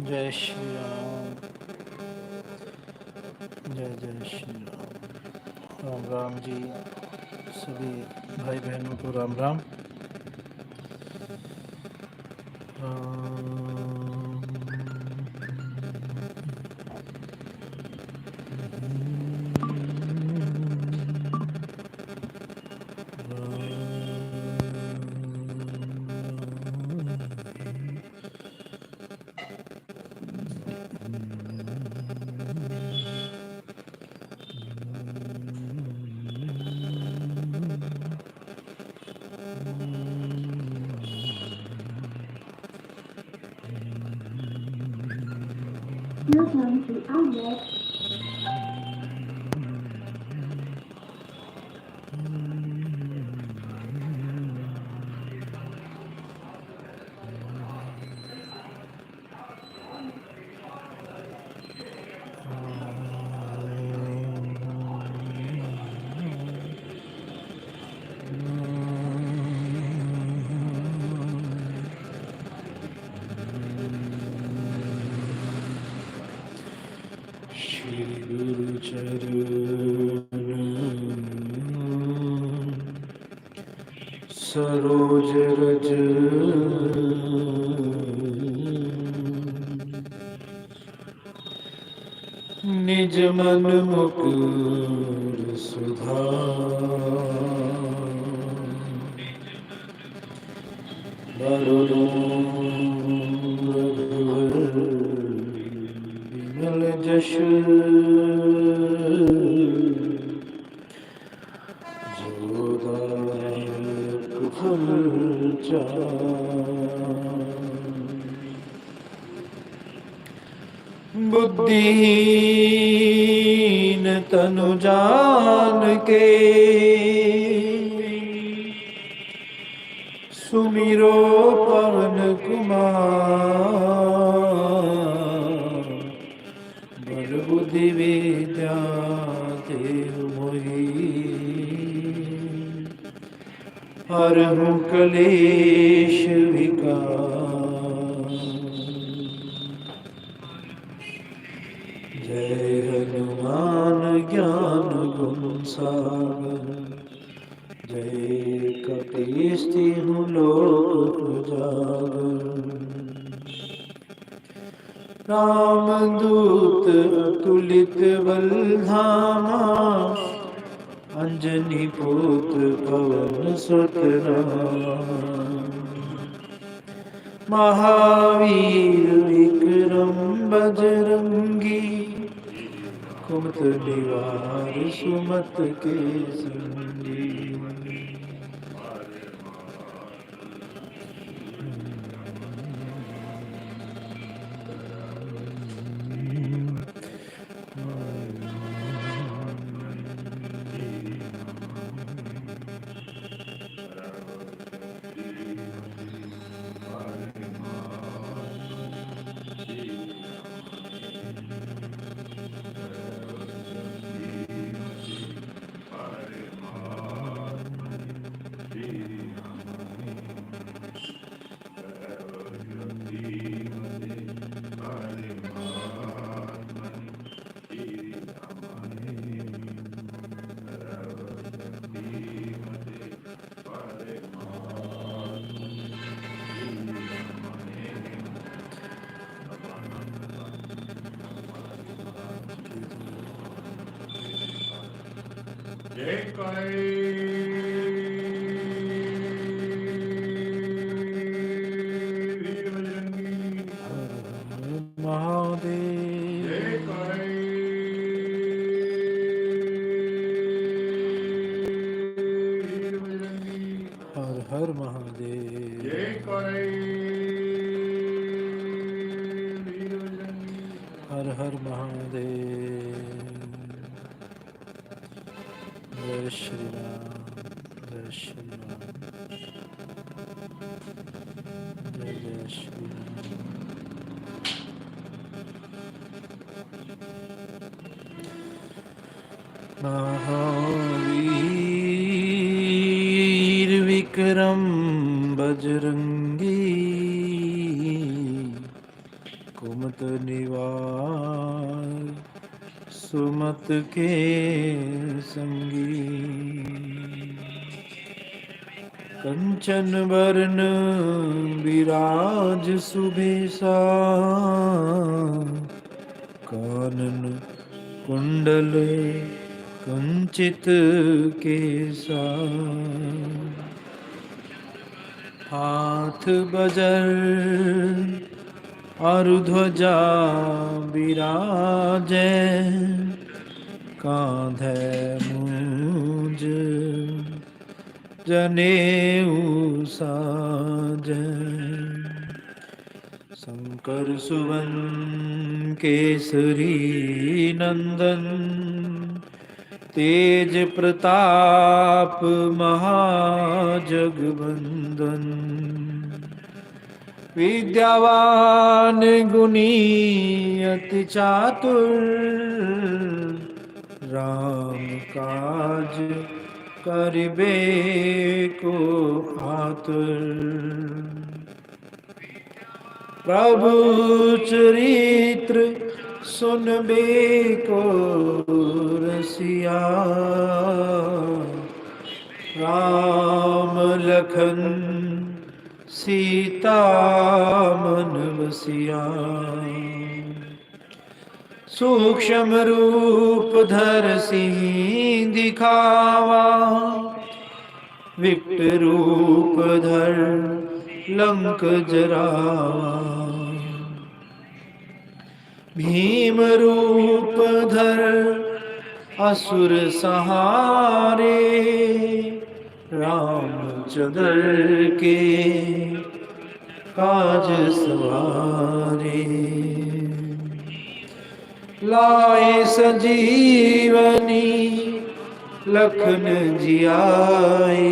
जय श्री राम। जय जय श्री राम। राम राम जी। सभी भाई बहनों को Ram Ram. Welcome to outlet. Shri गुरु चरण सरोज रज निज मन मुकुर सुधार विमल जशु जोदायक फल बुद्धिहीन तनु जान के सुमिरो पवन कुमार बल बुद्धि विद्या देहु मोहि हरहु कलेश विकार। जय हनुमान ज्ञान गुण सागर जय कपीस तिहुँ लोक उजागर। रामदूत अतुलित बल धामा अंजनी पुत्र पवन सुत नामा। महावीर विक्रम बजरंगी कुमत निवार सुमत के संगी। हर हर महादेव। जय श्री राम। जय श्री राम। जय जय श्री राम। महावीर विक्रम बजरंगी कुमत पार सुमत के संगी। कंचन वरण विराज सुबेसा, कानन कुंडल कंचित केसा। हाथ बजर और ध्वजा विराजै, कांधे मूंज जनेऊ साजै। शंकर सुवन केसरी नंदन, तेज प्रताप महाजगवंदन। विद्यावान गुणी अति चातुर, राम काज करिबे को आतुर। प्रभु चरित्र सुनबे को रसिया, राम लखन सीता मन बसिया। सूक्ष्म रूप धर सिंह दिखावा, विकट रूप धर लंक जरावा। भीम रूप धर असुर सहारे, रामचंद्र के काज सवारे। लाए सजीवनी लखन जियाए,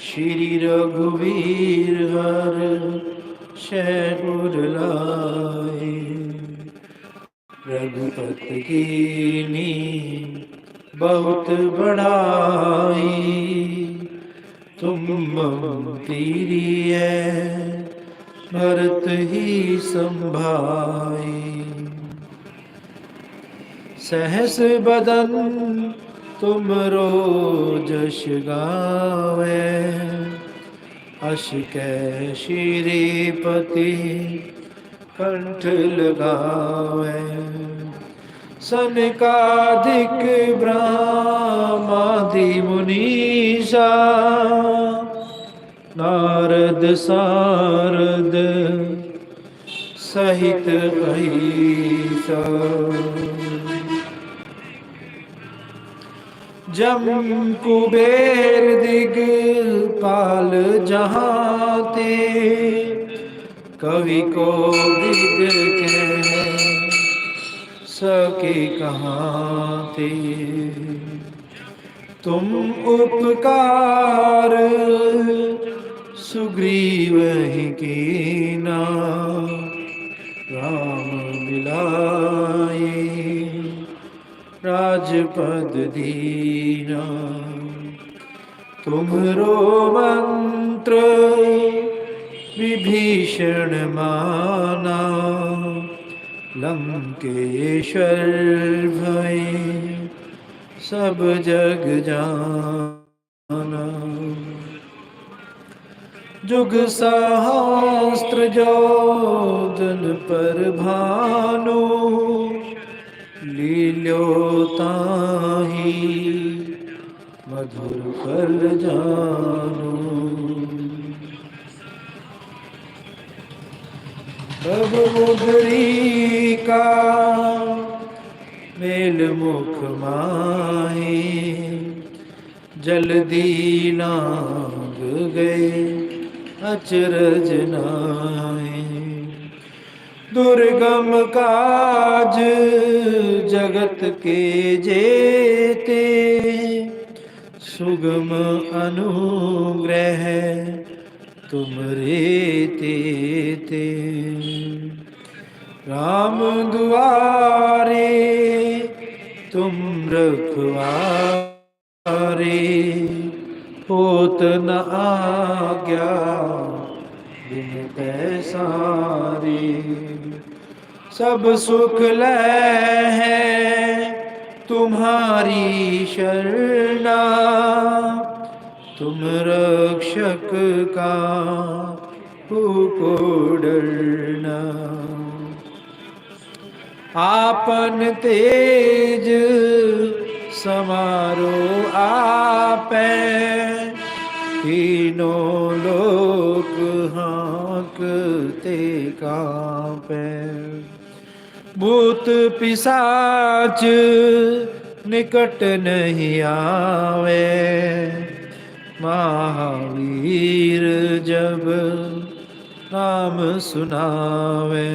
श्री रघुवीर हर शहपुर लाए। रघुपति कीनी बहुत बड़ाई, तुम मम प्रिय भरत ही संभाई। सहस बदन तुमरो जस गावे, अस कै श्रीपति कंठ लगावे। सनकादिक ब्रह्मादि मुनीसा, नारद सारद सहित अहिसा। जम कुबेर दिगपाल जहाते, कवि को विद कह सके कहाँ ते। तुम उपकार सुग्रीव ही कीना, राम मिलाए राजपद दीना। तुम्हरो मंत्र विभीषण माना, लंकेश्वर भय सब जग जाना। जुग सहस्त्र जोधन पर भानु, लील्यो ताहि मधुर फल जानु। तब मुदरी का मेल मुख माहे, जल्दी लांग गए अचरज नाहे। दुर्गम काज जगत के जेते, सुगम अनुग्रह तुम रे ते। राम दुआरे तुम रखवारे, होत न आज्ञा बिन पैसारे। सब सुख लय है तुम्हारी शरणा, तुम रक्षक का को डरना। आपन तेज समारो आपे, तीनों लोक हाँकते कांपे। भूत पिशाच निकट नहीं आवे, महावीर जब नाम सुनावे।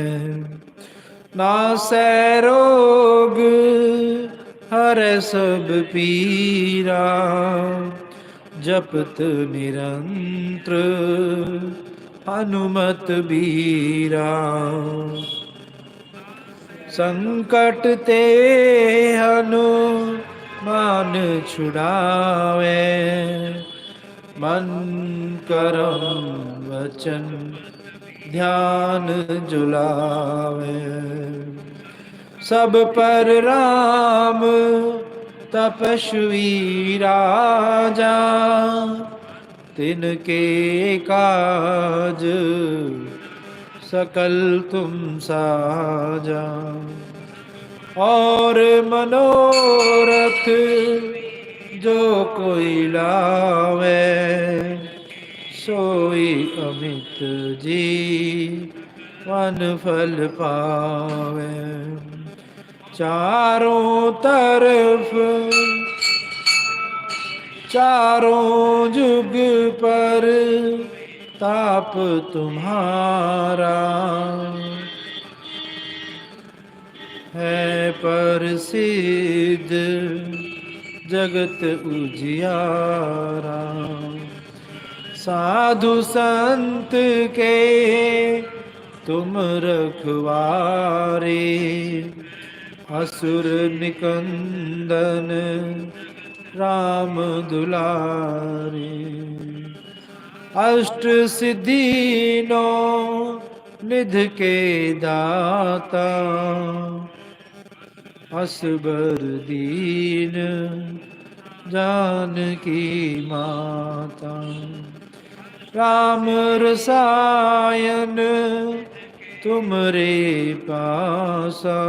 नासै रोग हरै सब पीरा, जपत निरंतर हनुमत बीरा। संकट ते हनुमान छुड़ावे, मन करम वचन ध्यान जुलावे। सब पर राम तपस्वी राजा, तिनके काज सकल तुम साजा। और मनोरथ जो कोई लावे, सोई अमित जीवन फल पावे। चारों तरफ चारों जुग पर ताप तुम्हारा, है प्रसिद्ध जगत उजियारा। साधु संत के तुम रखवारे, असुर निकंदन राम दुलारे। अष्ट सिद्धि नौ निध के दाता, असबर दीन जानकी माता। राम रसायन तुमरे पासा,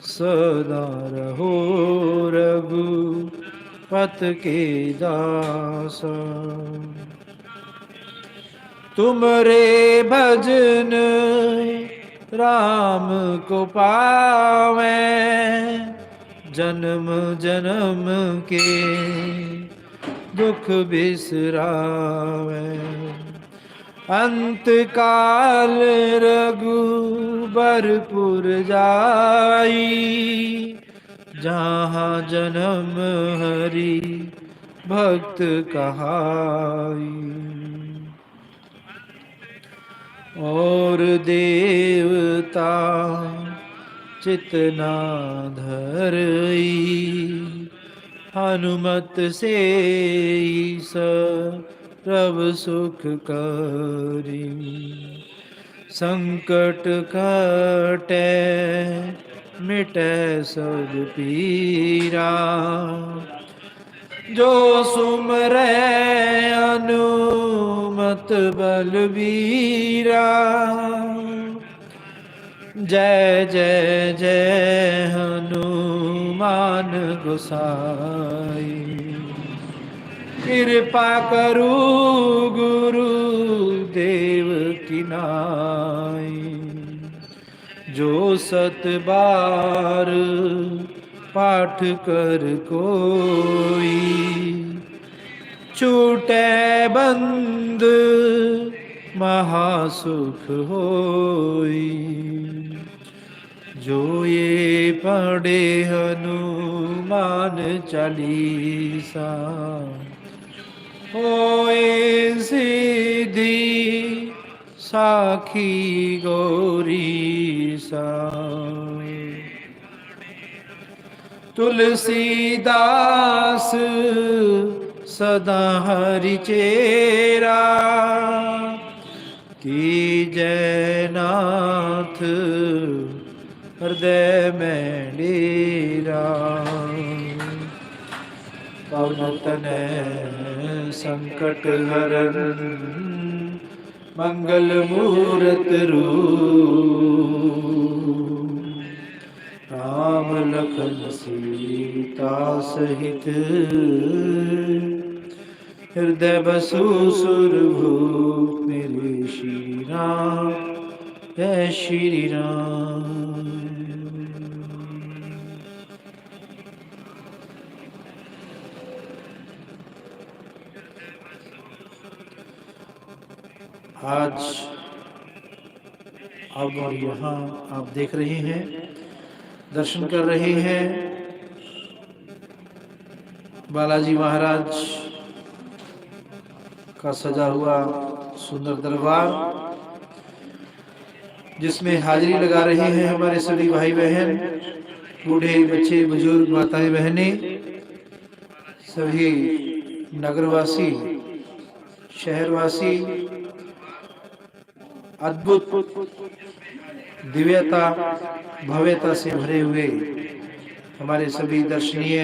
सदा रहो रघुपत के दासा। तुमरे भजन राम को पावे, जन्म जन्म के दुख बिसरावे। अंत काल रघुबरपुर जाई, जहाँ जन्म हरि भक्त कहाई। और देवता चितना धरई, हनुमत से सर्व सुख करी। संकट कटे मिटे सब पीरा, जो सुमरै अनुमत बलबीरा। जय जय जय हनुमान गोसाई, कृपा करू गुरु देव की नाई। जो सत बार पाठ कर कोई, छूटे बंद महासुख होई। जो ये पढ़े हनुमान चालीसा, होए सिद्धि साखी गौरी सा। तुलसीदास सदा हरि चेरा, की जयनाथ हृदय में डेरा, पवन तनय संकट हरन मंगल मूरत रूप, राम लखन सीता सहित हृदय बसु सुरभूप, मेरे श्री राम जय श्री राम। आज अब और यहाँ आप देख रहे हैं, दर्शन कर रहे हैं बालाजी महाराज का सजा हुआ सुंदर दरबार, जिसमें हाजिरी लगा रहे हैं हमारे सभी भाई बहन, बूढ़े बच्चे बुजुर्ग माताएं बहनें, सभी नगरवासी शहरवासी। अद्भुत दिव्यता भव्यता से भरे हुए हमारे सभी दर्शनीय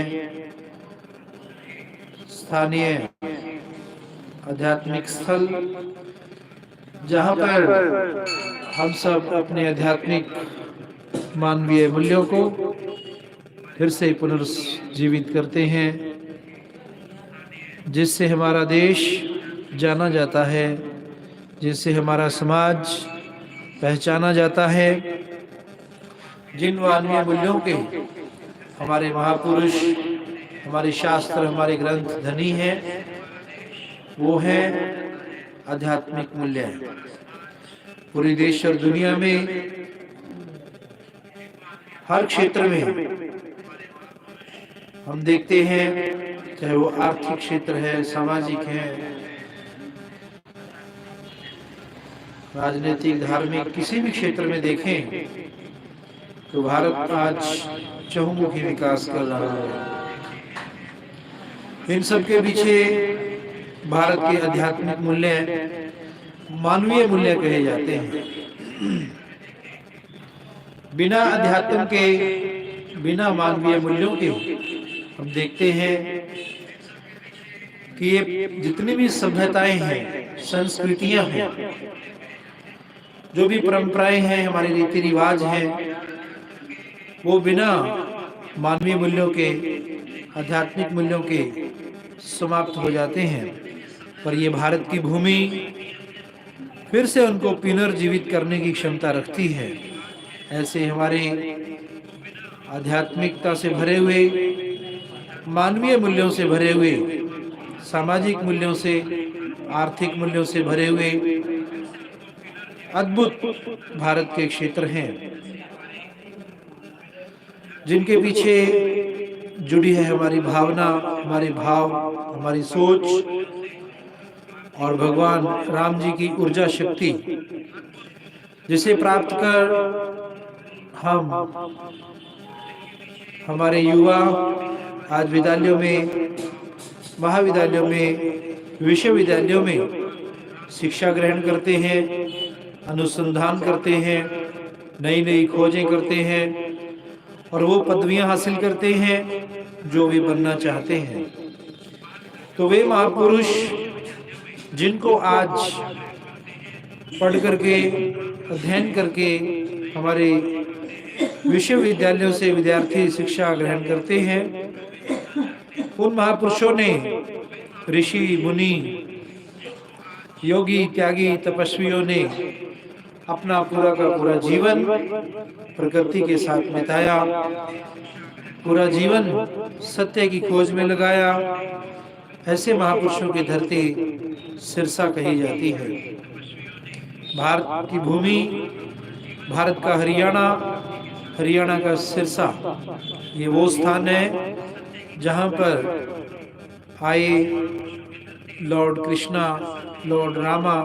स्थानीय आध्यात्मिक स्थल, जहाँ पर हम सब अपने आध्यात्मिक मानवीय मूल्यों को फिर से पुनर्जीवित करते हैं, जिससे हमारा देश जाना जाता है, जिससे हमारा समाज पहचाना जाता है। जिन मानवीय मूल्यों के हमारे महापुरुष, हमारे शास्त्र, हमारे ग्रंथ धनी हैं, वो है आध्यात्मिक मूल्य। पूरे देश और दुनिया में हर क्षेत्र में हम देखते हैं, चाहे वो आर्थिक क्षेत्र है, सामाजिक है, राजनीतिक, धार्मिक, किसी भी क्षेत्र में देखें तो भारत आज चहुमुखी विकास कर रहा है। इन सब के पीछे भारत के आध्यात्मिक मूल्य, मानवीय मूल्य कहे जाते हैं। बिना अध्यात्म के, बिना मानवीय मूल्यों के हम देखते हैं कि ये जितनी भी सभ्यताएं हैं, संस्कृतियां हैं, जो भी परंपराएं हैं, हमारे रीति रिवाज हैं, वो बिना मानवीय मूल्यों के, आध्यात्मिक मूल्यों के समाप्त हो जाते हैं। पर ये भारत की भूमि फिर से उनको पुनर्जीवित करने की क्षमता रखती है। ऐसे हमारे आध्यात्मिकता से भरे हुए, मानवीय मूल्यों से भरे हुए, सामाजिक मूल्यों से, आर्थिक मूल्यों से भरे हुए अद्भुत भारत के क्षेत्र हैं, जिनके पीछे जुड़ी है हमारी भावना, हमारे भाव, हमारी सोच और भगवान राम जी की ऊर्जा शक्ति, जिसे प्राप्त कर हम, हमारे युवा आज विद्यालयों में, महाविद्यालयों में, विश्वविद्यालयों में शिक्षा ग्रहण करते हैं, अनुसंधान करते हैं, नई नई खोजें करते हैं और वो पदवियां हासिल करते हैं जो वे बनना चाहते हैं। तो वे महापुरुष जिनको आज पढ़ करके, अध्ययन करके हमारे विश्वविद्यालयों से विद्यार्थी शिक्षा ग्रहण करते हैं, उन महापुरुषों ने, ऋषि मुनि, योगी, त्यागी, तपस्वियों ने अपना पूरा का पूरा जीवन प्रकृति के साथ बिताया, पूरा जीवन सत्य की खोज में लगाया। ऐसे महापुरुषों की धरती सिरसा कही जाती है। भारत की भूमि, भारत का हरियाणा, हरियाणा का सिरसा, ये वो स्थान है जहाँ पर आए Lord Krishna, Lord Rama,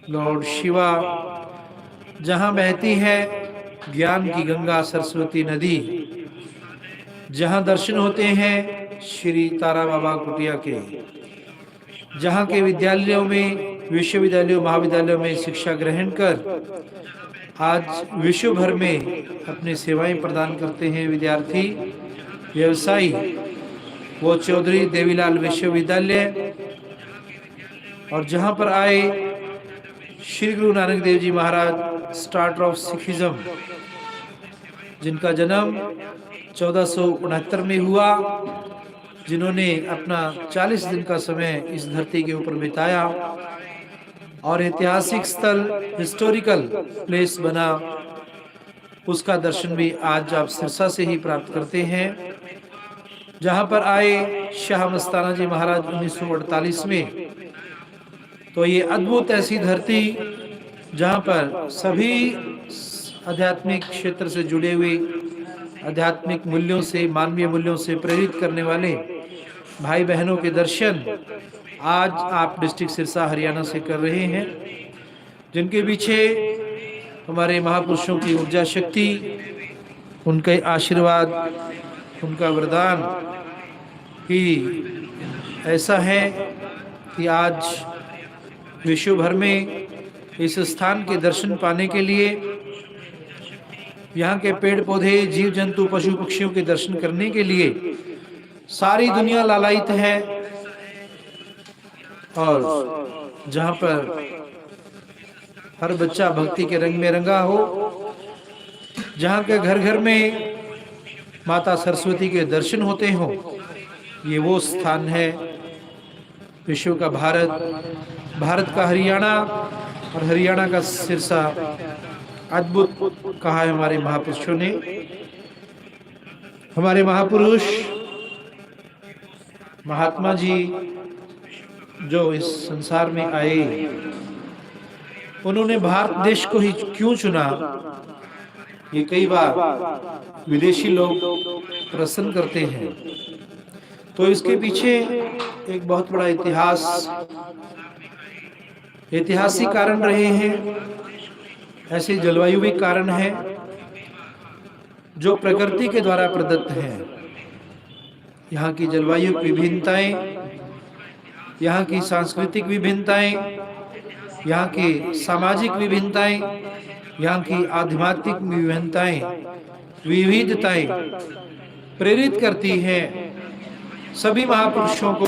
Lord Shiva, जहाँ बहती है ज्ञान की गंगा सरस्वती नदी, जहाँ दर्शन होते हैं श्री तारा बाबा कुटिया के, जहाँ के विद्यालयों में विश्वविद्यालयों महाविद्यालयों में शिक्षा ग्रहण कर आज विश्व भर में अपनी सेवाएं प्रदान करते हैं विद्यार्थी व्यवसायी। वो चौधरी देवीलाल विश्वविद्यालय, और जहां पर आए श्री गुरु नानक देव जी महाराज स्टार्टर ऑफ सिखिज्म, जिनका जन्म 1469 में हुआ, जिन्होंने अपना 40 दिन का समय इस धरती के ऊपर बिताया और ऐतिहासिक स्थल हिस्टोरिकल प्लेस बना, उसका दर्शन भी आज आप सिरसा से ही प्राप्त करते हैं। जहां पर आए शाह मस्ताना जी महाराज 1948 में, तो ये अद्भुत ऐसी धरती जहां पर सभी आध्यात्मिक क्षेत्र से जुड़े हुए, आध्यात्मिक मूल्यों से, मानवीय मूल्यों से प्रेरित करने वाले भाई बहनों के दर्शन आज आप डिस्ट्रिक्ट सिरसा हरियाणा से कर रहे हैं, जिनके पीछे हमारे महापुरुषों की ऊर्जा शक्ति, उनके आशीर्वाद, उनका वरदान ही ऐसा है कि आज विश्व भर में इस स्थान के दर्शन पाने के लिए, यहाँ के पेड़ पौधे, जीव जंतु, पशु पक्षियों के दर्शन करने के लिए सारी दुनिया लालायित है। और जहाँ पर हर बच्चा भक्ति के रंग में रंगा हो, जहाँ के घर घर में माता सरस्वती के दर्शन होते हो, ये वो स्थान है। विश्व का भारत, भारत का हरियाणा और हरियाणा का सिरसा अद्भुत कहा है हमारे महापुरुषों ने। हमारे महापुरुष महात्मा जी जो इस संसार में आए, उन्होंने भारत देश को ही क्यों चुना, ये कई बार विदेशी लोग प्रश्न करते हैं। तो इसके पीछे एक बहुत बड़ा ऐतिहासिक कारण रहे हैं। ऐसे जलवायुविक कारण हैं जो प्रकृति के द्वारा प्रदत्त हैं। यहाँ की जलवायु विभिन्नताएं, यहाँ की सांस्कृतिक विभिन्नताएं, यहाँ की सामाजिक विभिन्नताएं, यहाँ की आध्यात्मिक विविधताएं प्रेरित करती हैं सभी महापुरुषों को।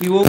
कि वो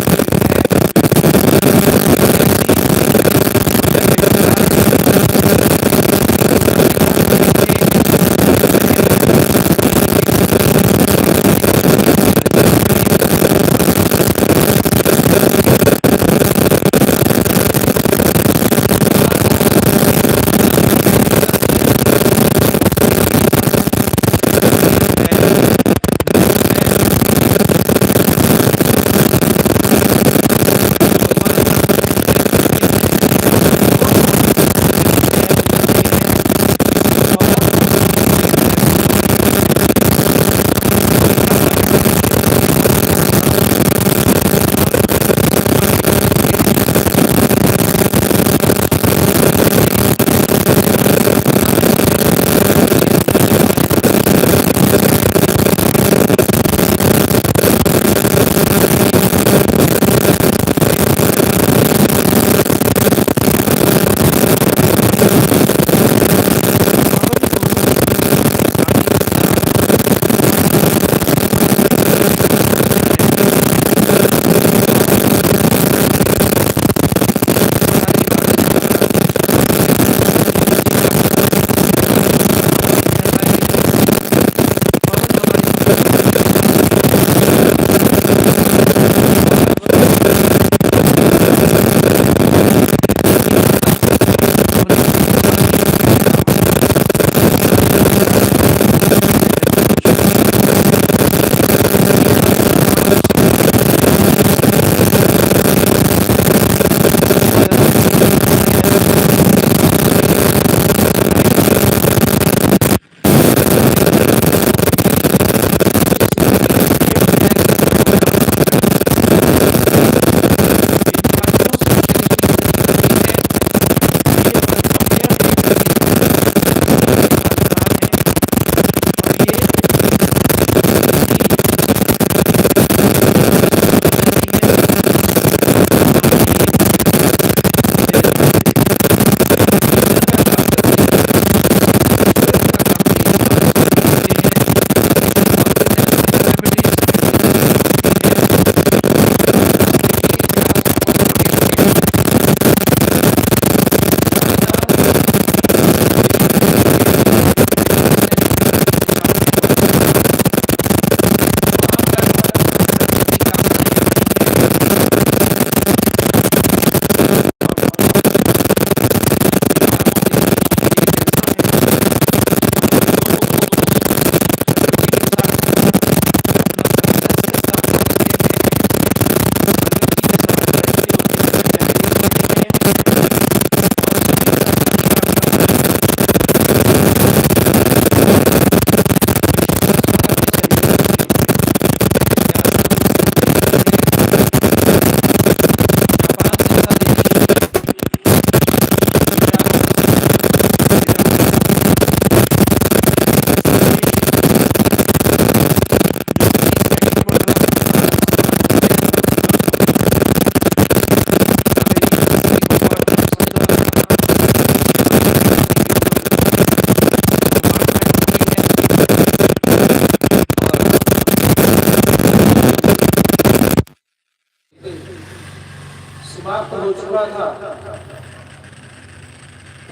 हुआ था,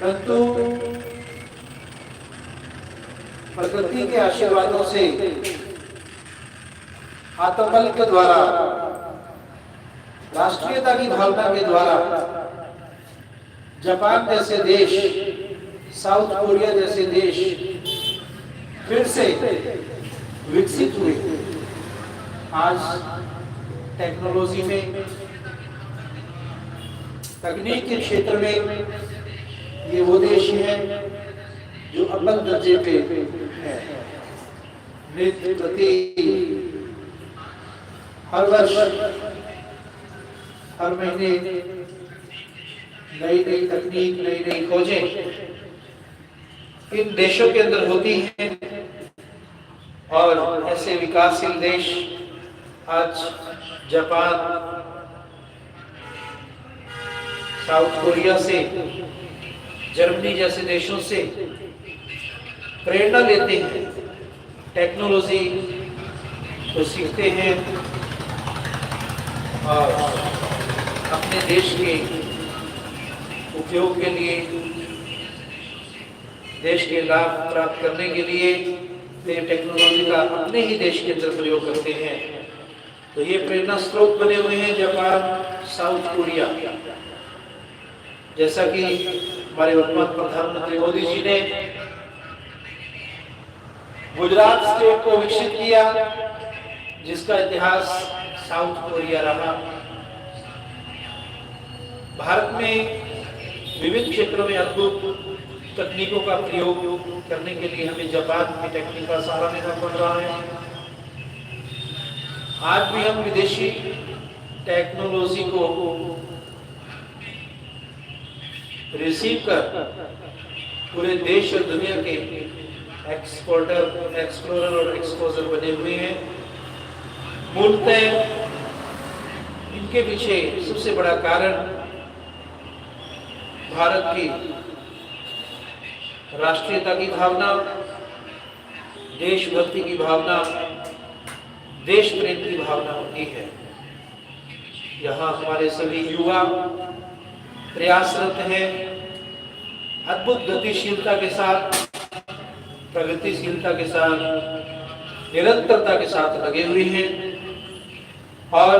परंतु प्रकृति के आशीर्वादों से आत्मबल के द्वारा, राष्ट्रीयता की भावना के द्वारा जापान जैसे देश, साउथ कोरिया जैसे देश फिर से विकसित हुए। आज टेक्नोलॉजी में, तकनीक के क्षेत्र में ये वो देश हैं जो अव्वल दर्जे पे है। नित्य प्रति हर वर्ष, हर महीने नई नई तकनीक, नई नई खोजें इन देशों के अंदर होती हैं। और ऐसे विकासशील देश आज जापान, साउथ कोरिया से, जर्मनी जैसे देशों से प्रेरणा लेते हैं, टेक्नोलॉजी को सीखते हैं और अपने देश के उपयोग के लिए, देश के लाभ प्राप्त करने के लिए वे टेक्नोलॉजी का अपने ही देश के अंदर प्रयोग करते हैं। तो ये प्रेरणा स्रोत बने हुए हैं जापान, साउथ कोरिया। जैसा कि हमारे वर्तमान प्रधानमंत्री मोदी जी ने गुजरात स्टेट को विकसित किया, जिसका इतिहास साउथ कोरिया रहा। भारत में विभिन्न क्षेत्रों में अद्भुत तकनीकों का प्रयोग करने के लिए हमें जापान की टेक्निक का सहारा लेना पड़ रहा है। आज भी हम विदेशी टेक्नोलॉजी को रिसीव कर पूरे देश और दुनिया के एक्सपोर्टर, एक्सप्लोरर और एक्सपोजर बने हुए हैं। मूलतः इनके पीछे सबसे बड़ा कारण भारत की राष्ट्रीयता की भावना, देशभक्ति की भावना, देश प्रेम की भावना होती है। यहाँ हमारे सभी युवा प्रयासरत हैं, अद्भुत गतिशीलता के साथ, प्रगतिशीलता के साथ, निरंतरता के साथ लगे हुए हैं और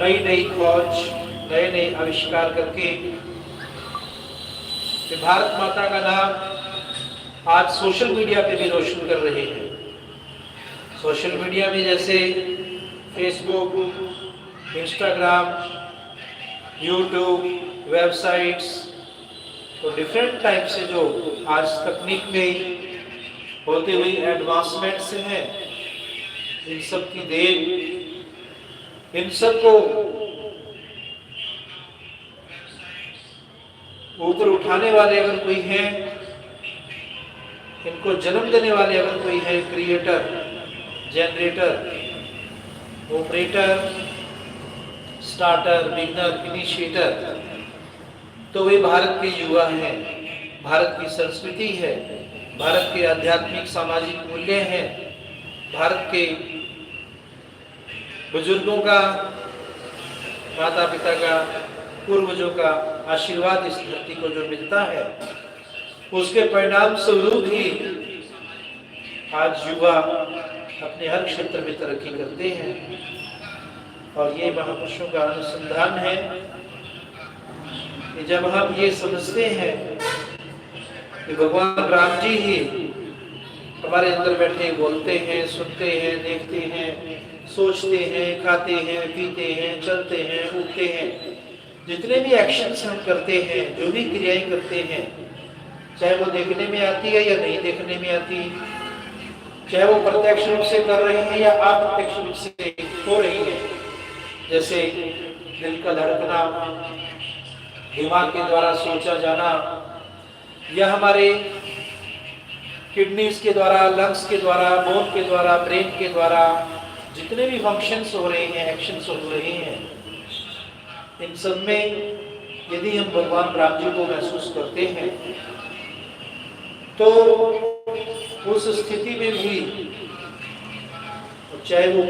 नई नई खोज, नए नए आविष्कार करके भारत माता का नाम आज सोशल मीडिया पे भी रोशन कर रहे हैं। सोशल मीडिया में जैसे फेसबुक, इंस्टाग्राम, यूट्यूब, वेबसाइट्स, तो डिफरेंट टाइप से जो आज तकनीक में होती हुई एडवांसमेंट्स हैं, इन सब की देन, इन सब को ऊपर उठाने वाले अगर कोई हैं, इनको जन्म देने वाले अगर कोई है, creator, generator, operator, starter, beginner, initiator, तो वे भारत के युवा हैं, भारत की संस्कृति है, भारत के आध्यात्मिक सामाजिक मूल्य हैं, भारत के बुजुर्गों का, माता पिता का, पूर्वजों का आशीर्वाद इस धरती को जो मिलता है, उसके परिणाम स्वरूप ही आज युवा अपने हर क्षेत्र में तरक्की करते हैं। और ये महापुरुषों का अनुसंधान है कि जब हम ये समझते हैं कि भगवान राम जी ही हमारे अंदर बैठे बोलते हैं, सुनते हैं, देखते हैं, सोचते हैं, खाते हैं, पीते हैं, चलते हैं, उठते हैं, जितने भी एक्शंस हम करते हैं, जो भी क्रियाएं करते हैं, चाहे वो देखने में आती है या नहीं देखने में आती, चाहे वो प्रत्यक्ष रूप से कर रहे हैं या अप्रत्यक्ष रूप से हो रही है, जैसे दिल का धड़कना, दिमाग के द्वारा सोचा जाना, या हमारे किडनीज के द्वारा, लंग्स के द्वारा, बोन के द्वारा, ब्रेन के द्वारा जितने भी फंक्शंस हो रहे हैं, एक्शंस हो रहे हैं, इन सब में यदि हम भगवान राम जी को महसूस करते हैं तो उस स्थिति में भी, चाहे वो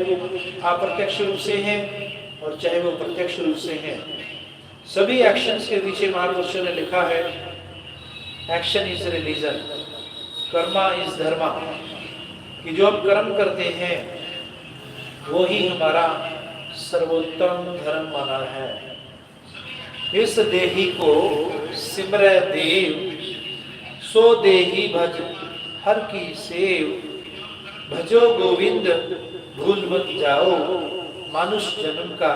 अप्रत्यक्ष रूप से हैं और चाहे वो प्रत्यक्ष रूप से हैं, सभी एक्शंस के पीछे महापुरुषों ने लिखा है, action is religion, karma is dharma, कि जो हम कर्म करते हैं वो ही हमारा सर्वोत्तम धर्म माना है। इस देही को सिमरय देव, सो देही भज हर की सेव, भजो गोविंद भूल मत जाओ, मानुष जन्म का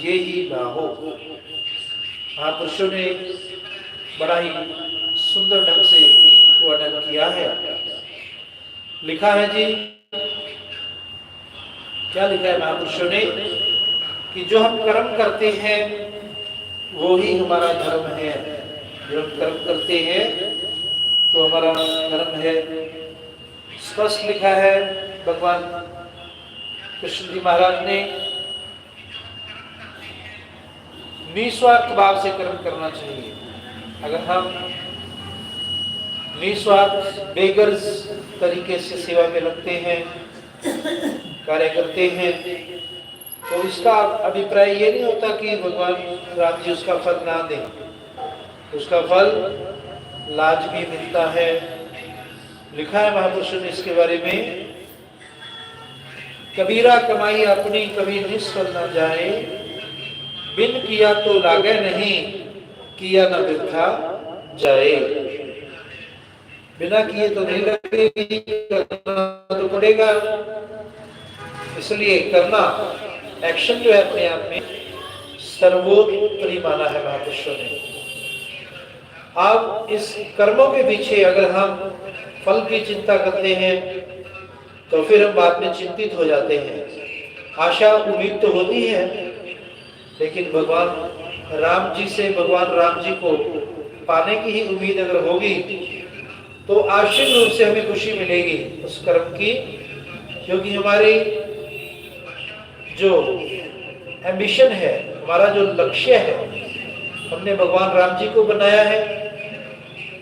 ये ही लाहो। महापुरुषों ने बड़ा ही सुंदर ढंग से वर्णन किया है। लिखा है जी, क्या लिखा है महापुरुषों ने, कि जो हम कर्म करते हैं वो ही हमारा धर्म है। जो हम कर्म करते हैं तो हमारा धर्म है। स्पष्ट लिखा है भगवान कृष्ण जी महाराज ने, निस्वार्थ भाव से कर्म करना चाहिए। अगर हम निस्वार्थ बेगर्ज तरीके से सेवा में लगते हैं, कार्य करते हैं, तो इसका अभिप्राय ये नहीं होता कि भगवान राम जी उसका फल ना दें। उसका फल लाजमी मिलता है। लिखा है महापुरुषों ने इसके बारे में, कबीरा कमाई अपनी कभी निष्फल न जाए, बिन किया तो लागे नहीं, किया न वृथा जाए। बिना किए तो नहीं लगेगी, करना तो पड़ेगा। इसलिए करना, एक्शन जो है अपने आप में सर्वोपरि माना है महापुरुषों ने। अब इस कर्मों के पीछे अगर हम फल की चिंता करते हैं तो फिर हम बाद में चिंतित हो जाते हैं। आशा उम्मीद तो होती है, लेकिन भगवान राम जी से, भगवान राम जी को पाने की ही उम्मीद अगर होगी तो आश्चर्य रूप से हमें खुशी मिलेगी उस कर्म की, क्योंकि हमारी जो एम्बिशन है, हमारा जो लक्ष्य है, हमने भगवान राम जी को बनाया है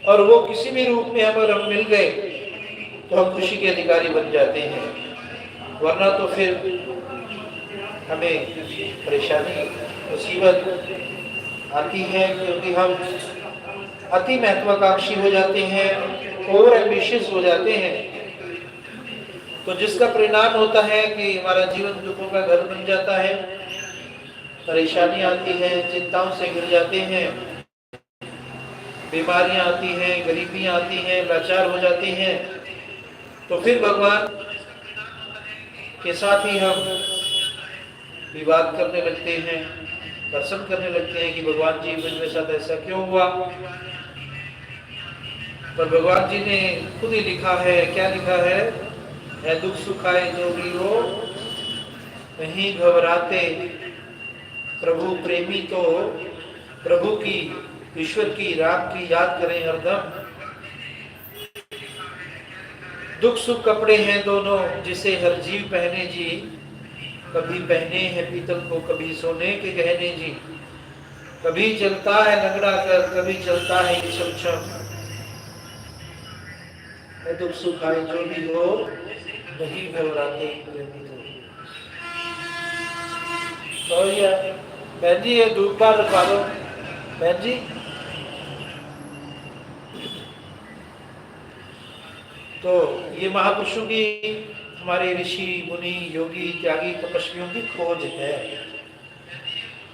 और वो किसी भी रूप में अगर हम मिल गए तो हम खुशी के अधिकारी बन जाते हैं। वरना तो फिर हमें परेशानी, मुसीबत आती है, क्योंकि हम अति महत्वाकांक्षी हो जाते हैं, ओवर एम्बिशियस हो जाते हैं। तो जिसका परिणाम होता है कि हमारा जीवन दुखों का घर बन जाता है, परेशानी आती है, चिंताओं से घिर जाते हैं, बीमारियां आती हैं, गरीबियां आती हैं, लाचार हो जाती हैं। तो फिर भगवान के साथ ही हम विवाद करने लगते हैं, दर्शन करने लगते हैं कि भगवान जी मेरे साथ ऐसा क्यों हुआ। पर भगवान जी ने खुद ही लिखा है, क्या लिखा है दुख सुखाए जो भी हो नहीं घबराते, प्रभु प्रेमी तो प्रभु की, ईश्वर की, राम की याद करें हरदम। दुख सुख कपड़े हैं दोनों जिसे हर जीव पहने जी, कभी पहने हैं पीतल को, कभी सोने के गहने जी। कभी चलता है लंगड़ा कर, कभी चलता है छमछम। दुख सुख आए जो भी हो नहीं घबराते प्रेमी तो। बहन जी ये धूप बार रखवा दो बहन जी। तो ये महापुरुषों की, हमारे ऋषि मुनि योगी त्यागी तपस्वियों की खोज है।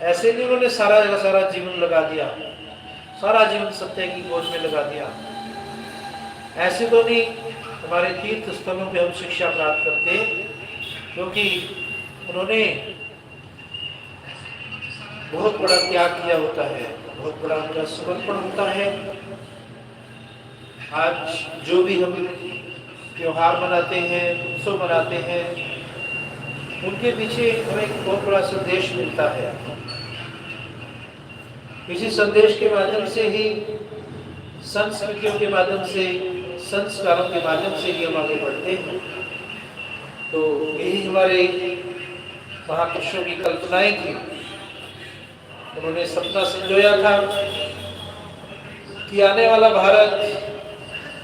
ऐसे नहीं उन्होंने सारा जीवन लगा दिया, सारा जीवन सत्य की खोज में लगा दिया। ऐसे तो नहीं हमारे तीर्थ स्थलों पे हम शिक्षा प्राप्त करते, क्योंकि उन्होंने बहुत बड़ा त्याग किया होता है, बहुत बड़ा उनका समर्पण होता है। आज जो भी हम त्योहार मनाते हैं, उत्सव मनाते हैं, उनके पीछे हमें एक बहुत बड़ा संदेश मिलता है। इसी संदेश के माध्यम से ही, संस्कृतियों के माध्यम से, संस्कारों के माध्यम से ही हम आगे बढ़ते हैं। तो यही हमारे महापुरुषों की कल्पनाएं थी। उन्होंने सपना संजोया था कि आने वाला भारत,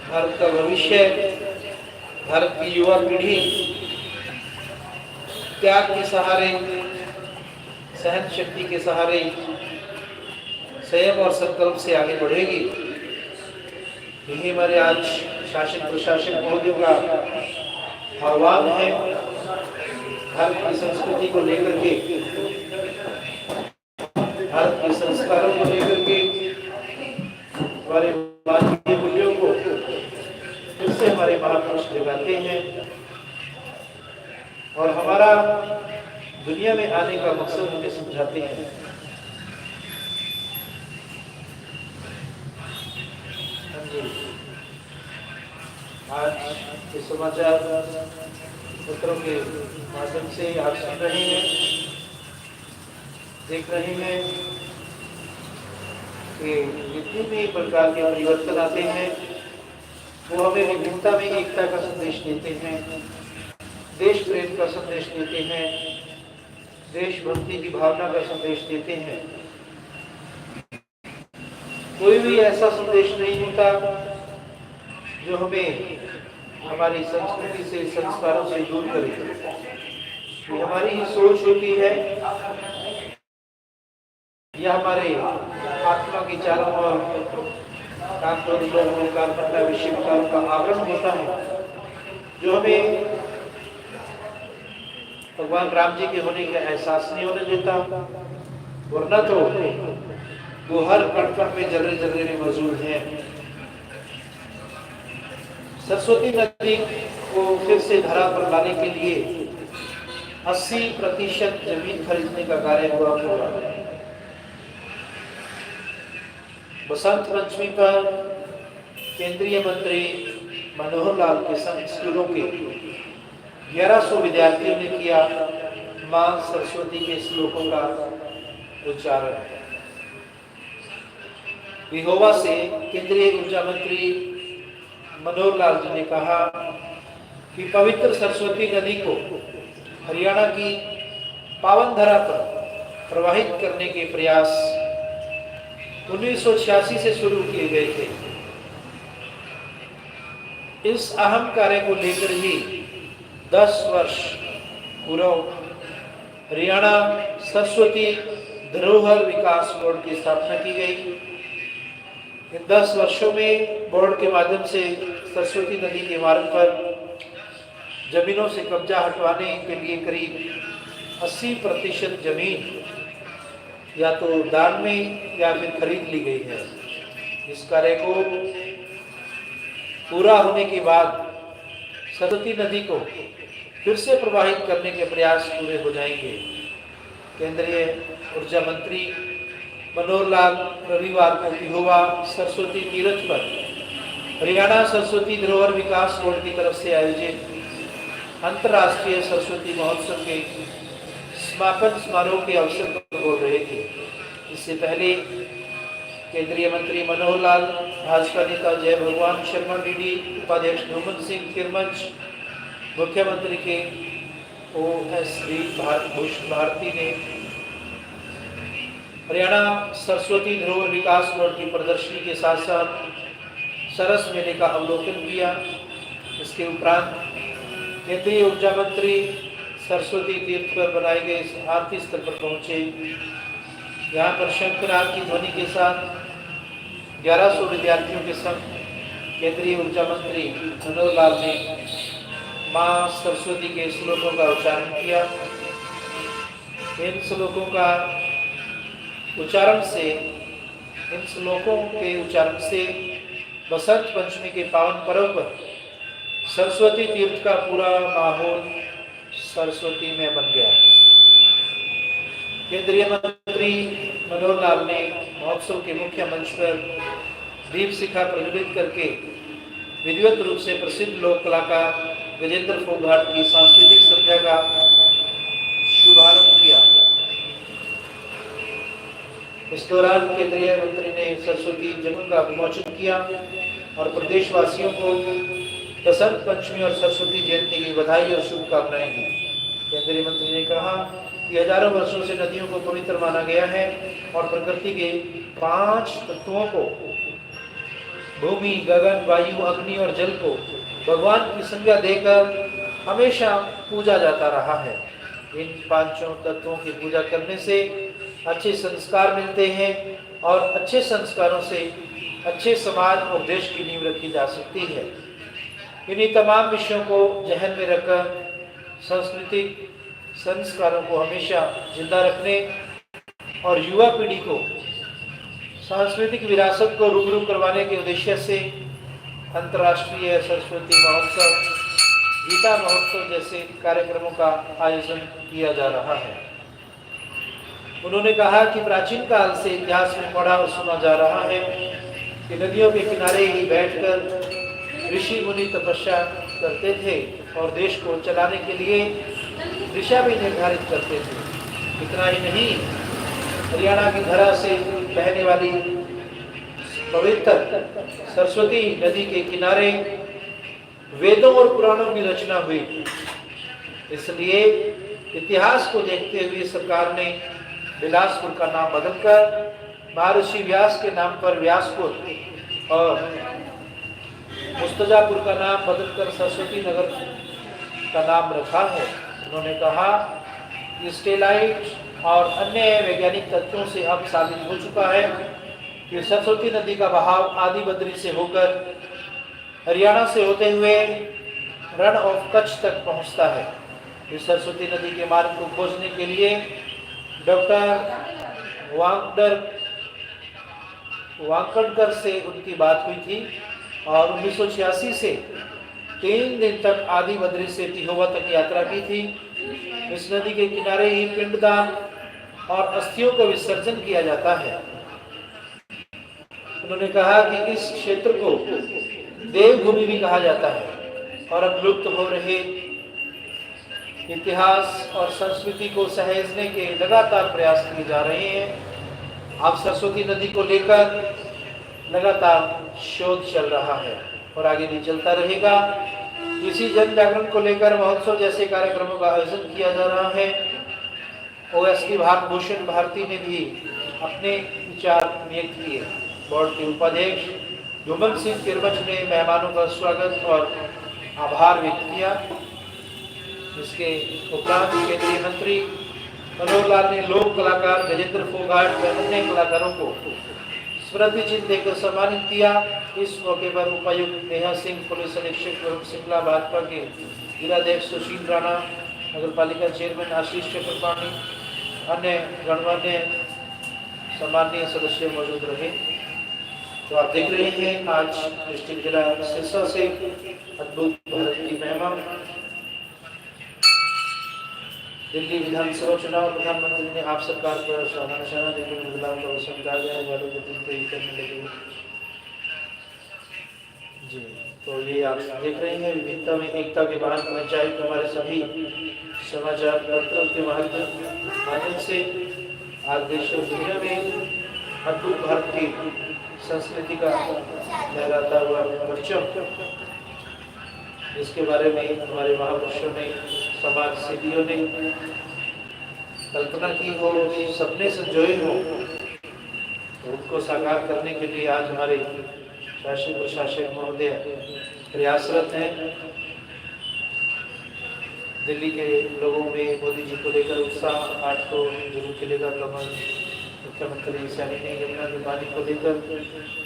भारत का भविष्य, भारत की युवा पीढ़ी त्याग के सहारे, सहन शक्ति के सहारे संयम और संकल्प से आगे बढ़ेगी। यही हमारे आज शासन प्रशासन महोदयों का आह्वान है। भारत की संस्कृति को लेकर के, भारत के संस्कारों को लेकर के, हमारे मानवीय मूल्यों को फिर से हमारे महापुरुष जगाते हैं और हमारा दुनिया में आने का मकसद हमें समझाते हैं। आज के समाचार पत्रों के माध्यम से आप सुन रहे हैं, देख रहे हैं कि जितने भी प्रकार के परिवर्तन आते हैं वो हमें विभिन्नता में एकता का संदेश देते हैं, देश प्रेम का संदेश देते हैं, देशभक्ति की भावना का संदेश देते हैं। कोई भी ऐसा संदेश नहीं होता जो हमें हमारी संस्कृति से, संस्कारों से दूर करे। ये हमारी ही सोच होती है या हमारे आत्मा की चारों ओर विषयों का आवरण होता है जो हमें भगवान राम जी के होने का एहसास नहीं होने देता, वरना तो वो हर कण कण में जर्रे जर्रे में मौजूद है। सरस्वती नदी को फिर से धरा पर लाने के लिए 80% जमीन खरीदने का कार्य हुआ होगा। बसंत पंचमी पर केंद्रीय मंत्री मनोहर लाल के संग स्कूलों के 1100 विद्यार्थियों ने किया मां सरस्वती के श्लोकों का उच्चारण। विहोवा से केंद्रीय ऊर्जा मंत्री मनोहर लाल जी ने कहा कि पवित्र सरस्वती नदी को हरियाणा की पावन धरा पर प्रवाहित करने के प्रयास 1986 से शुरू किए गए थे। इस अहम कार्य को लेकर ही 10 वर्ष पूर्व हरियाणा सरस्वती धरोहर विकास बोर्ड की स्थापना की गई। इन 10 वर्षों में बोर्ड के माध्यम से सरस्वती नदी के मार्ग पर जमीनों से कब्जा हटवाने के लिए करीब 80% जमीन या तो दान में या फिर खरीद ली गई है। इस कार्य को पूरा होने के बाद सरस्वती नदी को फिर से प्रवाहित करने के प्रयास पूरे हो जाएंगे। केंद्रीय ऊर्जा मंत्री मनोहर लाल रविवार को विहोवा सरस्वती तीर्थ पर हरियाणा सरस्वती धरोहर विकास बोर्ड की तरफ से आयोजित अंतर्राष्ट्रीय सरस्वती महोत्सव के समापन समारोह के अवसर पर बोल रहे थे। इससे पहले केंद्रीय मंत्री मनोहर लाल, भाजपा नेता जय भगवान शर्मा डीडी, उपाध्यक्ष ध्रुमन सिंह तिरमंच, मुख्यमंत्री के OSD भूषण भारती ने हरियाणा सरस्वती धरोहर विकास बोर्ड की प्रदर्शनी के साथ साथ सरस मेले का अवलोकन किया। इसके उपरांत केंद्रीय ऊर्जा मंत्री सरस्वती तीर्थ पर बनाए गए आरती स्थल पर पहुंचे। यहाँ पर शंखनाद की ध्वनि के साथ 1100 विद्यार्थियों के संग केंद्रीय ऊर्जा मंत्री मनोहर लाल ने मां सरस्वती के श्लोकों का उच्चारण किया। इन श्लोकों का उच्चारण से बसंत पंचमी के पावन पर्व पर सरस्वती तीर्थ का पूरा माहौल सरस्वती में बन गया। केंद्रीय मंत्री मनोहर लाल ने महोत्सव के मुख्य मंच पर दीप शिखा प्रज्वलित करके विधिवत रूप से प्रसिद्ध लोक कलाकार Univ.Prof.Dr.RKSMB की सांस्कृतिक संध्या का शुभारंभ किया। इस दौरान केंद्रीय मंत्री ने सरस्वती जन्म का विमोचन किया और प्रदेशवासियों को बसंत पंचमी और सरस्वती जयंती की बधाई और शुभकामनाएं दी। केंद्रीय मंत्री ने कहा कि हजारों वर्षों से नदियों को पवित्र माना गया है और प्रकृति के 5 तत्वों को, भूमि, गगन, वायु, अग्नि और जल को भगवान की संज्ञा देकर हमेशा पूजा जाता रहा है। इन 5 तत्वों की पूजा करने से अच्छे संस्कार मिलते हैं, और अच्छे संस्कारों से अच्छे समाज और देश की नींव रखी जा सकती है। इन्हीं तमाम विषयों को जहन में रखकर सांस्कृतिक संस्कारों को हमेशा जिंदा रखने और युवा पीढ़ी को सांस्कृतिक विरासत को रूबरू करवाने के उद्देश्य से अंतर्राष्ट्रीय सरस्वती महोत्सव, गीता महोत्सव जैसे कार्यक्रमों का आयोजन किया जा रहा है। उन्होंने कहा कि प्राचीन काल से इतिहास में पढ़ा और सुना जा रहा है कि नदियों के किनारे ही बैठकर ऋषि मुनि तपस्या करते थे और देश को चलाने के लिए दिशा भी निर्धारित करते थे। इतना ही नहीं, हरियाणा की धरा से बहने वाली पवित्र सरस्वती नदी के किनारे वेदों और पुराणों की रचना हुई। इसलिए इतिहास को देखते हुए सरकार ने बिलासपुर का नाम बदलकर महर्षि व्यास के नाम पर व्यासपुर और मुस्तजापुर का नाम बदलकर सरस्वती नगर का नाम रखा है। उन्होंने कहा कि स्टेलाइट और अन्य वैज्ञानिक तथ्यों से अब साबित हो चुका है कि सरस्वती नदी का बहाव आदि बद्री से होकर हरियाणा से होते हुए रण ऑफ कच्छ तक पहुंचता है। इस सरस्वती नदी के मार्ग को खोजने के लिए डॉक्टर वांकड़कर से उनकी बात हुई थी और 1986 से 3 दिन तक आदि बद्री से तिहोवा तक यात्रा की थी। इस नदी के किनारे ही पिंडदान और अस्थियों का विसर्जन किया जाता है। उन्होंने कहा कि इस क्षेत्र को देवभूमि भी कहा जाता है और अब लुप्त हो रहे इतिहास और संस्कृति को सहेजने के लगातार प्रयास किए जा रहे हैं। अब सरस्वती नदी को लेकर लगातार शोध चल रहा है और आगे भी चलता रहेगा। इसी जन जागरण को लेकर महोत्सव जैसे कार्यक्रमों का आयोजन किया जा रहा है। ओएसडी भारत भूषण भारती ने भी अपने विचार व्यक्त किए। बोर्ड के उपाध्यक्ष जुमन सिंह किरबच ने मेहमानों का स्वागत और आभार व्यक्त किया। इसके उपरांत केंद्रीय मंत्री मनोहर लाल ने लोक कलाकार गजेंद्र फोगाट व अन्य कलाकारों को स्मृति चिन्ह देकर सम्मानित किया। इस मौके पर उपायुक्त नेहा सिंह, पुलिस अधीक्षक वरुण सिंगला, भाजपा के जिलाध्यक्ष सुशील राणा, नगर पालिका चेयरमैन आशीष चक्रपाणी, अन्य गणमान्य सम्मानीय सदस्य मौजूद रहे। तो आप देख रहे हैं आज डिस्ट्रिक्ट जिला सिरसा से अद्भुत भारत की महिमा, दिल्ली विधानसभा चुनाव, प्रधानमंत्री ने आप सरकार पर निशाना देकर बदलाव का समझा गया करने लगे। जी, तो ये आप देख रहे हैं विविधता में एकता के बाद पंचायत हमारे सभी समाचार पत्रों के माध्यम से आज देश और दुनिया में अद्भुत भारत की संस्कृति का लहराता हुआ परचम, जिसके बारे में हमारे महापुरुषों ने, समाज सेवियों ने कल्पना की हो, सपने संजोए हो, तो उनको साकार करने के लिए आज हमारे शासन प्रशासक महोदय प्रयासरत हैं। दिल्ली के लोगों में मोदी जी को लेकर उत्साह, 8 को जरूर खिलेगा कमल, मुख्यमंत्री सैनी ने यमुना के पानी को लेकर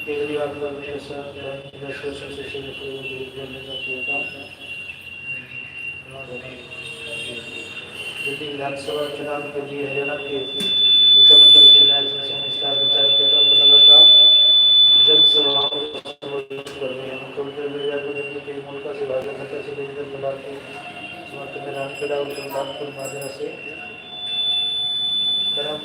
केजरीवाल का दिल्ली विधानसभा चुनाव के लिए हरियाणा के मुख्यमंत्री श्री स्टार प्रचार के तौर पर लगातार जनसभाओं को संबोधित कर रहे हैं। दिल्ली के मुल्का से भाजपा नेता से लेकर प्रभाव के समर्थन में रामखेड़ा और सुल्तानपुर माजरा से गरम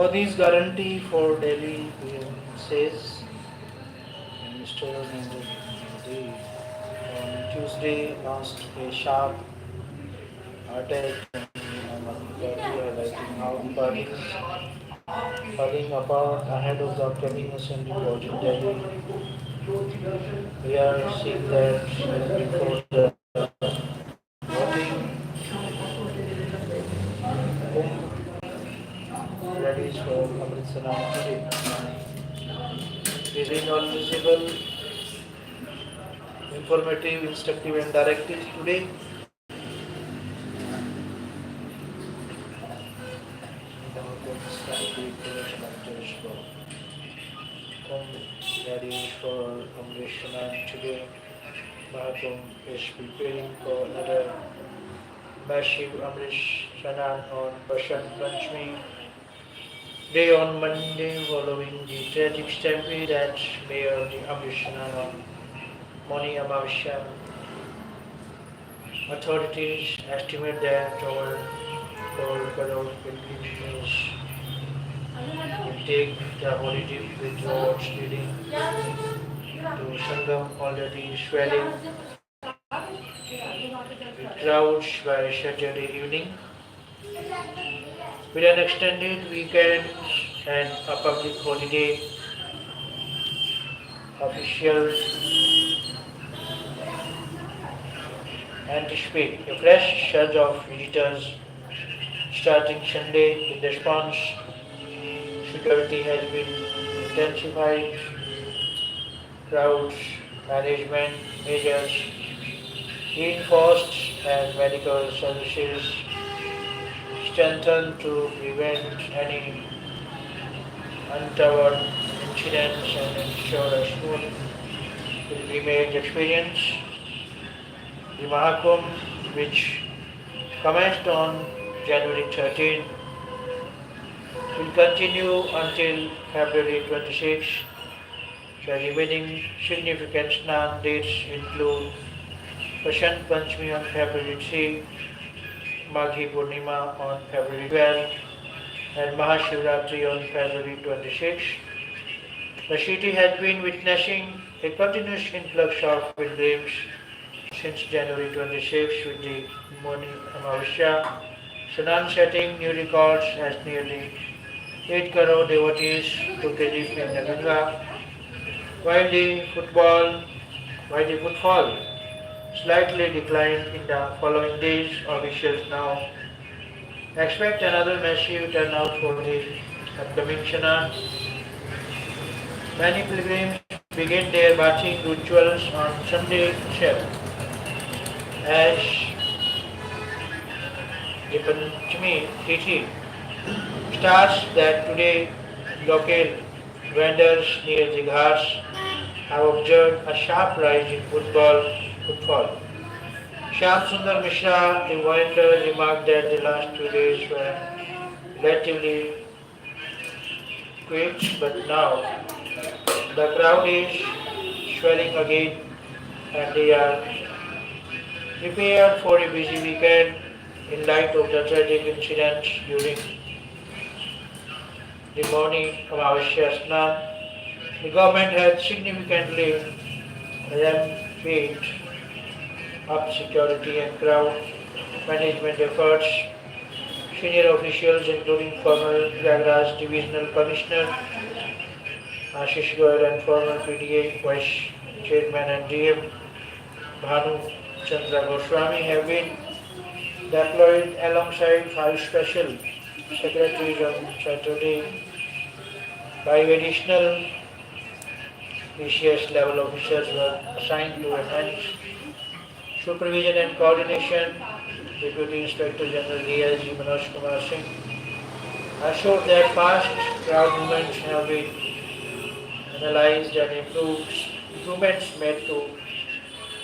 Modi's guarantee for Delhi says Mr. Narendra Modi on Tuesday launched a sharp attack on Delhi, highlighting how the party is falling apart ahead of the upcoming assembly vote in Delhi. We are seeing that before the voting, Kumbh rallies for Amritsar today. These are all visible, informative, instructive, and directive today. Kumbh rallies for Amritsar today. Mahakumbh is preparing for another massive Amrit Sanan on Basant Panchami day on Monday following the tragic stampede at Mayor the Amrit Sanan on Moni Amavasya. Authorities estimate that over 4 crore pilgrims will take the holy dip with roads leading to Sangam already swelling with crowds by Saturday evening. With an extended weekend and a public holiday, officials anticipate a fresh surge of visitors starting Sunday. In response, security has been intensified, crowds management measures reinforced, and medical services strengthened to prevent any untoward incidents and ensure a smooth pilgrimage experience. The Mahakumbh, which commenced on January 13, will continue until February 26. The remaining significant Snan dates include Basant Panchami on February 3, Maghi Purnima on February 12, and Mahashivratri on February 26. The city has been witnessing a continuous influx of pilgrims since January 26 with the Moni Amavasya Sanan setting new records as nearly 8 crore devotees took a dip in the Ganga, while the footfall slightly declined in the following days. Officials now expect another massive turnout for the upcoming Sanan. Many pilgrims begin their bathing rituals on Sunday itself, as the Panchami Tithi starts that today. Local vendors near the ghats have observed a sharp rise in footfall. Shyam Sundar Mishra, the vendor, remarked that the last 2 days were relatively quiet, but now the crowd is swelling again and they are prepared for a busy weekend in light of the tragic incidents during the morning Amavasya Snan. The government has significantly ramped up security and crowd management efforts. Senior officials, including former Prayagraj Divisional Commissioner Ashish Goyal and former PDA Vice Chairman and DM Bhanu Chandra Goswami, have been deployed alongside 5 special secretaries on Saturday. 5 additional BCS level officers were assigned to enhance supervision and coordination. Deputy Inspector General DSG Manoj Kumar Singh assured that past crowd movements have been analyzed and improvements made to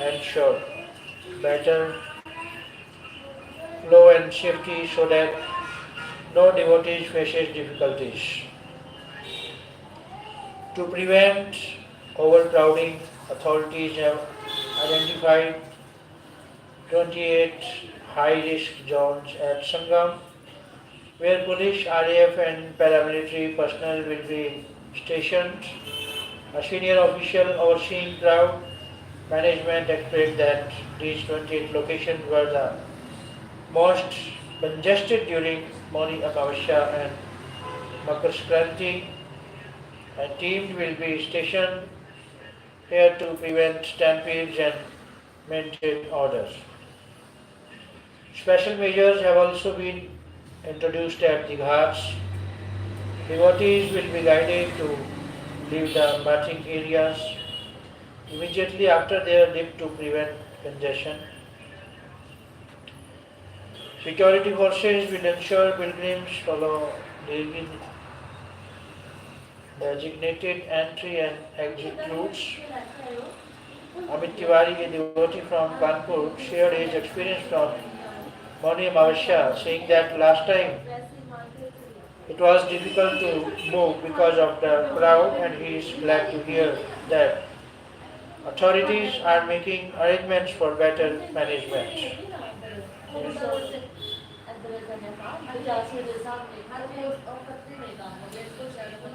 ensure better flow and safety so that no devotee faces difficulties. To prevent overcrowding, authorities have identified 28 high-risk zones at Sangam, where police, RAF and paramilitary personnel will be stationed. A senior official overseeing crowd management explained that these 28 locations were the most congested during Mauni Amavasya and Makar Sankranti, and teams will be stationed here to prevent stampedes and maintain orders. Special measures have also been introduced at the ghats. Devotees will be guided to leave the bathing areas immediately after their dip to prevent congestion. Security forces will ensure pilgrims follow designated entry and exit routes. Amit Tiwari, a devotee from Kanpur, shared his experience from Mauni Amavasya, saying that last time it was difficult to move because of the crowd, and he is glad to hear that authorities are making arrangements for better management.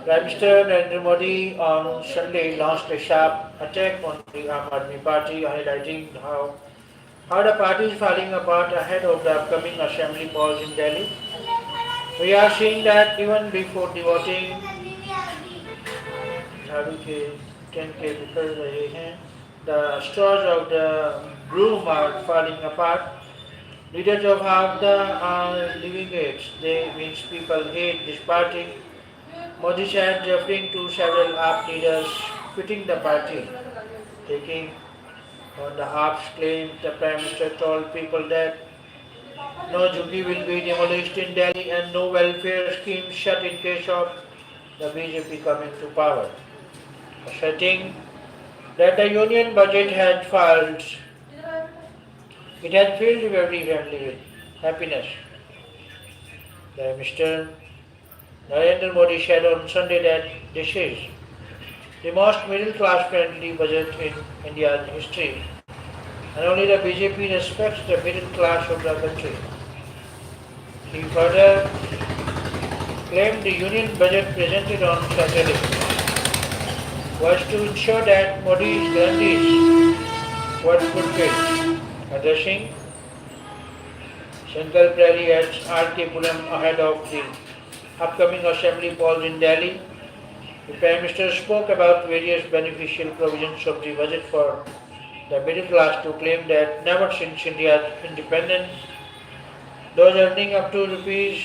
Prime Minister Narendra Modi on Sunday launched a sharp attack on the Aam Aadmi Party, highlighting how the party is falling apart ahead of the upcoming assembly polls in Delhi. We are seeing that even before the voting, झाड़ू के tent के बिखर रहे हैं. The straws of the broom are falling apart. Leaders of Hafda are leaving it. They means people hate this party. Modi said, referring to several AAP leaders quitting the party. Taking on the AAP's claim, the Prime Minister told people that no jhuggi will be demolished in Delhi and no welfare scheme shut in case of the BJP coming to power. Asserting that the union budget had failed, it had filled every family with happiness. Prime Minister Narendra Modi said on Sunday that this is the most middle-class friendly budget in India's history, and only the BJP respects the middle class of the country. He further claimed the union budget presented on Saturday was to ensure that Modi's guarantees were fulfilled. Addressing Sankalp rally at R.K. Puram ahead of the upcoming assembly polls in Delhi, the Prime Minister spoke about various beneficial provisions of the budget for the middle class to claim that never since India's independence, those earning up to rupees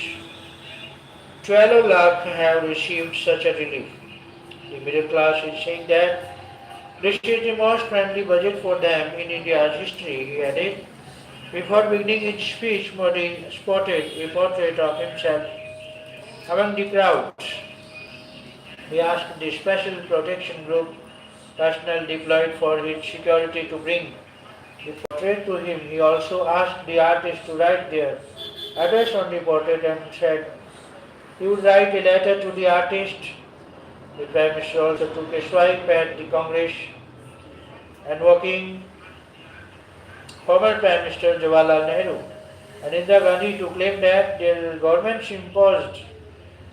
12 lakh have received such a relief. The middle class is saying that this is the most friendly budget for them in India's history, he added. Before beginning his speech, Modi spotted a portrait of himself among the crowd. He asked the Special Protection Group personnel deployed for his security to bring the portrait to him. He also asked the artist to write their address on the portrait and said he would write a letter to the artist. The Prime Minister also took a swipe at the Congress invoking former Prime Minister Jawaharlal Nehru and Indira Gandhi to claim that their governments imposed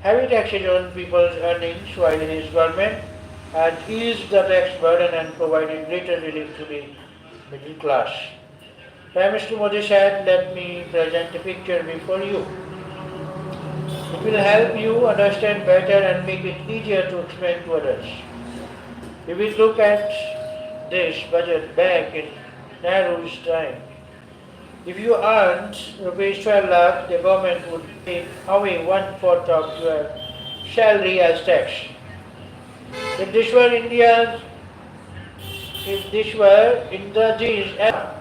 heavy taxes on people's earnings while his government had eased the tax burden and provided greater relief to the middle class. Prime Minister Modi said, let me present a picture before you. It will help you understand better and make it easier to explain to others. If we look at this budget back in Nehru's time, if you earned rupees 12 lakh, the government would take away 1/4 of your salary as tax. If this were Indiraji's era,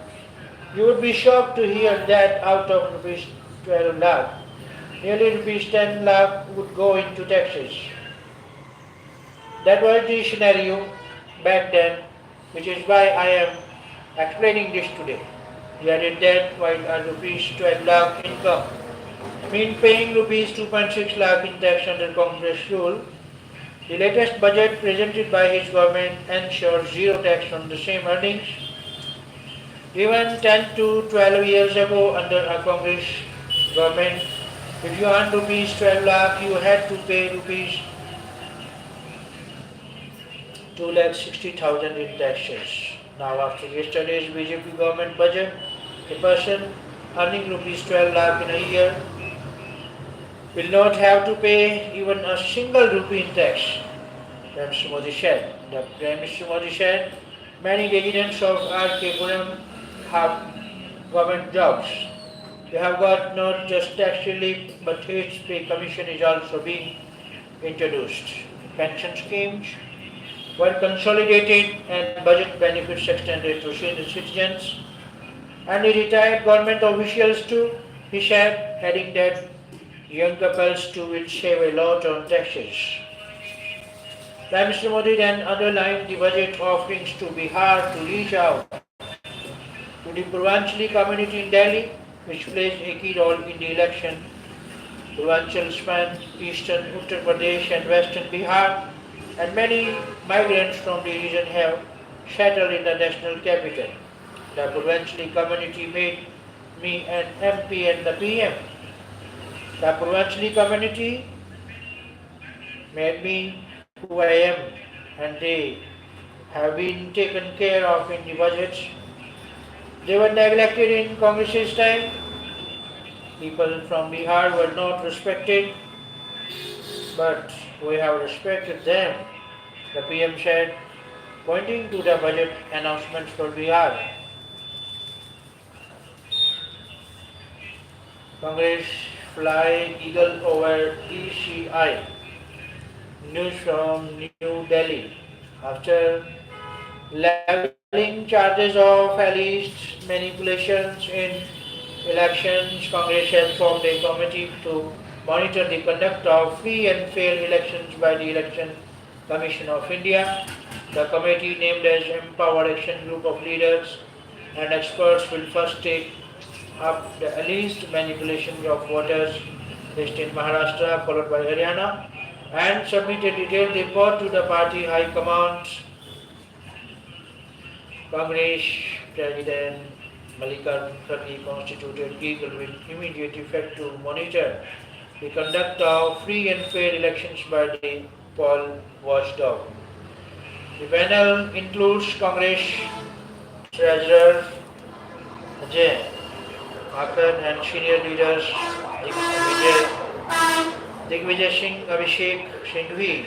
you would be shocked to hear that out of rupees 12 lakh, nearly rupees 10 lakh would go into taxes. That was the scenario back then, which is why I am explaining this today. He added that while a rupees 12 lakh income mean paying rupees 2.6 lakh in tax under Congress rule, the latest budget presented by his government ensures zero tax on the same earnings. Even 10 to 12 years ago under a Congress government, If you earn rupees 12 lakh, you had to pay rupees 2,60,000 in taxes. Now, after yesterday's BJP government budget, a person earning rupees 12 lakh in a year will not have to pay even a single rupee in tax. Prime Minister Modi said. The Prime Minister Modi said many residents of RKPuram have government jobs. They have got not just tax relief, but age pay commission is also being introduced. Pension schemes were consolidated and budget benefits extended to senior citizens and the retired government officials too, he said, adding that young couples too will save a lot on taxes. Prime Minister Modi then underlined the budget offerings to Bihar to reach out to the Purvanchali community in Delhi, which plays a key role in the election. Purvanchal spans eastern Uttar Pradesh and western Bihar, and many migrants from the region have settled in the national capital. The Purvanchali community made me an MP and the PM. The Purvanchali community made me who I am, and they have been taken care of in the budgets. They were neglected in Congress's time. People from Bihar were not respected, but we have respected them, the PM said, pointing to the budget announcements for Bihar. Congress fly eagle over ECI. News from New Delhi. After leveling charges of alleged manipulations in elections, Congress has formed a committee to monitor the conduct of free and fair elections by the Election Commission of India. The committee, named as Empowered Action Group of Leaders and Experts, will first take up the alleged manipulations of voters list in Maharashtra, followed by Haryana, and submit a detailed report to the party high command. Congress President Mallikarjun Kharge constituted eagle with immediate effect to monitor the conduct of free and fair elections by the poll watchdog. The panel includes Congress Treasurer Ajay Akar and senior leaders Digvijay Singh, Abhishek Singhvi,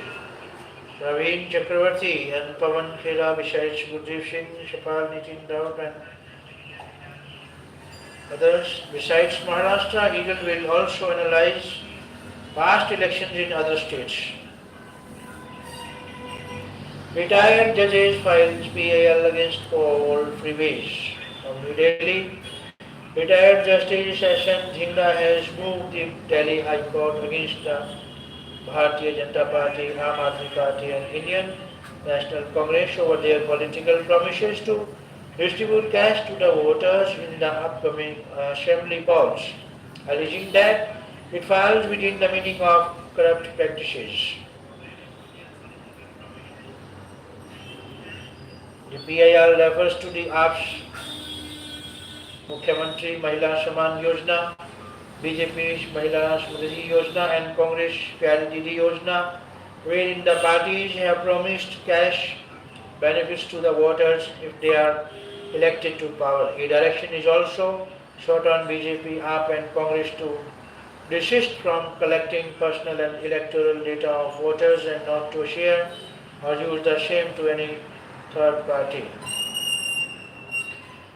Praveen Chakravarti and Pawan Khera, besides Gurdeep Singh, Shapal Nitin Raut and others. Besides Maharashtra, Eagle will also analyze past elections in other states. Retired judges files PAL against all freeways. From New Delhi, retired Justice Session Jhinda has moved the Delhi High Court against the Bharatiya Janata Party, Aam Aadmi Party and Indian National Congress over their political promises to distribute cash to the voters in the upcoming assembly polls, alleging that it falls within the meaning of corrupt practices. The PIL refers to the AAP's Mukhyamantri Mahila Saman Yojana, BJP's Mahila Smriti Yojana and Congress Pyari Didi Yojana, wherein the parties have promised cash benefits to the voters if they are elected to power. A direction is also sought on BJP, AAP and Congress to desist from collecting personal and electoral data of voters and not to share or use the same to any third party.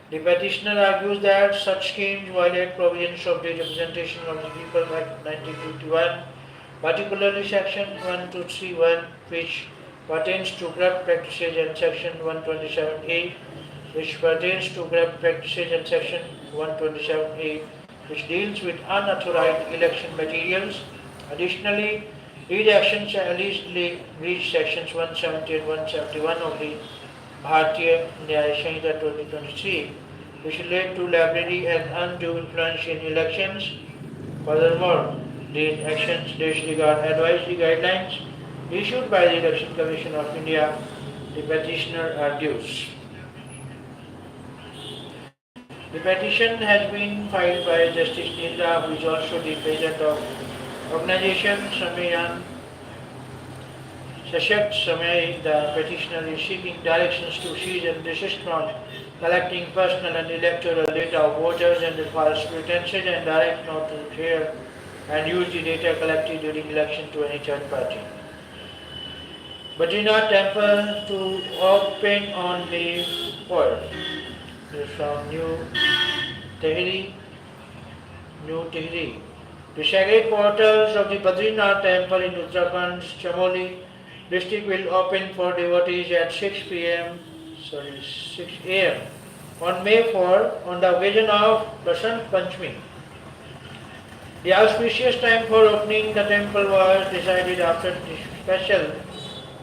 The petitioner argues that such schemes violate provisions of the Representation of the People Act 1951, particularly Section 1231, which pertains to corrupt practices, and Section 127A, which pertains to corrupt practices, and Section 127A, which deals with unauthorized election materials. Additionally, these actions allegedly breach Sections 170 and 171 of the Bharatiya Nyaya Sanhita 2023, which relate to liability and undue influence in elections. Furthermore, these actions disregard advisory guidelines issued by the Election Commission of India, the petitioner argues. The petition has been filed by Justice Nindra, who is also the president of organization Samyayan Sashakt Samay. The petitioner is seeking directions to cease and desist from collecting personal and electoral data of voters under false pretenses and direct not to share and use the data collected during election to any third party. Badrinath temple to open on the 4th. This is from Tehri. The sacred portals of the Badrinath temple in Uttarakhand's Chamoli district will open for devotees at 6 a.m. on May 4 on the occasion of Basant Panchami. The auspicious time for opening the temple was decided after the special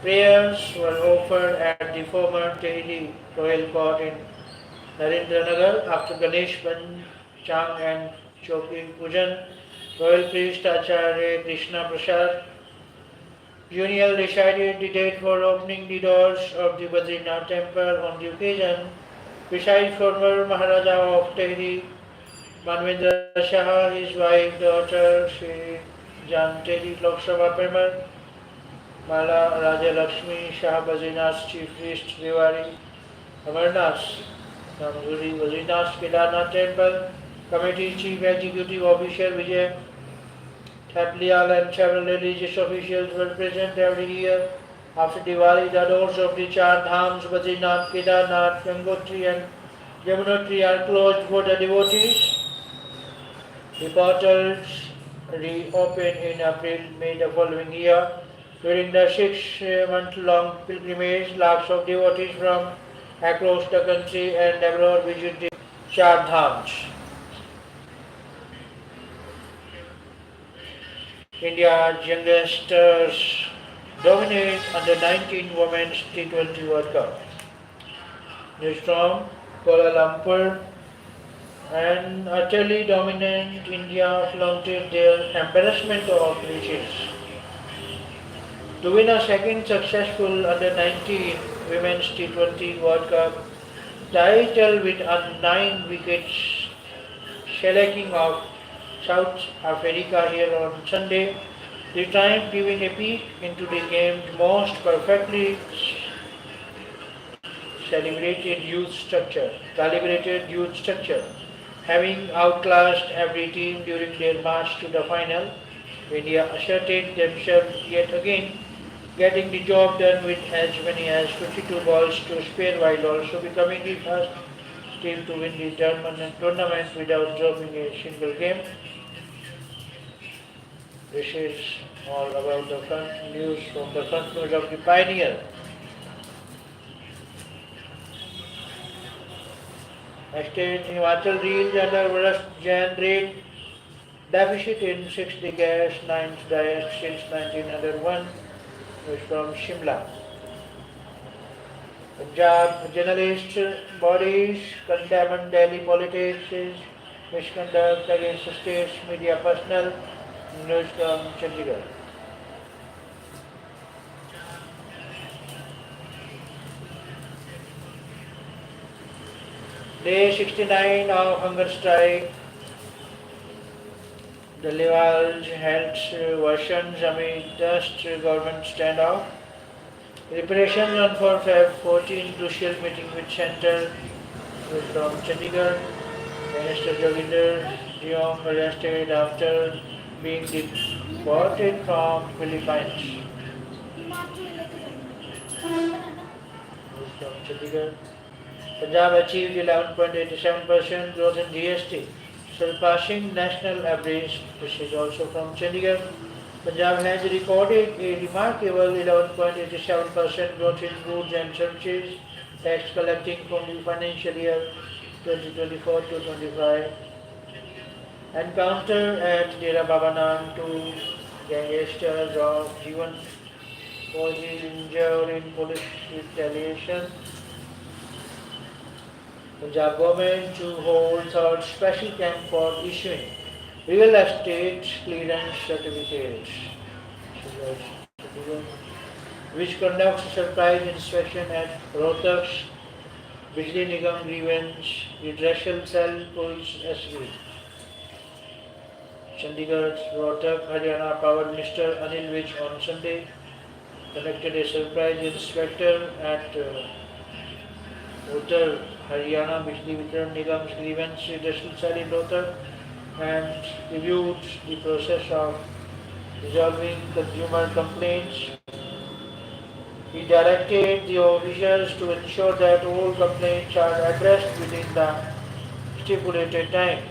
prayers were offered at the former Tehri Royal Court in Narendranagar after Ganesh Panchang and Choki Pujan. Royal priest Acharya Krishna Prasad Junior decided the date for opening the doors of the Badrinath temple on the occasion. Besides former Maharaja of Tehri, Manvendra Shah, his wife, daughter, Sri Jan Tehri Lok Sabha Member, Mala Raja Lakshmi Shah, Badrinath's chief priest, Devari Amarnath, Namzuri Badrinath Kedarnath temple, committee chief executive officer Vijay Thaplial and several religious officials were present every year. After Diwali, the doors of the Char Dhams, Badrinath, Kedarnath, Gangotri and Yamunotri are closed for the devotees. The portals reopen in April-May the following year. During the 6-month-long pilgrimage, lakhs of devotees from across the country and abroad visit the Char Dhams. India's youngsters dominate under 19 Women's T20 World Cup. News from Kuala Lumpur. An utterly dominant India flaunted their embarrassment of riches. To win a second successful under 19 Women's T20 World Cup title with a 9 wickets shellacking of South Africa here on Sunday, the time giving a peek into the game's most perfectly calibrated youth structure. Having outclassed every team during their march to the final, India asserted themselves yet again, getting the job done with as many as 52 balls to spare while also becoming the first team to win the tournament without dropping a single game. This is all about the front news from the front news of the Pioneer. Next is Himachal reels under worst Jan rate deficit in 6 decades, 9th diet since 1901. This is from Shimla. Punjab journalist bodies condemn Delhi politics' misconduct against state's media personnel. News from Chandigarh. Day 69 of hunger strike. The Leval's health worsens amid dust government standoff. Preparations on for Feb 14 crucial meeting with Centre. From Chandigarh. Minister Joginder Diong arrested after being deported from Philippines. From Chandigarh. Punjab achieved 11.87% growth in GST, surpassing national average. This is also from Chandigarh. Punjab has recorded a remarkable 11.87% growth in goods and services tax collecting from the financial year 2024 to 25. Encounter at Dera Baba Nan, two gangsters of Jeevan was injured in police retaliation. Punjab government to hold third special camp for issuing real estate clearance certificates, which conducts surprise inspection at Rohtak's Bijli Nigam Grievance Redressal Cell Police SE. Chandigarh, Rohtak, Haryana Power Minister Anil Vij on Sunday conducted a surprise inspector at Uttar Haryana Bijli Vitran Nigam's grievance redressal cell in Rohtak and reviewed the process of resolving consumer complaints. He directed the officials to ensure that all complaints are addressed within the stipulated time,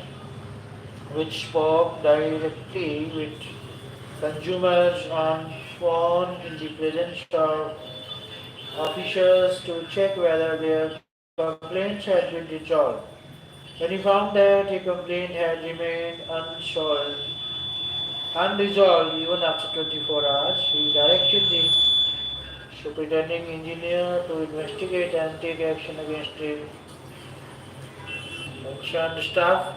which spoke directly with consumers on phone in the presence of officials to check whether their complaints had been resolved. When he found that a complaint had remained unresolved even after 24 hours, he directed the superintending engineer to investigate and take action against the mentioned staff.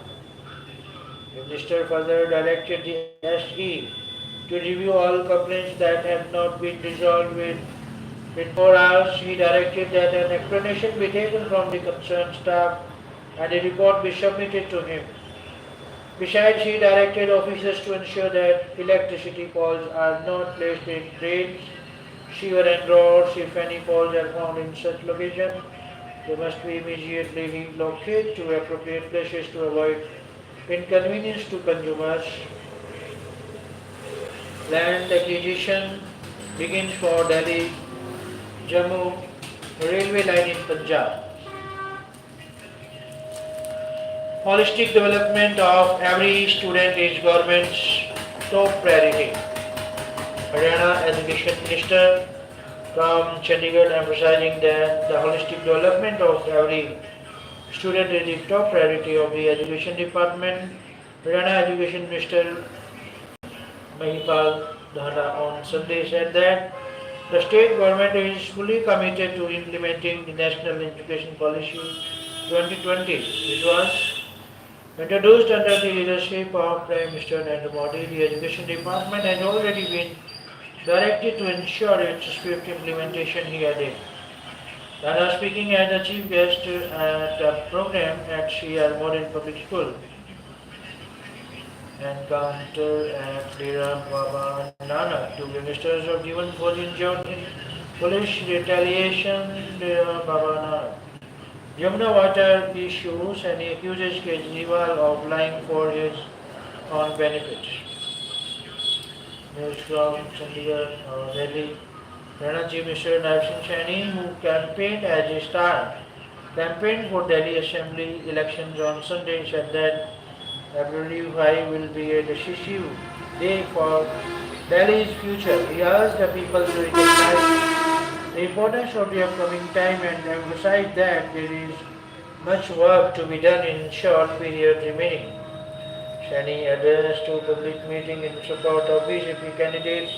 The minister further directed the SE to review all complaints that had not been resolved within 4 hours. He directed that an explanation be taken from the concerned staff and a report be submitted to him. Besides, he directed officers to ensure that electricity poles are not placed in drains, sewer and roads. If any poles are found in such location, they must be immediately relocated to appropriate places to avoid inconvenience to consumers. Land acquisition begins for Delhi Jammu railway line in Punjab. Holistic development of every student is government's top priority. Haryana Education Minister from Chandigarh emphasizing that the holistic development of every student is the top priority of the Education Department. Haryana Education Minister Mahipal Dhana on Sunday said that the state government is fully committed to implementing the National Education Policy 2020, which was introduced under the leadership of Prime Minister Narendra Modi. The Education Department has already been directed to ensure its swift implementation, he added. Dhana speaking as the chief guest at a program at CR Modern Public School. Encounter at Dera Baba Nanak. Two ministers of Jivan was injured in police retaliation. Dera Baba Nanak. Yamuna water issues and he accuses Kejriwal of lying for his own benefit. News from Chandigarh, Delhi. Haryana Chief Minister Narsingh Saini, who campaigned as a star, campaigned for Delhi Assembly elections on Sunday, said that February 5 will be a decisive day for Delhi's future. He asked the people to recognize the importance of the upcoming time and emphasized that there is much work to be done in short period remaining. Saini addressed to public meeting in support of BJP candidates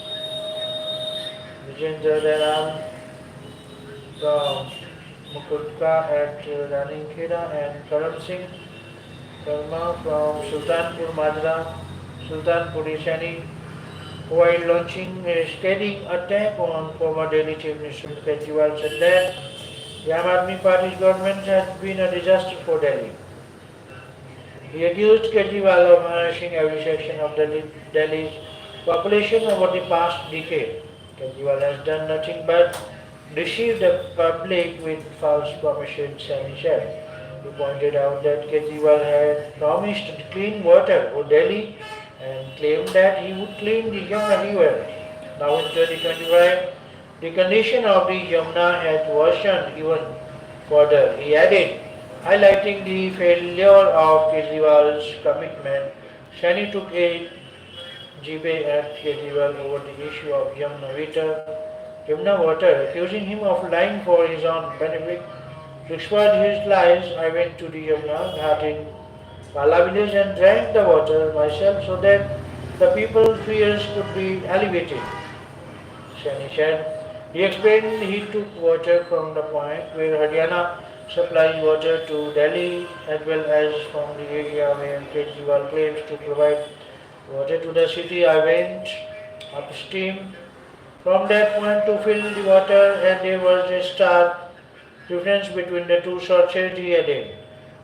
Vijendra Dharam from Mukutka at Raninkheda and Karan Singh Karma from Sultanpur Madra, Sultanpuri Saini, while launching a scathing attack on former Delhi Chief Minister Kejriwal said that the Aam Aadmi Party's government has been a disaster for Delhi. He accused Kejriwal of harnessing every section of Delhi's population over the past decade. Kejriwal has done nothing but deceive the public with false promises, Saini said. He pointed out that Kejriwal had promised clean water for Delhi and claimed that he would clean the Yamuna river. Now in 2025, the condition of the Yamuna has worsened even further. He added, highlighting the failure of Kejriwal's commitment. Saini took a jibe at Kejriwal over the issue of Yamuna water, accusing him of lying for his own benefit. To exploit his lies, I went to the Yamuna Ghat in Pala village and drank the water myself so that the people's fears could be alleviated. Saini said. He explained he took water from the point where Haryana supplies water to Delhi as well as from the area where Kejriwal claims to provide water to the city. I went upstream from that point to fill the water and there was a stark difference between the two sources he added,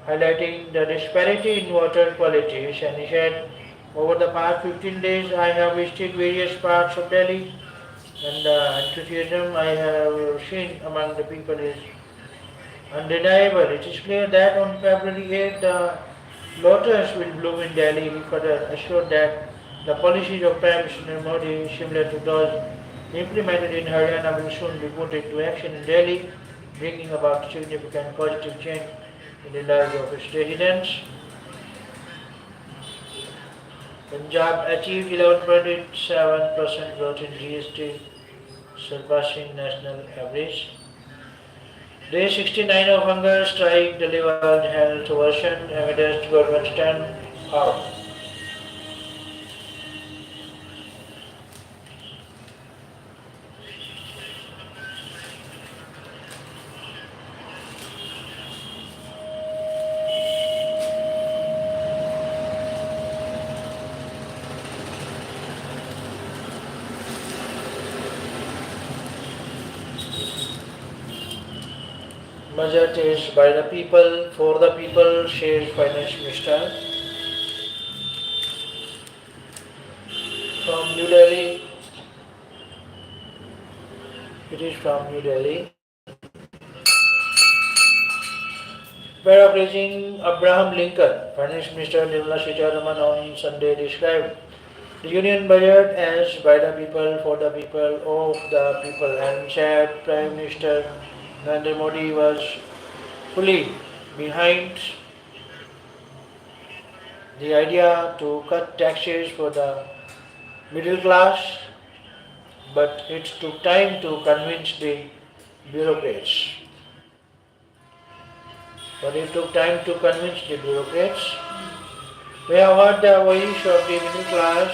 highlighting the disparity in water qualities, and he said, over the past 15 days I have visited various parts of Delhi, and the enthusiasm I have seen among the people is undeniable. It is clear that on February 8th the lotus will bloom in Delhi. He further assured that the policies of Prime Minister Modi, similar to those implemented in Haryana, will soon be put into action in Delhi, bringing about significant positive change in the lives of its residents. Punjab achieved 11.87% growth in GST, surpassing national average. Day 69 of hunger strike delivered health version amidst government stand out. Budget is by the people, for the people, says Finance Minister. From New Delhi, it is from New Delhi. Paraphrasing Abraham Lincoln, Finance Minister Nirmala Sitharaman on Sunday described the Union Budget as by the people, for the people, of the people, and said Prime Minister Narendra Modi was fully behind the idea to cut taxes for the middle class, but it took time to convince the bureaucrats. But it took time to convince the bureaucrats. We have heard the voice of the middle class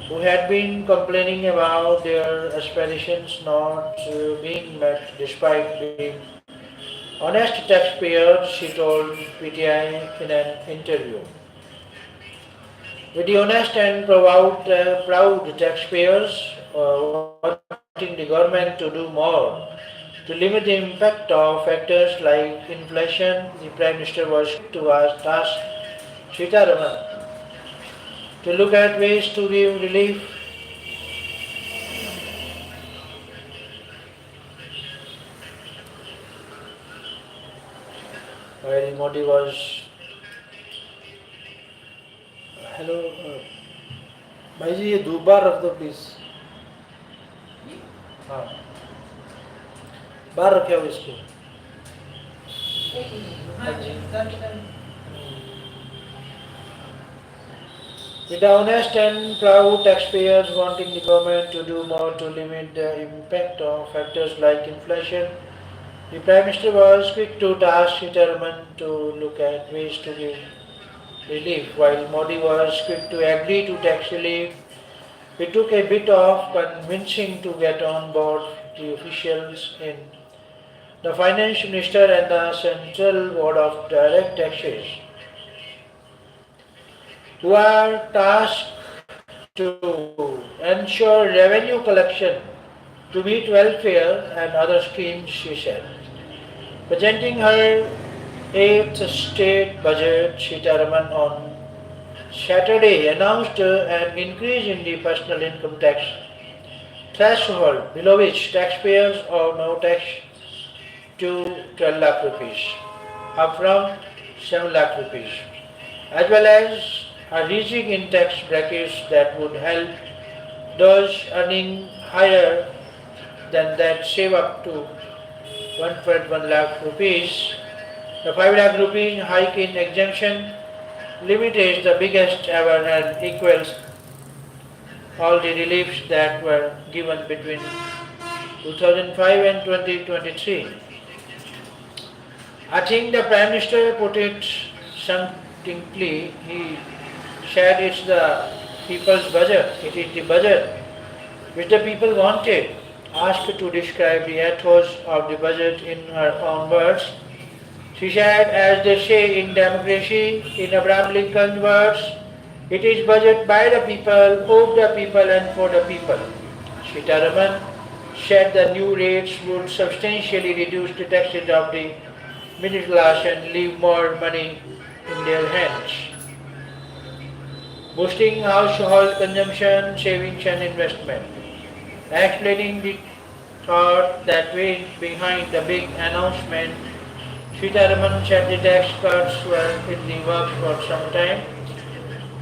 who had been complaining about their aspirations not being met despite being honest taxpayers, she told PTI in an interview. With the honest and proud taxpayers wanting the government to do more to limit the impact of factors like inflation, the Prime Minister was to ask Sitharaman to look at ways to give relief. While Modi was, hello, भाई जी ये धूप बाहर रख दो please. हाँ बाहर रखे हो इसको. हाँ जी. With the honest and proud taxpayers wanting the government to do more to limit the impact of factors like inflation, the Prime Minister was quick to task Sitharaman to look at ways to give relief, while Modi was quick to agree to tax relief. It took a bit of convincing to get on board the officials in the Finance Minister and the Central Board of Direct Taxes, who are tasked to ensure revenue collection to meet welfare and other schemes, she said. Presenting her 8th state budget, Sitharaman on Saturday announced an increase in the personal income tax threshold, below which taxpayers owe no tax, to 12 lakh rupees, up from 7 lakh rupees, as well as a reaching in tax brackets that would help those earning higher than that save up to 1.1 lakh rupees. The 5 lakh rupees hike in exemption limit is the biggest ever and equals all the reliefs that were given between 2005 and 2023. I think the Prime Minister put it succinctly. He said it's the people's budget. It is the budget which the people wanted. Asked to describe the ethos of the budget in her own words, she said, as they say in democracy, in Abraham Lincoln's words, it is budget by the people, of the people and for the people. Sitharaman said the new rates would substantially reduce the taxes of the middle class and leave more money in their hands, boosting household consumption, savings and investment. Explaining the thought that went behind the big announcement, Sitaraman said the tax cuts were in the works for some time.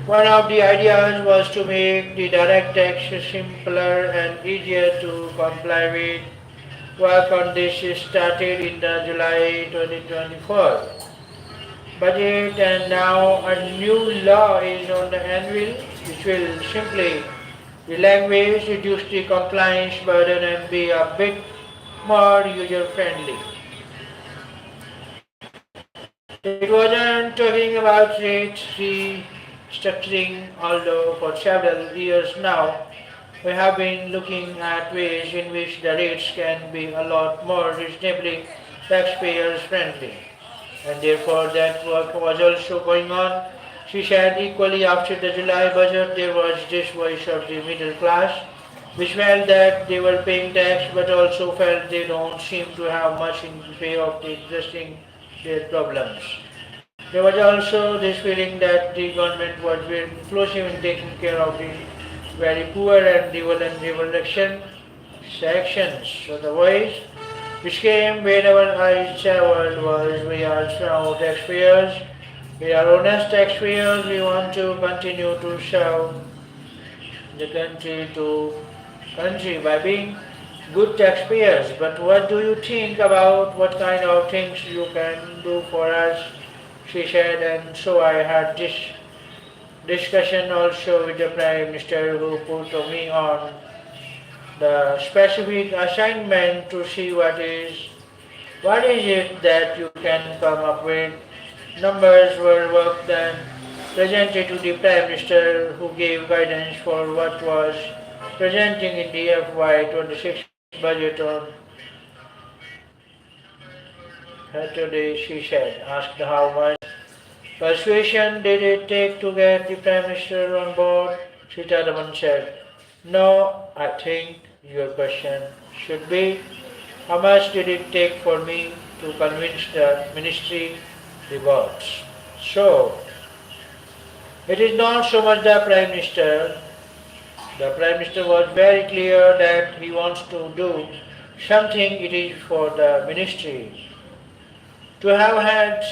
One of the ideas was to make the direct tax simpler and easier to comply with. Work on this started in the July 2024 budget, and now a new law is on the anvil which will simply the language, reduce the compliance burden and be a bit more user-friendly. It wasn't talking about rate restructuring, although for several years now we have been looking at ways in which the rates can be a lot more reasonably taxpayers friendly. And therefore that work was also going on. She said equally after the July budget there was this voice of the middle class which felt that they were paying tax but also felt they don't seem to have much in the way of the existing their problems. There was also this feeling that the government was very inclusive in taking care of the very poor and the vulnerable sections. So the voice which came whenever I traveled was we are now taxpayers, we are honest taxpayers, we want to continue to serve the country by being good taxpayers. But what do you think about what kind of things you can do for us? She said, and so I had this discussion also with the Prime Minister who put me on the specific assignment to see what is it that you can come up with. Numbers were worked and presented to the Prime Minister who gave guidance for what was presenting in the FY26 budget on Saturday. She said, asked how much persuasion did it take to get the Prime Minister on board. Sitaraman said, no, I think your question should be, how much did it take for me to convince the ministry the boards? So, it is not so much the Prime Minister. The Prime Minister was very clear that he wants to do something. It is for the ministry to have had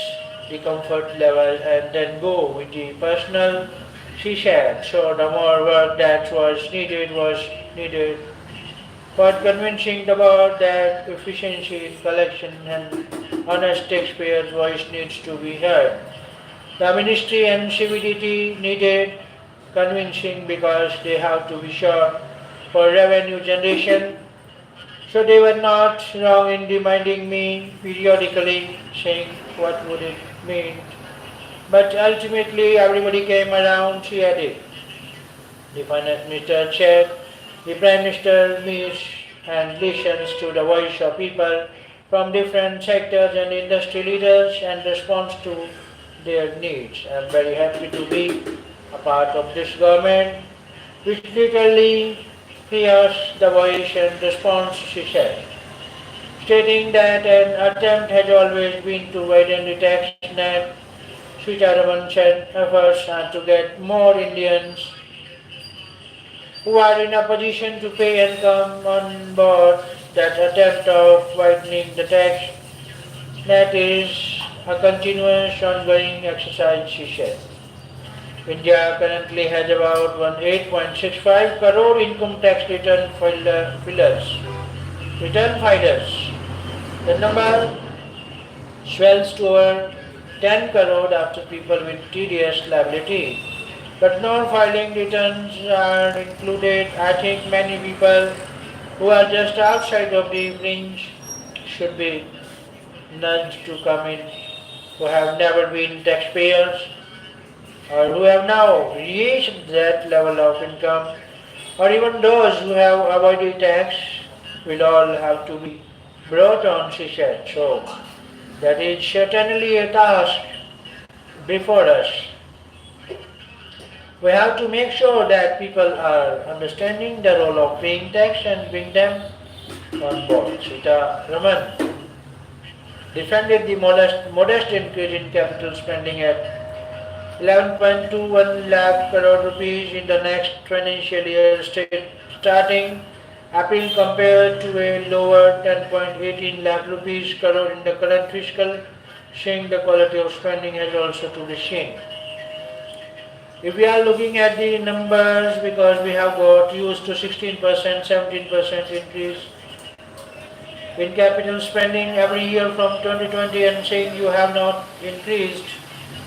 the comfort level and then go with the personal, she said. So the more work that was needed for convincing the board that efficiency in collection and honest taxpayers' voice needs to be heard. The ministry and CBDT needed convincing because they have to be sure for revenue generation. So they were not wrong in reminding me periodically, saying what would it mean. But ultimately everybody came around, she added. The finance minister said, the Prime Minister meets and listens to the voice of people from different sectors and industry leaders and responds to their needs. I am very happy to be a part of this government which literally hears the voice and responds, she said, stating that an attempt has always been to widen the tax net. Sitaraman said efforts are to get more Indians who are in a position to pay and come on board. That attempt of widening the tax net is a continuous ongoing exercise, she said. India currently has about 8.65 crore income tax return filers. The number swells to over 10 crore after people with tedious liability. But non-filing returns are included. I think many people who are just outside of the fringe should be nudged to come in, who have never been taxpayers or who have now reached that level of income, or even those who have avoided tax will all have to be brought on, she said. So that is certainly a task before us. We have to make sure that people are understanding the role of paying tax and bring them on board. Sita Raman defended the modest increase in capital spending at 11.21 lakh crore rupees in the next financial year starting April compared to a lower 10.18 lakh rupees crore in the current fiscal, showing the quality of spending has also to be seen. If we are looking at the numbers, because we have got used to 16%, 17% increase in capital spending every year from 2020 and saying you have not increased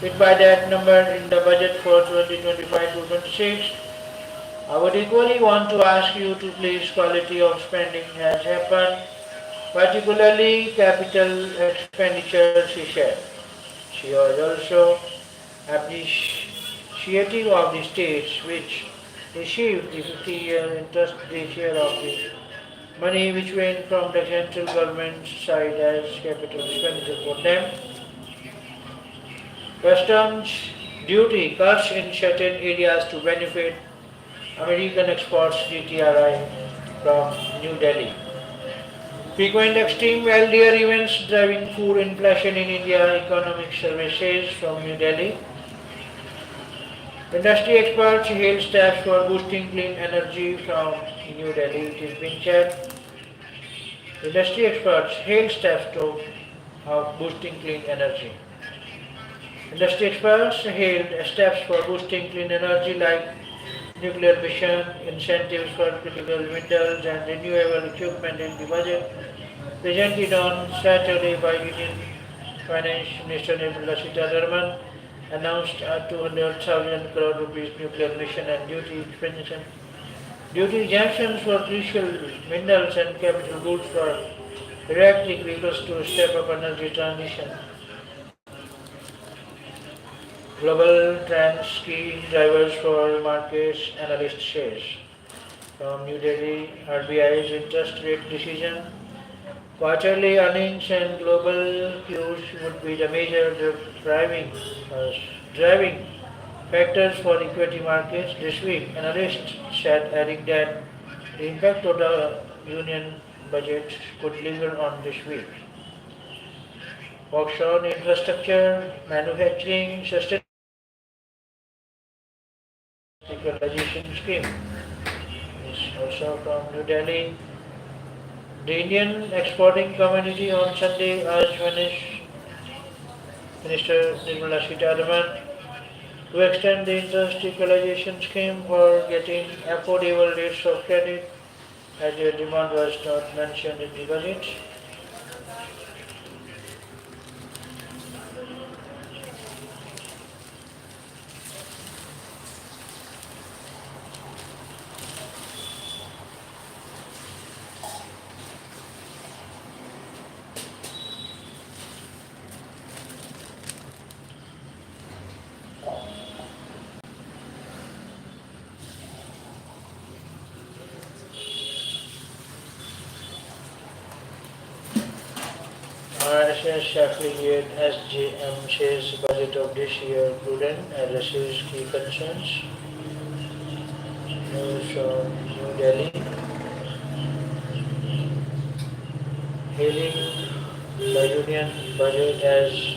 it by that number in the budget for 2025 to 26, I would equally want to ask you to please quality of spending has happened, particularly capital expenditure, she said. She was also appreciative of the states which received the 50-year interest-free share of the money which went from the central government side as capital expenditure for them. Customs duty cuts in certain areas to benefit American exports DTRI from New Delhi. Frequent extreme weather events driving food inflation in India, economic services from New Delhi. Industry experts hail steps for boosting clean energy from New Delhi. It is being said. Industry experts hail steps of boosting clean energy. Industry experts hailed steps for boosting clean energy like nuclear fission, incentives for critical minerals and renewable equipment in the budget presented on Saturday by Union Finance Minister Nirmala Sitharaman announced a 200,000 crore rupees nuclear mission and duty expansion. Duty exemptions for crucial minerals and capital goods for electric vehicles to step up energy transition. Global trends key drivers for markets, analyst shares. From New Delhi, RBI's interest rate decision. Quarterly earnings and global cues would be the major driving factors for equity markets this week. Analysts said, adding that the impact of the union budget could linger on this week. Focus on infrastructure, manufacturing, sustainability scheme. This also from New Delhi. The Indian exporting community on Sunday urged Minister Nirmala Sitharaman to extend the interest equalization scheme for getting affordable rates of credit, as their demand was not mentioned in the budget. RSS affiliate SGM says budget of this year prudent addresses key concerns. News from New Delhi. Hailing the union budget as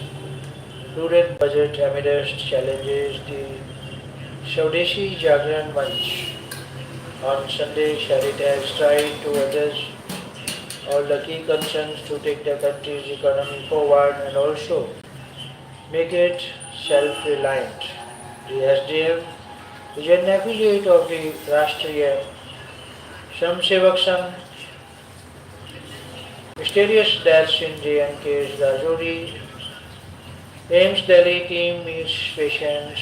prudent budget amidst challenges, the Swadeshi Jagran Manch on Sunday shared it as tried to address all the key concerns to take the country's economy forward and also make it self-reliant. The SDF is an affiliate of the Rashtriya Samsevak Sangh. Mysterious deaths in J&K's Rajouri. AIMS Delhi team meets patients.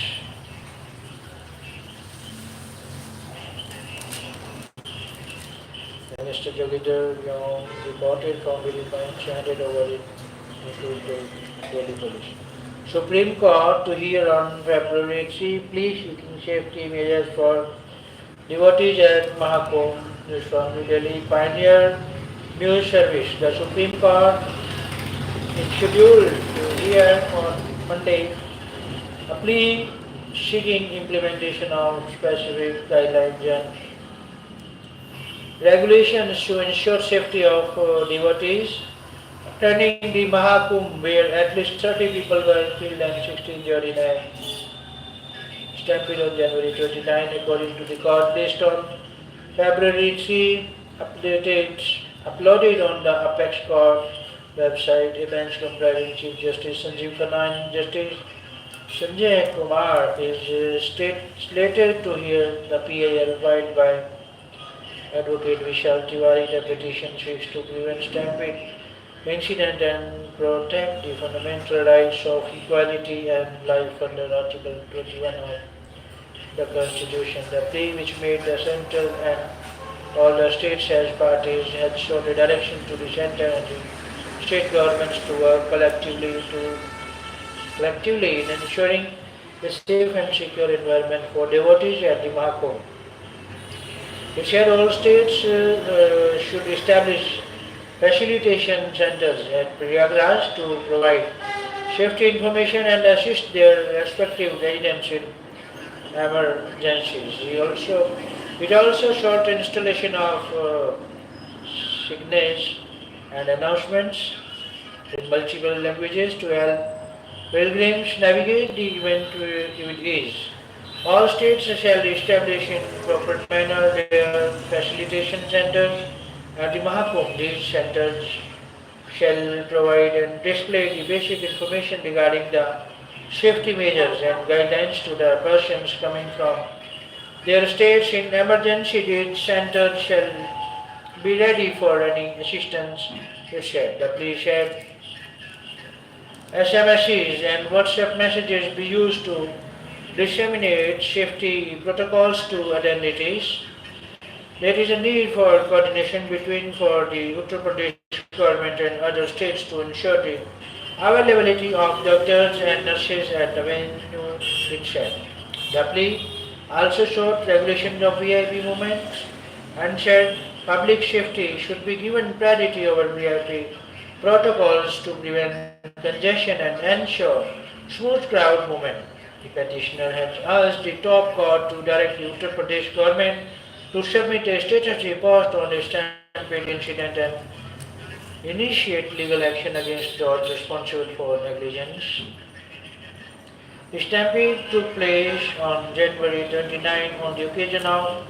Minister Jagidar Young reported from Philippines handed over it to the Delhi police. Supreme Court to hear on February 3 plea seeking safety measures for devotees at Mahakumbh. This from New Delhi Pioneer News Service. The Supreme Court is scheduled to hear on Monday a plea seeking implementation of specific guidelines and regulations to ensure safety of devotees, turning the Mahakumbh where at least 30 people were killed and 16 injured in a stampede on January 29 according to the court list on February 3 uploaded on the Apex Court website. A bench comprising Chief Justice Sanjeev Khanna and Justice Sanjay Kumar is slated to hear the PIL filed by Advocate Vishal Tiwari. The petition seeks to prevent stampede incident and protect the fundamental rights of equality and life under Article 21 of the Constitution. The plea, which made the central and all the states as parties, had sought a direction to the center and the state governments to work collectively in ensuring a safe and secure environment for devotees at the Mahakumbh. It said all states should establish facilitation centers at Prayagraj to provide safety information and assist their respective residents in emergencies. It also sought installation of signage and announcements in multiple languages to help pilgrims navigate the event with ease. All states shall establish in proper manner their facilitation centers at the Mahakumbh. These centers shall provide and display the basic information regarding the safety measures and guidelines to the persons coming from their states. In emergency, these centers shall be ready for any assistance, it said. The police said SMSs and WhatsApp messages be used to disseminate safety protocols to identities. There is a need for coordination between for the Uttar Pradesh government and other states to ensure the availability of doctors and nurses at the venue itself. The plea also sought regulation of VIP movements and said public safety should be given priority over VIP protocols to prevent congestion and ensure smooth crowd movement. The petitioner has asked the top court to direct the Uttar Pradesh government to submit a status report on the stampede incident and initiate legal action against those responsible for negligence. The stampede took place on January 29 on the occasion of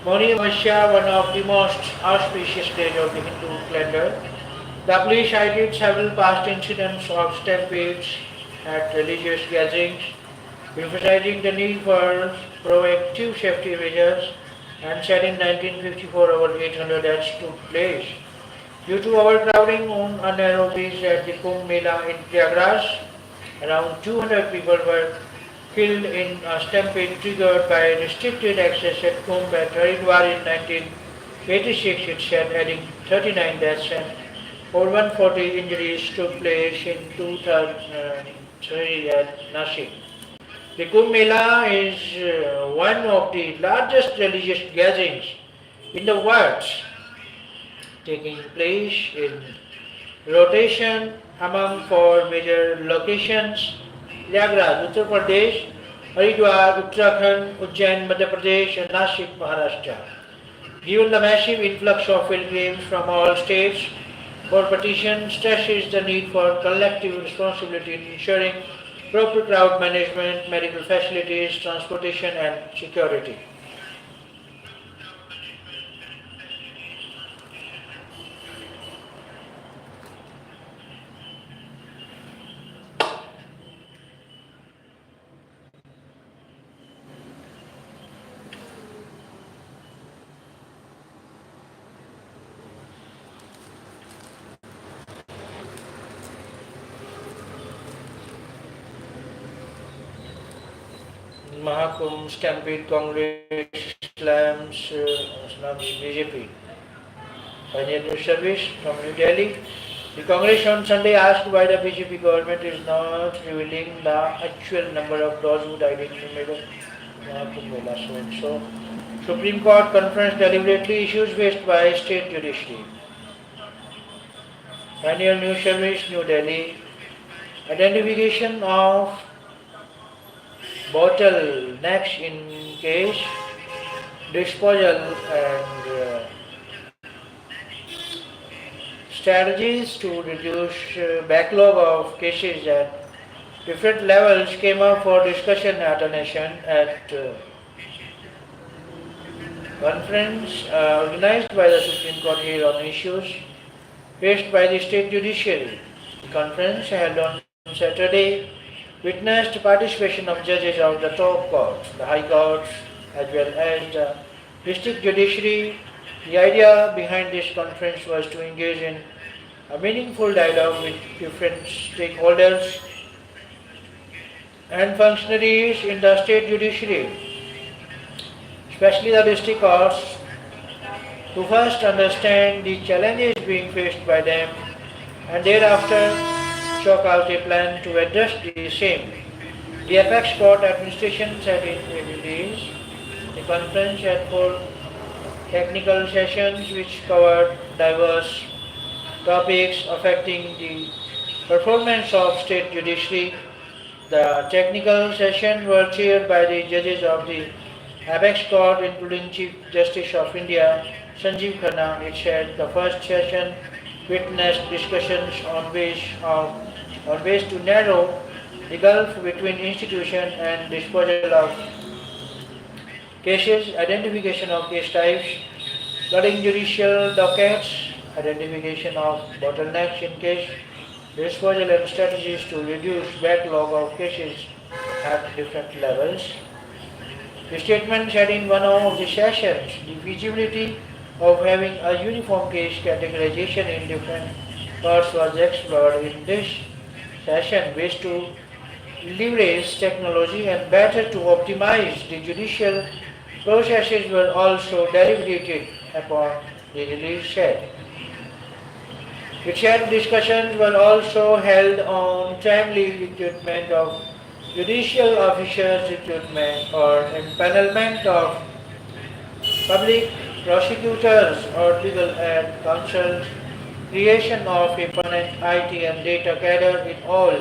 Mauni Amavasya, one of the most auspicious days of the Hindu calendar. The police cited several past incidents of stampedes at religious gatherings, emphasizing the need for proactive safety measures, and said in 1954 over 800 deaths took place due to overcrowding on a narrow bridge at the Kumbh Mela in Prayagraj. Around 200 people were killed in a stampede triggered by restricted access at Kumbh at Haridwar in 1986, it said, adding 39 deaths and over 140 injuries took place in 2003 at Nashik. The Kumbh Mela is one of the largest religious gatherings in the world, taking place in rotation among four major locations: Prayagraj, Uttar Pradesh; Haridwar, Uttarakhand; Ujjain, Madhya Pradesh; and Nashik, Maharashtra. Given the massive influx of pilgrims from all states, our petition stresses the need for collective responsibility in ensuring proper crowd management, medical facilities, transportation, and security. Mahakumbh Stampede Congress slams BJP. Pioneer News Service from New Delhi. The Congress on Sunday asked why the BJP government is not revealing the actual number of those who died in the Mahakumbh Mela so. Supreme Court conference deliberately issues faced by state judiciary. Pioneer News Service, New Delhi. Identification of bottlenecks in case disposal and strategies to reduce backlog of cases at different levels came up for discussion at a nation at conference organized by the Supreme Court here on issues faced by the state judiciary. The conference held on Saturday witnessed participation of judges of the top courts, the high courts, as well as the district judiciary. The idea behind this conference was to engage in a meaningful dialogue with different stakeholders and functionaries in the state judiciary, especially the district courts, to first understand the challenges being faced by them and thereafter chalk out a plan to address the same. The apex court administration said in days. The conference had 4 technical sessions which covered diverse topics affecting the performance of state judiciary. The technical sessions were chaired by the judges of the apex court, including Chief Justice of India Sanjeev Khanna. It said the first session witnessed discussions on ways to narrow the gulf between institution and disposal of cases, identification of case types, flooding judicial dockets, identification of bottlenecks in case disposal and strategies to reduce backlog of cases at different levels. The statement said in one of the sessions the feasibility of having a uniform case categorization in different parts was explored. In this session, ways to leverage technology and better to optimize the judicial processes were also deliberated upon, the release said. It said discussions were also held on timely recruitment of judicial officers, recruitment or empanelment of public prosecutors or legal aid counsels, creation of a permanent IT and data cadre in all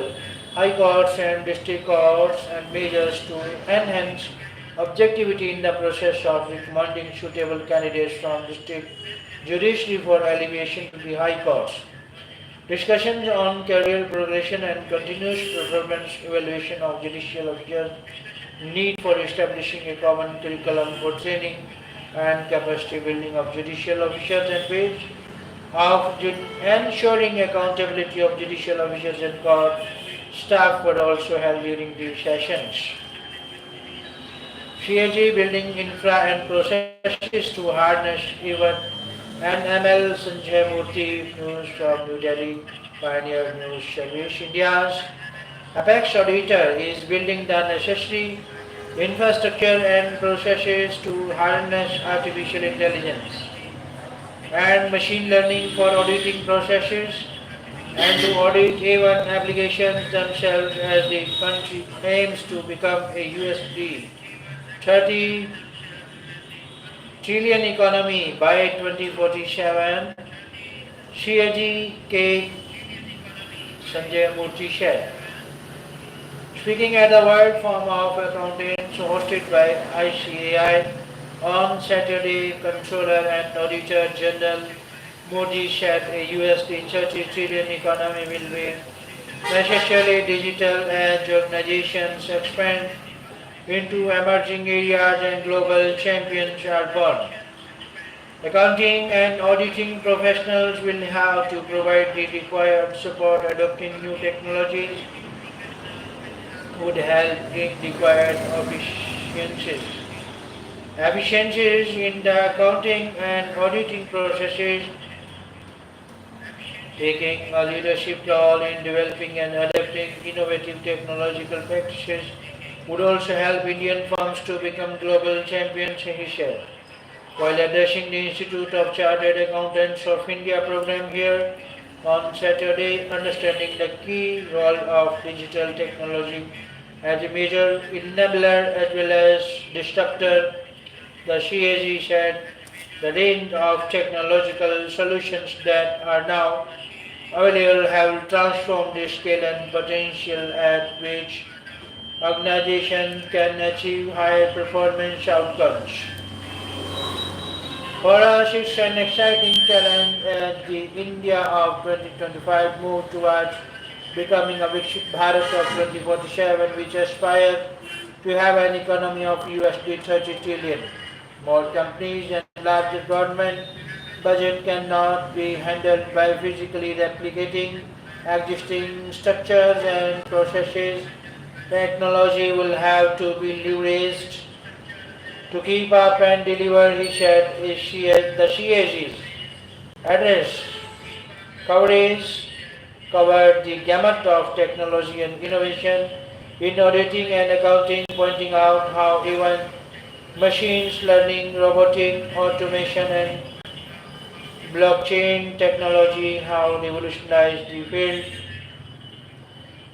high courts and district courts, and measures to enhance objectivity in the process of recommending suitable candidates from district judiciary for elevation to the high courts. Discussions on career progression and continuous performance evaluation of judicial officers, need for establishing a common curriculum for training and capacity building of judicial officers, and ways of ensuring accountability of judicial officers and court staff were also held during these sessions. CAG building infra and processes to harness even and ML Sanjay Murthy, News from New Delhi, Pioneer News Service. India's apex auditor is building the necessary infrastructure and processes to harness artificial intelligence and machine learning for auditing processes and to audit A1 applications themselves as the country aims to become a USD 30 trillion economy by 2047, CAG K. Sanjay Murthy said. Speaking at the World Forum of Accountants hosted by ICAI on Saturday, Controller and Auditor General Modi said a USD 30 trillion economy will be necessarily digital as organizations expand into emerging areas and global champions are born. Accounting and auditing professionals will have to provide the required support. Adopting new technologies would help bring required efficiencies. Efficiencies in the accounting and auditing processes, taking a leadership role in developing and adapting innovative technological practices would also help Indian firms to become global champions, he said. While addressing the Institute of Chartered Accountants of India program here on Saturday, understanding the key role of digital technology as a major enabler as well as disruptor, the CAG said the range of technological solutions that are now available have transformed the scale and potential at which organizations can achieve higher performance outcomes. For us, it's an exciting challenge as the India of 2025 move towards becoming a Viksit Bharat of 2047, which aspire to have an economy of USD 30 trillion. More companies and larger government budget cannot be handled by physically replicating existing structures and processes. Technology will have to be leveraged to keep up and deliver, he said. The CAG's address coverage covered the gamut of technology and innovation in auditing and accounting, pointing out how even machines learning, robotic, automation and blockchain technology have revolutionized the field.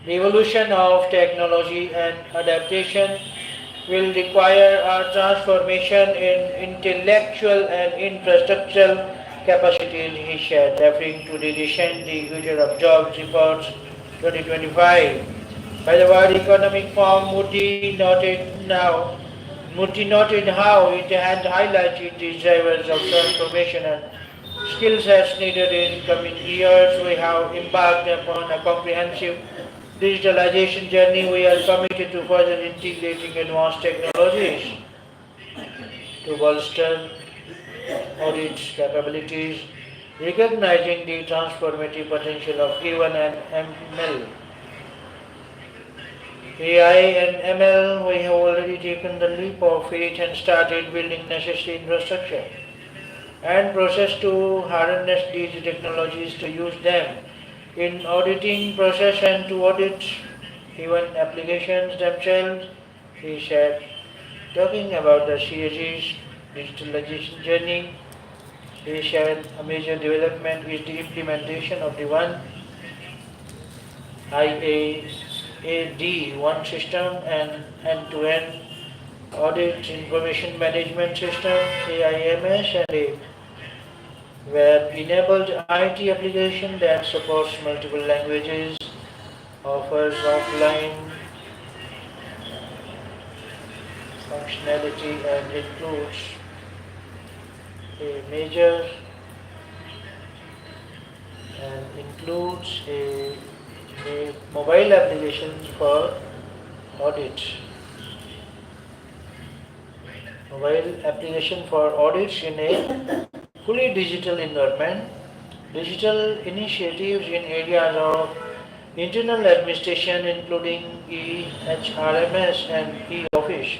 The evolution of technology and adaptation will require a transformation in intellectual and infrastructural capacities, he said, referring to the recent Future of Jobs Reports 2025 by the World Economic Forum. Moody noted how it had highlighted the drivers of transformation and skill sets needed in coming years. We have embarked upon a comprehensive digitalization journey. We are committed to further integrating advanced technologies to bolster audit capabilities, recognizing the transformative potential of even and ML. AI and ML, we have already taken the leap of faith and started building necessary infrastructure and process to harness these technologies to use them in auditing process and to audit even applications themselves, he said. Talking about the CAG's digitalization journey, he said a major development is the implementation of the one IAAD one system and end-to-end audit information management system AIMS and a web-enabled IT application that supports multiple languages, offers offline functionality and major includes a mobile application for audit. Mobile application for audits in a fully digital environment. Digital initiatives in areas of internal administration including eHRMS and e-office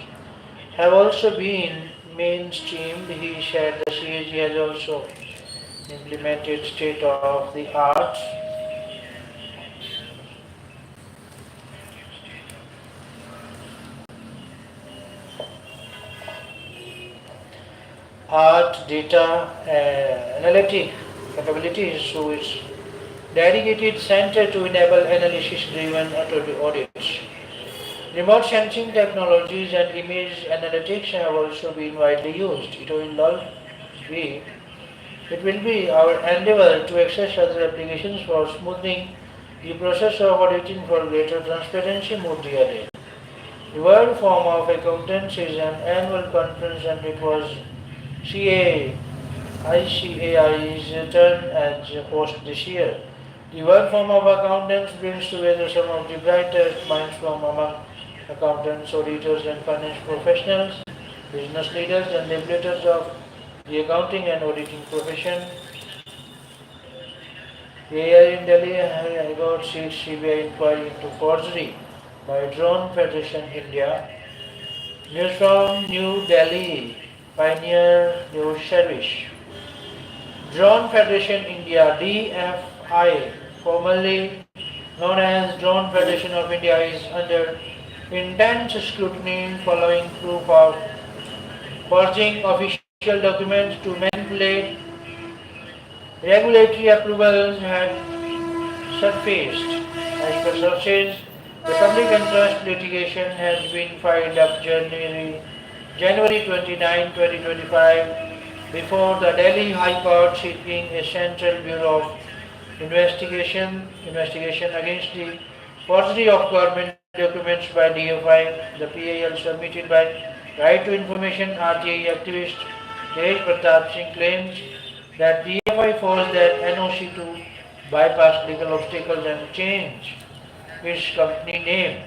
have also been mainstreamed. He said the CAG has also implemented state-of-the-art data analytic capabilities through its dedicated center to enable analysis-driven audits. Remote sensing technologies and image analytics have also been widely used. It will be our endeavor to access other applications for smoothing the process of auditing for greater transparency, Moody added. The World Forum of Accountants is an annual conference and it was ICAI's turn as host this year. The World Forum of Accountants brings together some of the brightest minds from among accountants, auditors and finance professionals, business leaders and regulators of the accounting and auditing profession. The AI in Delhi High Court seats CBI inquiry into forgery by Drone Federation India. News from New Delhi, Pioneer News Service. Drone Federation India (DFI), formerly known as Drone Federation of India, is under intense scrutiny following proof of forging official documents to manipulate regulatory approvals had surfaced. As per sources, the public interest litigation has been filed up January 29, 2025 before the Delhi High Court seeking a Central Bureau of investigation against the forgery of government documents by DFI. The PIL submitted by Right to Information RTI activist Tej Pratap Singh claims that DFI forced that NOC to bypass legal obstacles and change its company name.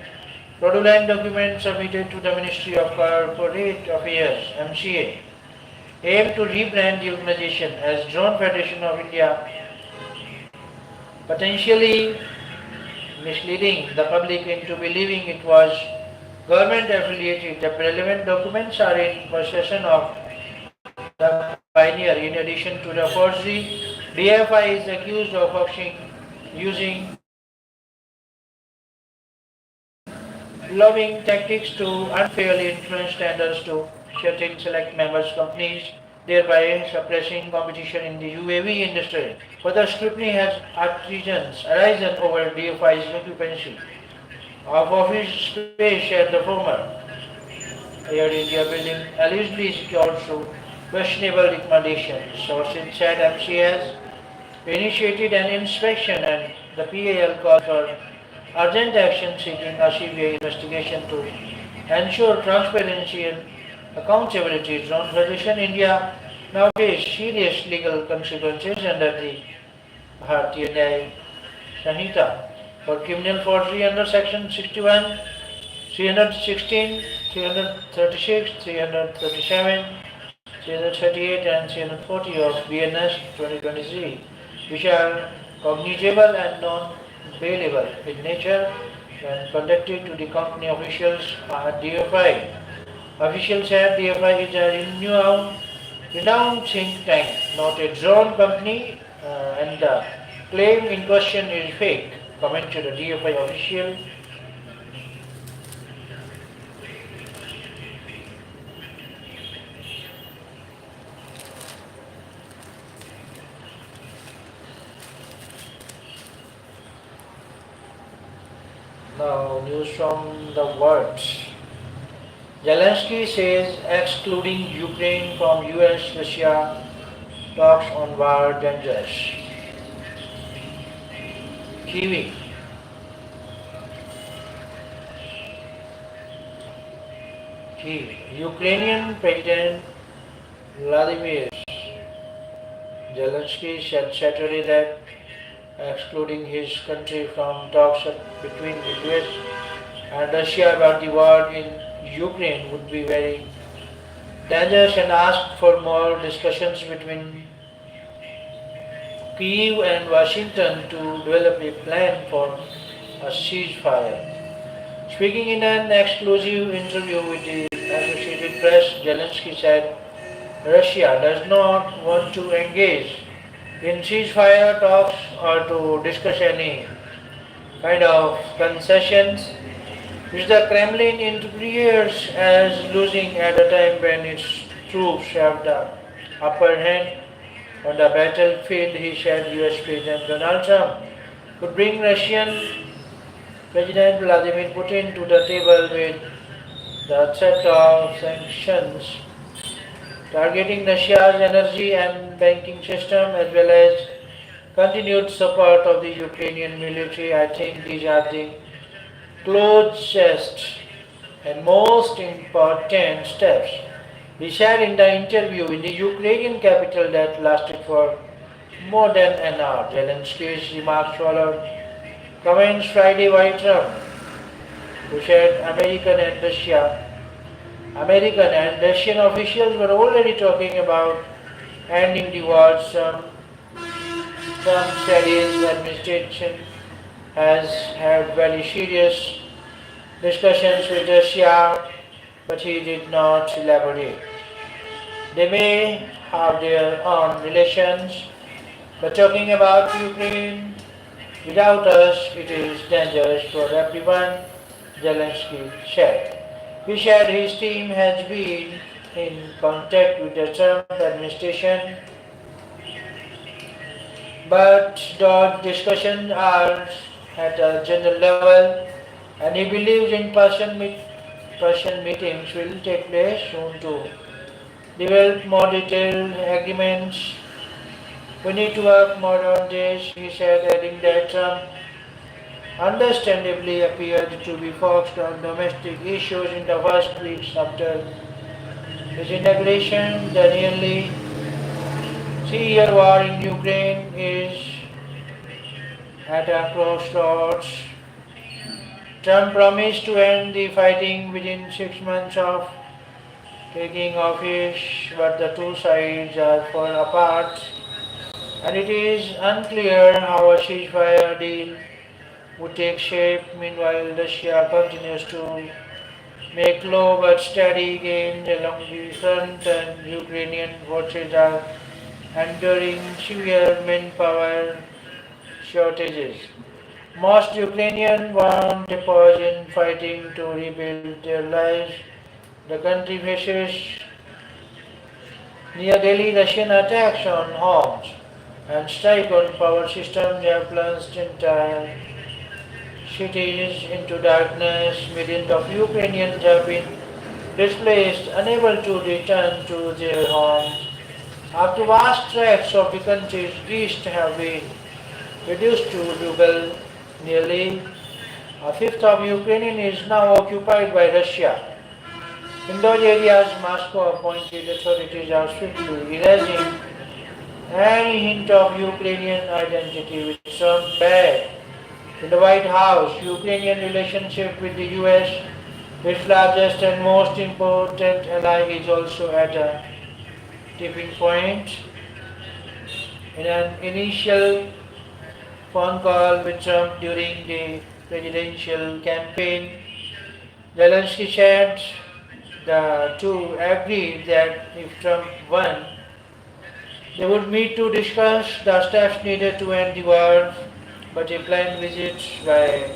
Fraudulent documents submitted to the Ministry of Corporate Affairs (MCA) aim to rebrand the organization as Drone Federation of India, potentially misleading the public into believing it was government affiliated. The relevant documents are in possession of the pioneer. In addition to the forgery, DFI is accused of using lobbying tactics to unfairly influence standards to certain select members' companies, thereby suppressing competition in the UAV industry. Further scrutiny has arisen over DFI's occupancy of office space at the former Air India building, allegedly secured through questionable recommendations. Sources said MC has initiated an inspection and the PAL called for urgent action seeking a CBI investigation to ensure transparency and accountability. Drone Federation India now faces serious legal consequences under the Bharatiya Nyaya Sanhita for criminal forgery under Section 61, 316, 336, 337, 338 and 340 of BNS 2023, which are cognizable and non-bailable in nature when conducted to the company officials at DFI. Officials said DFI is a renowned think tank, not a drone company, and the claim in question is fake, commented a DFI official. Now, news from the world. Zelensky says excluding Ukraine from US-Russia talks on war dangerous. Kyiv. Ukrainian President Vladimir Zelensky said Saturday that excluding his country from talks between the US and Russia about the war in Ukraine would be very dangerous and asked for more discussions between Kyiv and Washington to develop a plan for a ceasefire. Speaking in an exclusive interview with the Associated Press, Zelensky said Russia does not want to engage in ceasefire talks or to discuss any kind of concessions, which the Kremlin interprets as losing at a time when its troops have the upper hand on the battlefield. He said US President Donald Trump could bring Russian President Vladimir Putin to the table with the threat of sanctions targeting Russia's energy and banking system as well as continued support of the Ukrainian military. I think these are the closest and most important steps. He said in the interview in the Ukrainian capital that lasted for more than an hour. Zelensky's remarks followed comments Friday by Trump, who said American and Russian officials were already talking about ending the war. Trump said his administration has had very serious discussions with Russia, but he did not elaborate. They may have their own relations, but talking about Ukraine without us, it is dangerous for everyone, Zelensky said. He said his team has been in contact with the Trump administration, but those discussions are at a general level, and he believes in-person meetings will take place soon to develop more detailed agreements. We need to work more on this, he said, adding that Trump understandably appeared to be focused on domestic issues in the first weeks after His inauguration, the nearly 3-year war in Ukraine, is at a crossroads. Trump promised to end the fighting within 6 months of taking office, but the two sides are far apart, and it is unclear how a ceasefire deal would take shape. Meanwhile, Russia continues to make low but steady gains along the front, and Ukrainian forces are enduring severe manpower shortages. Most Ukrainians want a pause in fighting to rebuild their lives. The country faces near daily Russian attacks on homes and strike on power systems have plunged entire cities into darkness. Millions of Ukrainians have been displaced, unable to return to their homes. After vast tracts of the country's east have been reduced to rubble, nearly a fifth of Ukraine is now occupied by Russia. In those areas, Moscow-appointed authorities are swiftly erasing any hint of Ukrainian identity, with Trump back in the White House. Ukrainian relationship with the US, its largest and most important ally, is also at a tipping point. In an initial phone call with Trump during the presidential campaign, Zelensky said the two agreed that if Trump won, they would meet to discuss the steps needed to end the war, but a planned visit by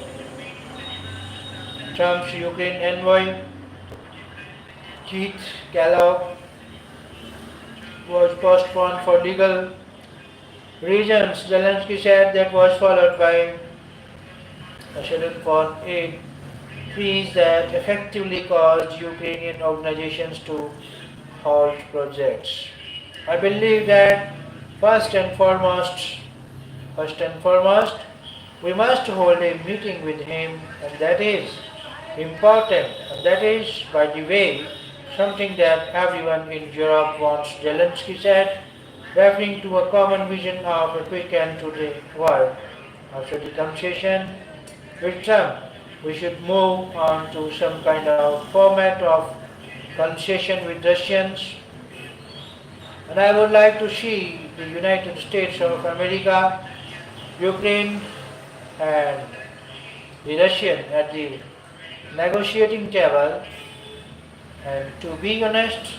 Trump's Ukraine envoy, Keith Kellogg, was postponed for legal reasons. Zelensky said that was followed by a sudden foreign aid freeze that effectively caused Ukrainian organizations to halt projects. I believe that first and foremost, we must hold a meeting with him, and that is important, and that is, by the way, something that everyone in Europe wants, Zelensky said, referring to a common vision of a quick end to the war. After the conversation with Trump, we should move on to some kind of format of concession with Russians. And I would like to see the United States of America, Ukraine, and the Russian at the negotiating table. And to be honest,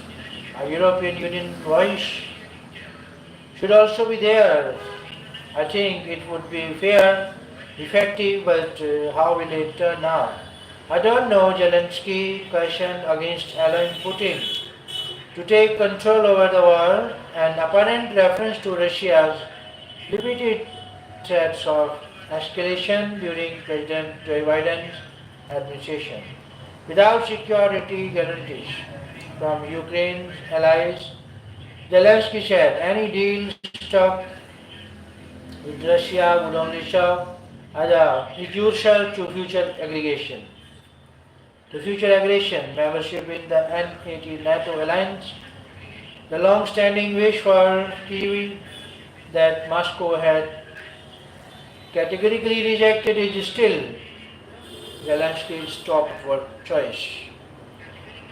a European Union voice should also be there. I think it would be fair, effective, but how will it turn out? I don't know. Zelensky cautioned against allowing Putin to take control over the war, an apparent reference to Russia's repeated threats of escalation during President Joe Biden's administration. Without security guarantees from Ukraine's allies, Zelensky said any deal struck with Russia would only serve as a precursor to future aggression. To future aggression, membership in the NATO alliance, the long-standing wish for Kyiv that Moscow had categorically rejected, is still Zelensky's top choice.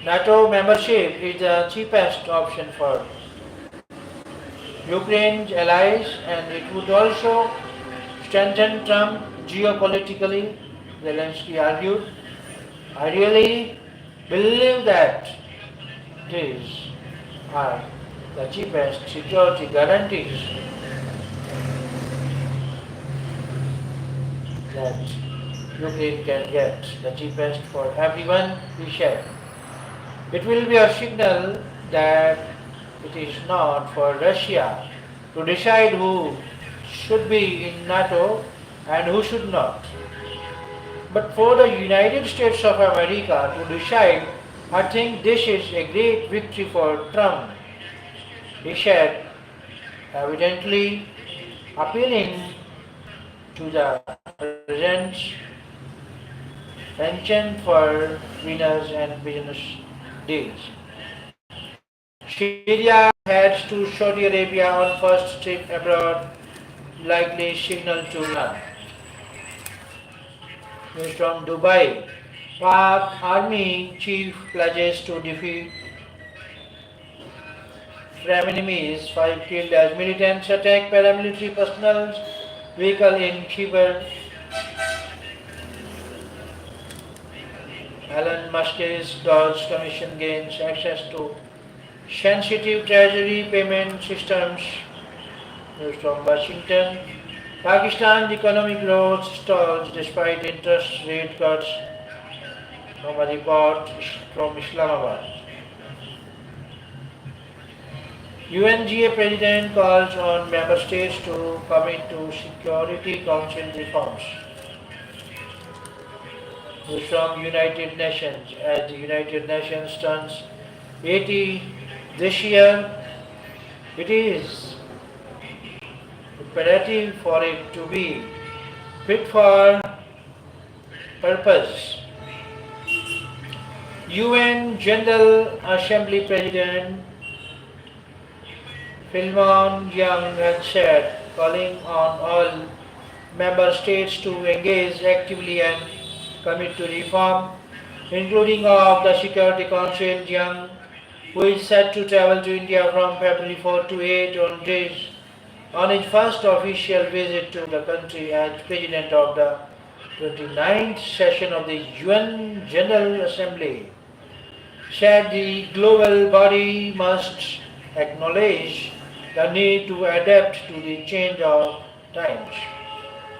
NATO membership is the cheapest option for Ukraine's allies, and it would also strengthen Trump geopolitically, Zelensky argued. I really believe that these are the cheapest security guarantees that Ukraine can get, the cheapest for everyone, we share. It will be a signal that it is not for Russia to decide who should be in NATO and who should not, but for the United States of America to decide. I think this is a great victory for Trump, he said, evidently appealing to the president's penchant for winners and business deals. Syria heads to Saudi Arabia on first trip abroad, likely signal to Iran. News from Dubai. Pak Army Chief pledges to defeat enemies. 5 killed as militants attack paramilitary personnel vehicle in Khyber. Elon Musk's Dodge Commission gains access to sensitive treasury payment systems. News from Washington. Pakistan's economic growth stalls despite interest rate cuts, from a report from Islamabad. UNGA President calls on member states to commit to Security Council reforms. News from United Nations. As the United Nations turns 80 this year, it is imperative for it to be fit for purpose. UN General Assembly President Philemon Young has said, calling on all member states to engage actively and commit to reform, including of the Security Council. Young, who is set to travel to India from February 4 to 8 on his first official visit to the country as President of the 29th session of the UN General Assembly, said the global body must acknowledge the need to adapt to the change of times.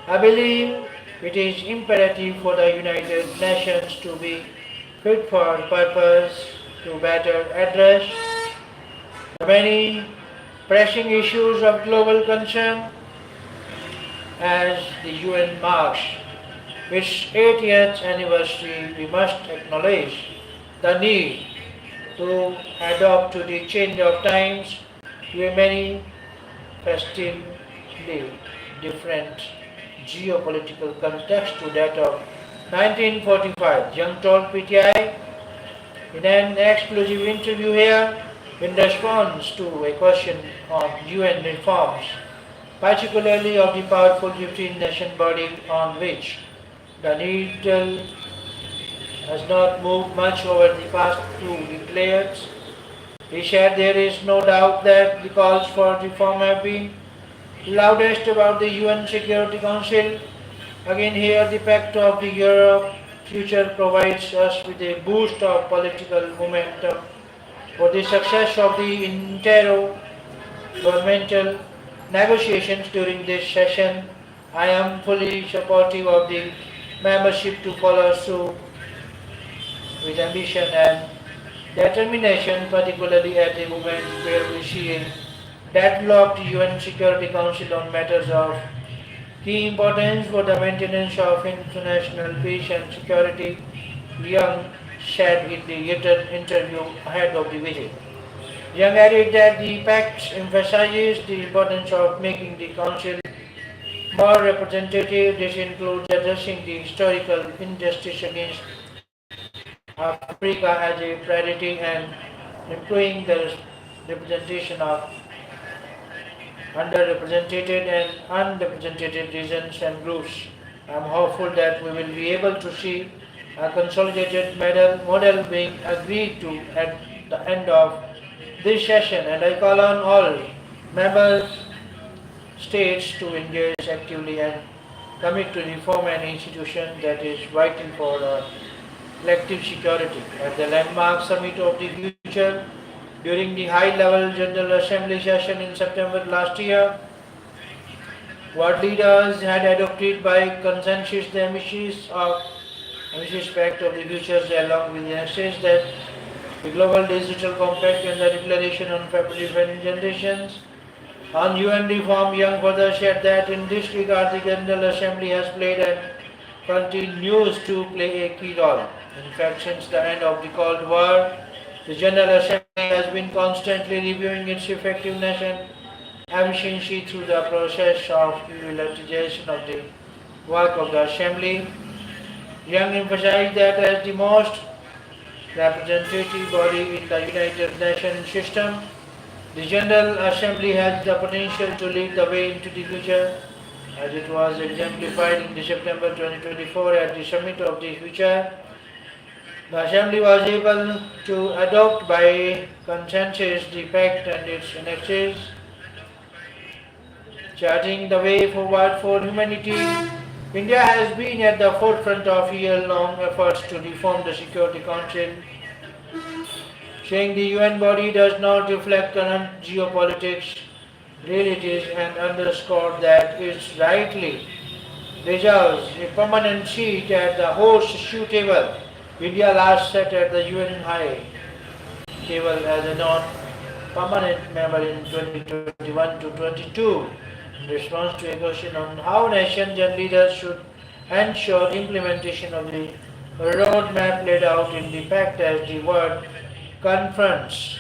I believe it is imperative for the United Nations to be fit for purpose to better address the many pressing issues of global concern. As the UN marks its 80th anniversary, we must acknowledge the need to adapt to the change of times to a manifestly different geopolitical context to that of 1945. Young told PTI in an exclusive interview here in response to a question on UN reforms, particularly of the powerful 15-nation body on which the needle has not moved much over the past 2 decades. He said there is no doubt that the calls for reform have been loudest about the UN Security Council. Again here the Pact of the Europe future provides us with a boost of political momentum for the success of the intergovernmental negotiations during this session. I am fully supportive of the membership to follow through with ambition and determination, particularly at a moment where we see a deadlocked UN Security Council on matters of key importance for the maintenance of international peace and security, Young said in the interview ahead of the visit. Young added that the pact emphasizes the importance of making the Council more representative. This includes addressing the historical injustice against Africa as a priority and improving the representation of underrepresented and unrepresented regions and groups. I am hopeful that we will be able to see a consolidated model being agreed to at the end of this session, and I call on all member states to engage actively and commit to reform an institution that is vital for our collective security. At the landmark summit of the future during the high-level General Assembly session in September last year, world leaders had adopted by consensus the ambitious Pact of the Futures, along with the message that the Global Digital Compact and the Declaration on Family Generations on UN reform. Young further said that in this regard the General Assembly has played and continues to play a key role. In fact, since the end of the Cold War, the General Assembly has been constantly reviewing its effectiveness and efficiency through the process of utilization of the work of the Assembly. Young emphasized that as the most representative body in the United Nations system. The General Assembly has the potential to lead the way into the future, as it was exemplified in the September 2024 at the Summit of the Future. The Assembly was able to adopt by consensus the pact and its annexes, charting the way forward for humanity. India has been at the forefront of year-long efforts to reform the Security Council, saying the UN body does not reflect current geopolitics realities and underscored that it rightly deserves a permanent seat at the horseshoe table. India last sat at the UN High Table as a non-permanent member in 2021 to 22 in response to a question on how nations and leaders should ensure implementation of the roadmap laid out in the pact as the world confronts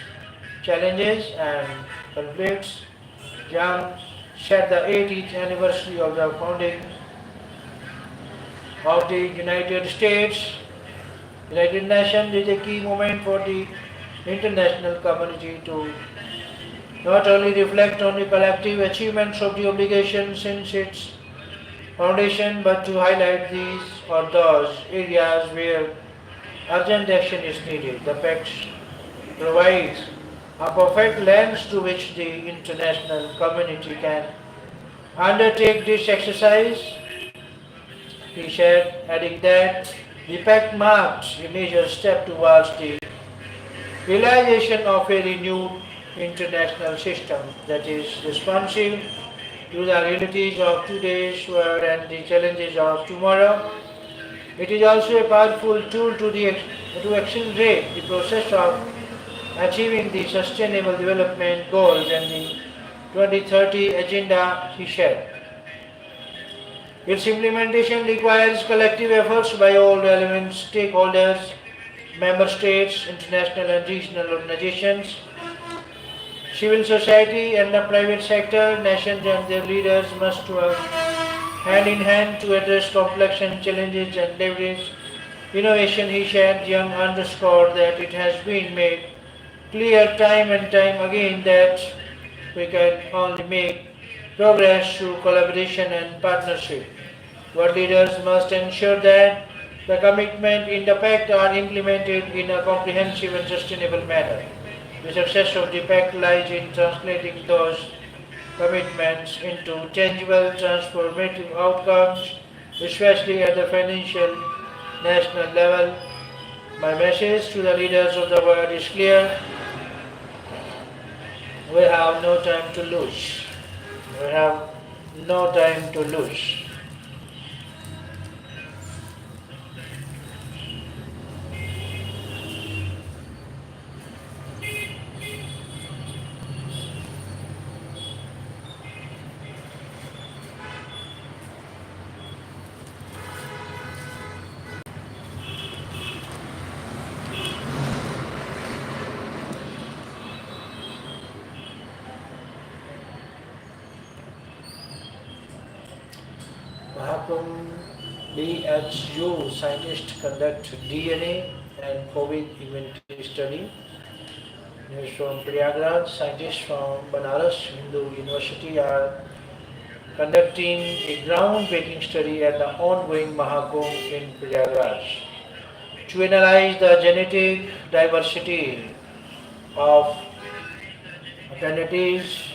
challenges and conflicts. Jam set the 80th anniversary of the founding of the United States. United Nations is a key moment for the international community to not only reflect on the collective achievements of the obligation since its foundation, but to highlight these or those areas where urgent action is needed. The pact provides a perfect lens to which the international community can undertake this exercise, he said, adding that the pact marks a major step towards the realization of a renewed international system that is responsive to the realities of today's world and the challenges of tomorrow. It is also a powerful tool to accelerate the process of achieving the Sustainable Development Goals and the 2030 Agenda, he said. Its implementation requires collective efforts by all relevant stakeholders, member states, international and regional organizations, civil society and the private sector. Nations and their leaders must work hand in hand to address complex challenges and leverage innovation, he said. Young underscored that it has been made clear time and time again that we can only make progress through collaboration and partnership. World leaders must ensure that the commitments in the pact are implemented in a comprehensive and sustainable manner. The success of the pact lies in translating those commitments into tangible, transformative outcomes, especially at the financial national level. My message to the leaders of the world is clear. We have no time to lose. We have no time to lose. BHU scientists conduct DNA and COVID immunity study. News from Prayagraj. Scientists from Banaras Hindu University are conducting a groundbreaking study at the ongoing Mahakumbh in Prayagraj to analyze the genetic diversity of attendees.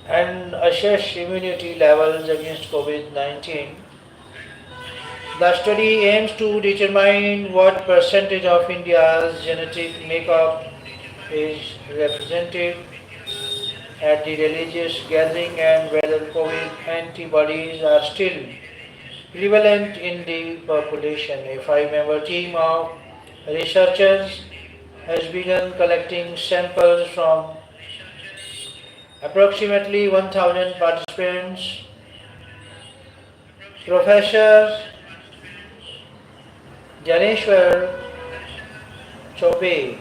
And assess immunity levels against COVID-19. The study aims to determine what percentage of India's genetic makeup is represented at the religious gathering and whether COVID antibodies are still prevalent in the population. A 5-member team of researchers has begun collecting samples from approximately 1,000 participants Professor Janeshwar Chobe,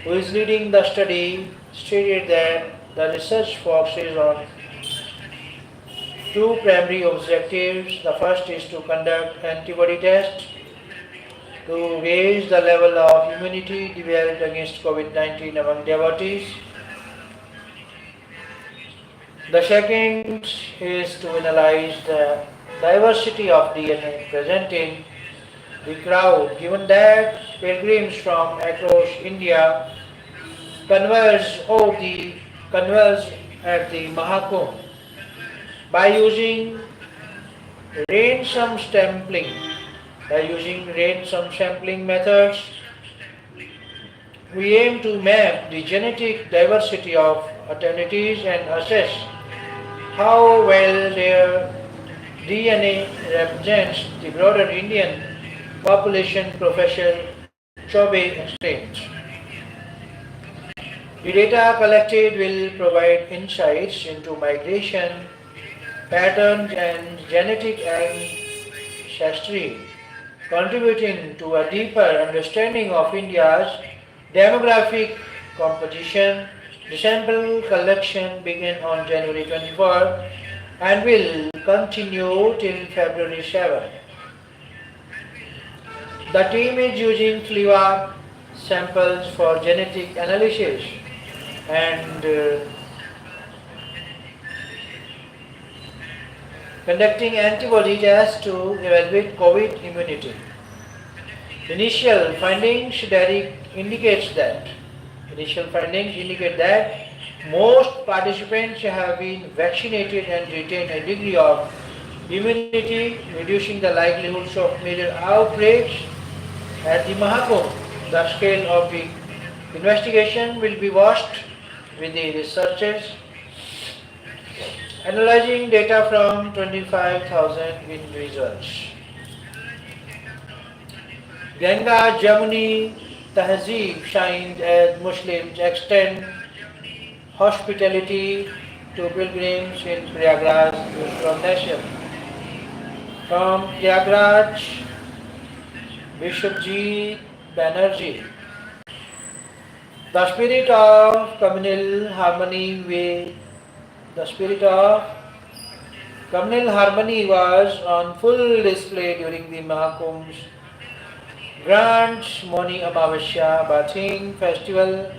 who is leading the study, stated that the research focuses on two primary objectives. The first is to conduct antibody tests to raise the level of immunity developed against COVID-19 among devotees. The second is to analyze the diversity of DNA present in the crowd, given that pilgrims from across India converge at the Mahakumbh by using ransom sampling. By using ransom sampling methods, we aim to map the genetic diversity of attendees and assess how well their DNA represents the broader Indian population, Professor Chobe explains. The data collected will provide insights into migration patterns and genetic ancestry, contributing to a deeper understanding of India's demographic composition. The sample collection began on January 24 and will continue till February 7. The team is using FLIVA samples for genetic analysis and conducting antibody tests to evaluate COVID immunity. Initial findings indicate that most participants have been vaccinated and retain a degree of immunity, reducing the likelihoods of major outbreaks at the Mahakumbh. The scale of the investigation will be watched with the researchers analyzing data from 25,000 individuals. Ganga Jamuni Tahzeeb signed as Muslims extend hospitality to pilgrims in Prayagraj from nation. From Prayagraj, Bishopjeet Banerjee. The spirit of communal harmony was on full display during the Mahakumbh's Grand Moni Amavasya Bathing festival,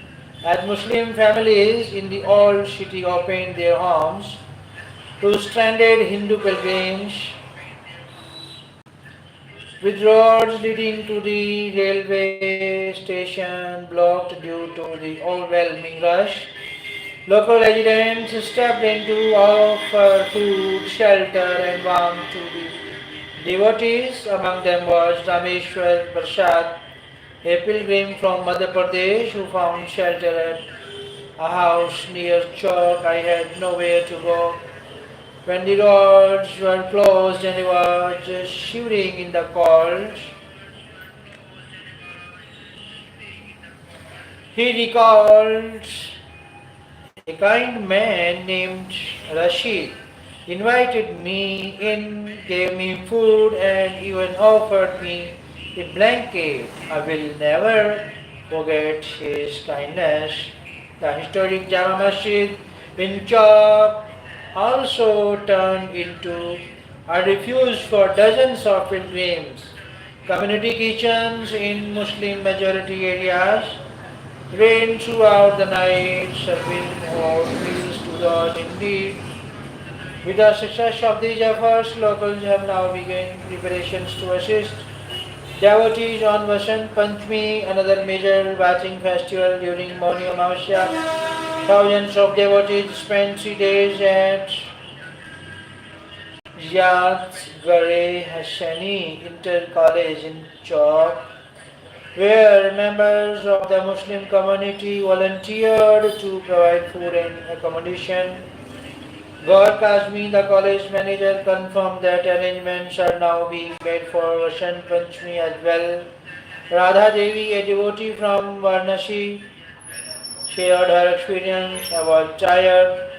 as Muslim families in the old city opened their homes to stranded Hindu pilgrims, with roads leading to the railway station blocked due to the overwhelming rush. Local residents stepped in to offer food, shelter and warmth to the devotees. Among them was Rameshwar Prasad, a pilgrim from Madhya Pradesh who found shelter at a house near Chowk. I had nowhere to go when the roads were closed and he was shivering in the cold. He recalled a kind man named Rashid invited me in, gave me food and even offered me a blanket. I will never forget his kindness. The historic Jama Masjid in Chowk also turned into a refuge for dozens of pilgrims. Community kitchens in Muslim majority areas ran throughout the night, serving hot meals to those in need. With the success of these efforts, locals have now begun preparations to assist devotees on Vasant Panchami, another major bathing festival during Mauni Amavasya. Thousands of devotees spent 3 days at Yat Gare Hassani Inter College in Chowk, where members of the Muslim community volunteered to provide food and accommodation. Gaur Kazmi, the college manager, confirmed that arrangements are now being made for Vasant Panchami as well. Radha Devi, a devotee from Varanasi, shared her experience. I was tired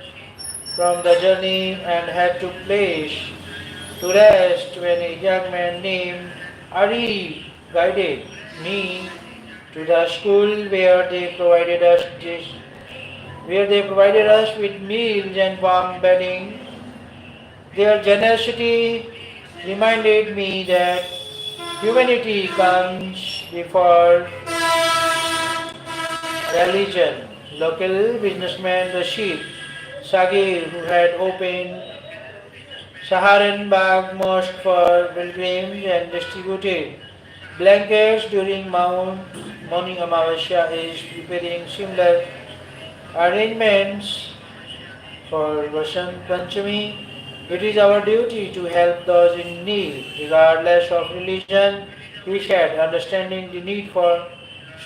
from the journey and had to place to rest when a young man named Ari guided me to the school where they provided us with meals and warm bedding. Their generosity reminded me that humanity comes before religion. Local businessman Rashid Sagir, who had opened Saharan Bagh Mosque for pilgrims and distributed blankets during Morning Amavasya, is preparing similar arrangements for Vasant Panchami. It is our duty to help those in need, regardless of religion. He said, understanding the need for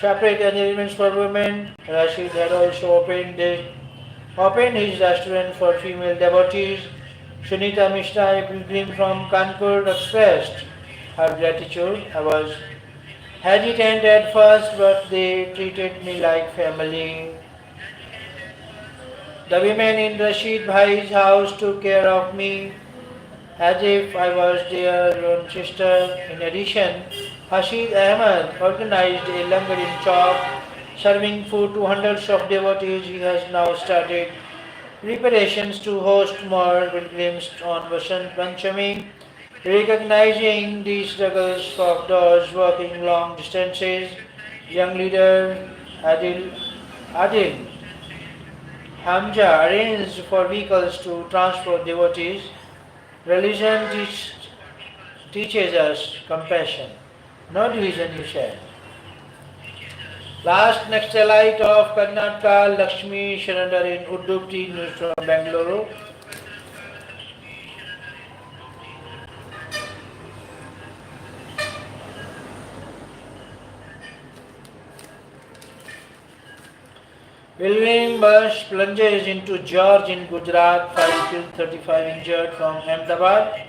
separate arrangements for women. Rashid had also opened his restaurant for female devotees. Sunita Mishra, a pilgrim from Kanpur, expressed her gratitude. I was hesitant at first, but they treated me like family. The women in Rashid Bhai's house took care of me as if I was their own sister. In addition, Hashid Ahmed organized a langar in Chowk, serving food to hundreds of devotees. He has now started preparations to host more pilgrims on Vasant Panchami, recognizing the struggles of those working long distances. Young leader Adil Hamza arranged for vehicles to transport devotees. Religion teaches us compassion, no division, he said. Last Naxalite of Karnataka, Lakshmi Sharandar in Uddupti, news from Bangalore. Pilgrim bus plunges into George in Gujarat, 5 killed, 35 injured from Ahmedabad.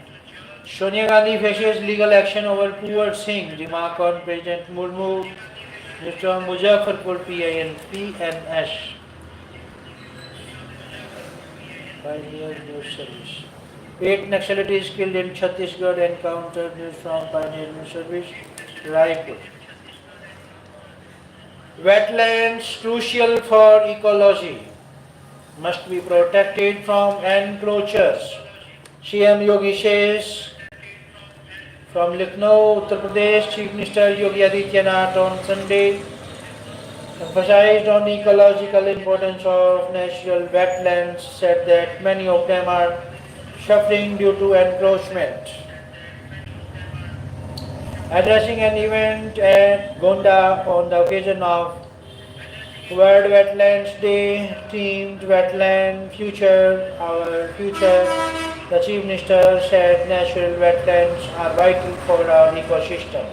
Sonia Gandhi faces legal action over Kuwar Singh, remark on President Murmu, from Muzaffarpur PNS. Pioneer News Service. 8 Naxalites killed in Chhattisgarh encounter, news from Pioneer News Service, Raipur. Wetlands crucial for ecology must be protected from encroachers. CM Yogi says from Lucknow, Uttar Pradesh, Chief Minister Yogi Adityanath on Sunday emphasized on the ecological importance of natural wetlands, said that many of them are suffering due to encroachment. Addressing an event at Gonda on the occasion of World Wetlands Day, themed Wetland Future, Our Future, the Chief Minister said natural wetlands are vital for our ecosystem.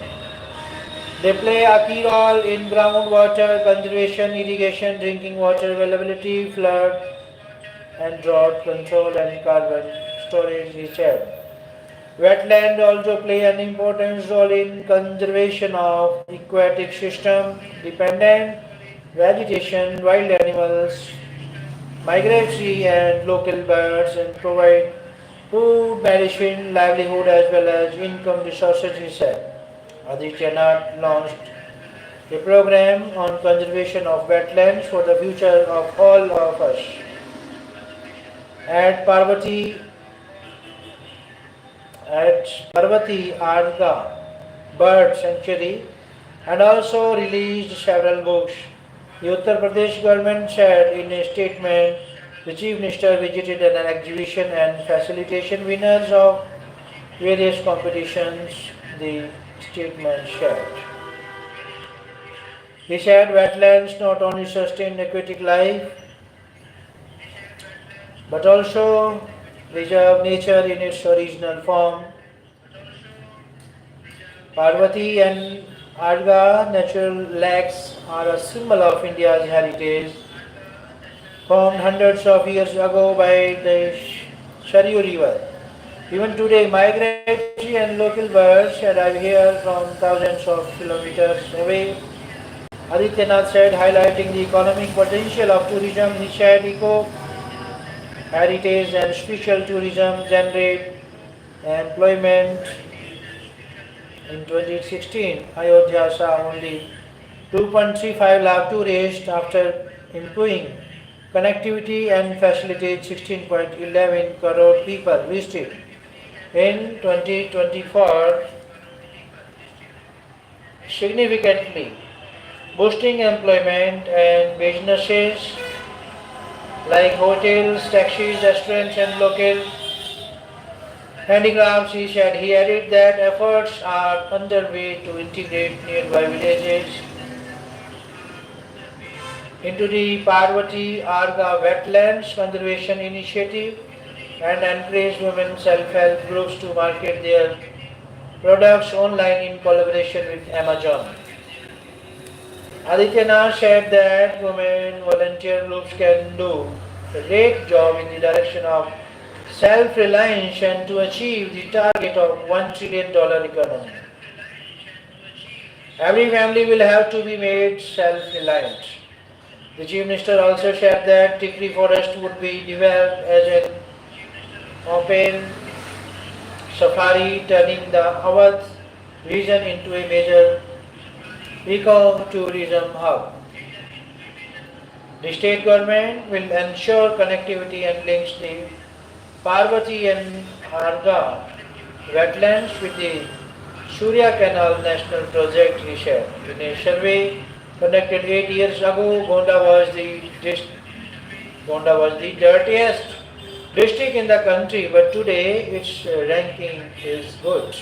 They play a key role in groundwater conservation, irrigation, drinking water availability, flood and drought control and carbon storage, he said. Wetlands also play an important role in conservation of aquatic system, dependent vegetation, wild animals, migratory and local birds, and provide food, medicine, livelihood as well as income resources, he said. Adityanath launched a program on conservation of wetlands for the future of all of us. At Parvati Arga Bird Sanctuary, and also released several books. The Uttar Pradesh government said in a statement the Chief Minister visited an exhibition and facilitation winners of various competitions, the statement said. He said wetlands not only sustain aquatic life but also preserve nature in its original form. Parvati and Arga natural lakes are a symbol of India's heritage, formed hundreds of years ago by the Saryu River. Even today, migratory and local birds arrive here from thousands of kilometers away. Adityanath said, highlighting the economic potential of tourism, he said eco heritage and spiritual tourism generate employment. In 2016, Ayodhya saw only 2.35 lakh tourists after improving connectivity and facilitated 16.11 crore people visited. In 2024, significantly boosting employment and businesses like hotels, taxis, restaurants and local handicrafts. He added that efforts are underway to integrate nearby villages into the Parvati Arga Wetlands Conservation Initiative and encourage women self-help groups to market their products online in collaboration with Amazon. Adityanath said that women volunteer groups can do a great job in the direction of self-reliance and to achieve the target of $1 trillion economy. Every family will have to be made self-reliant. The Chief Minister also said that Tikri forest would be developed as an open safari, turning the Awadh region into a major eco-tourism hub. The state government will ensure connectivity and links the Parvati and Arga wetlands with the Surya Canal National Project, he said. In a survey conducted 8 years ago, Gonda was the dirtiest district in the country, but today its ranking is good.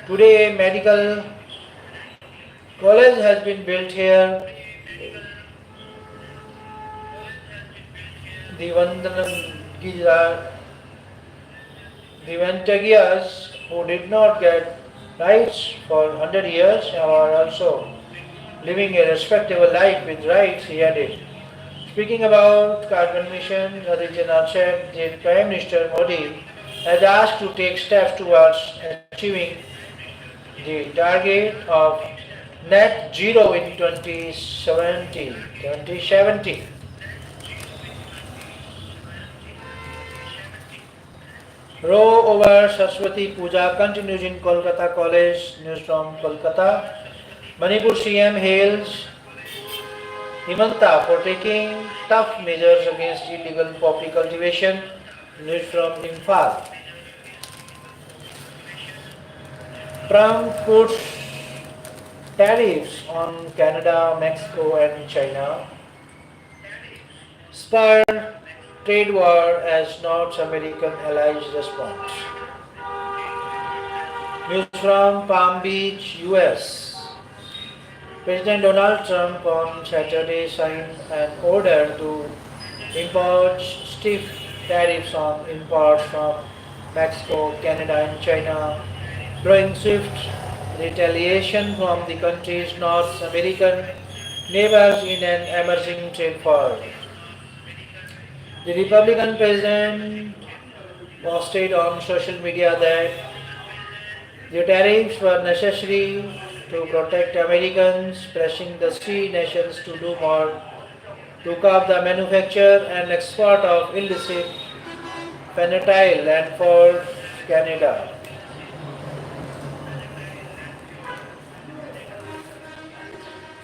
Today a medical college has been built here. The Vantagias who did not get rights for 100 years are also living a respectable life with rights, he added. Speaking about carbon emissions, Adityanath said that Prime Minister Modi has asked to take steps towards achieving the target of net zero in 2070. Row over Saraswati Puja continues in Kolkata College. News from Kolkata. Manipur CM hails Himanta for taking tough measures against illegal poppy cultivation. News from Imphal. Trump puts tariffs on Canada, Mexico and China. Spur trade war as North American allies respond. News from Palm Beach, US. President Donald Trump on Saturday signed an order to impose stiff tariffs on imports from Mexico, Canada and China, drawing swift retaliation from the country's North American neighbors in an emerging trade war. The Republican president posted on social media that the tariffs were necessary to protect Americans, pressing the three nations to do more to curb the manufacture and export of illicit fentanyl and for Canada.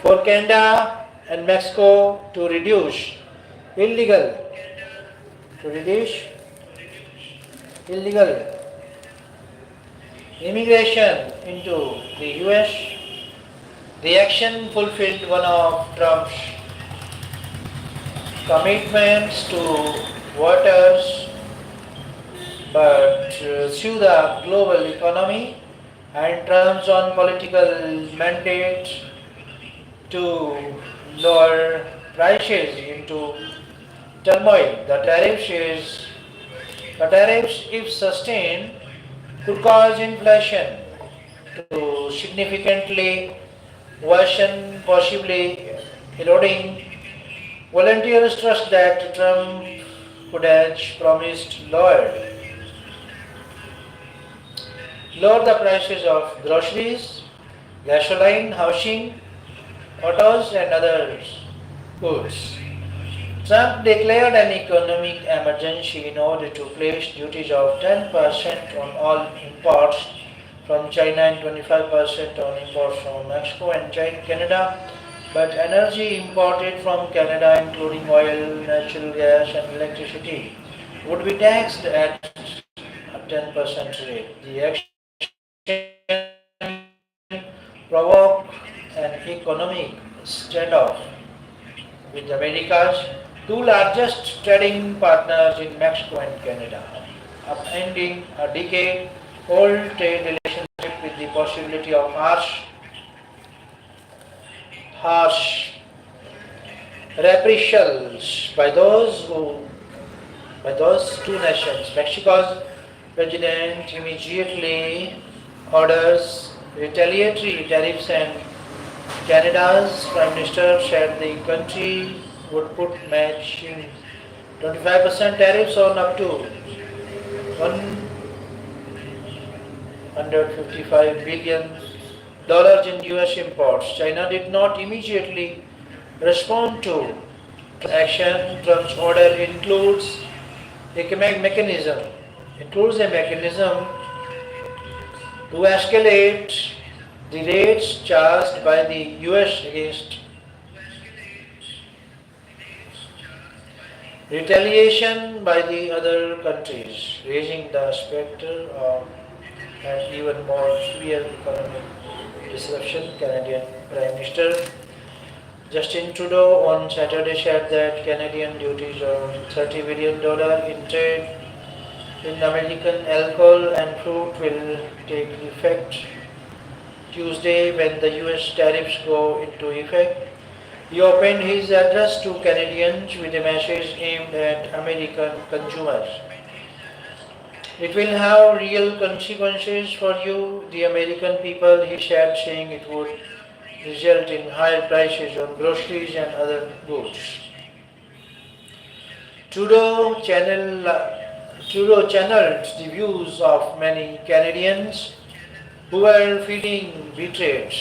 For Canada and Mexico to reduce illegal immigration into the US. The action fulfilled one of Trump's commitments to voters, but through the global economy and Trump's own political mandate to lower prices into turmoil. The tariffs, if sustained, could cause inflation to significantly worsen, possibly eroding volunteers' trust that Trump could have promised lower the prices of groceries, gasoline, housing, autos and other goods. Trump declared an economic emergency in order to place duties of 10% on all imports from China and 25% on imports from Mexico and Canada, but energy imported from Canada, including oil, natural gas, and electricity, would be taxed at a 10% rate. The action provoked an economic standoff with America's two largest trading partners in Mexico and Canada, upending a decade-old trade relationship with the possibility of harsh reprisals by those two nations. Mexico's president immediately orders retaliatory tariffs, and Canada's Prime Minister said the country would put matching 25% tariffs on up to $155 billion in US imports. China did not immediately respond to action. Trump's order includes a mechanism to escalate the rates charged by the US against retaliation by the other countries, raising the specter of an even more severe economic disruption. Canadian Prime Minister Justin Trudeau on Saturday said that Canadian duties of $30 billion in trade in American alcohol and fruit will take effect Tuesday when the US tariffs go into effect. He opened his address to Canadians with a message aimed at American consumers. It will have real consequences for you, the American people, he said, saying it would result in higher prices on groceries and other goods. Trudeau channeled the views of many Canadians who were feeling betrayed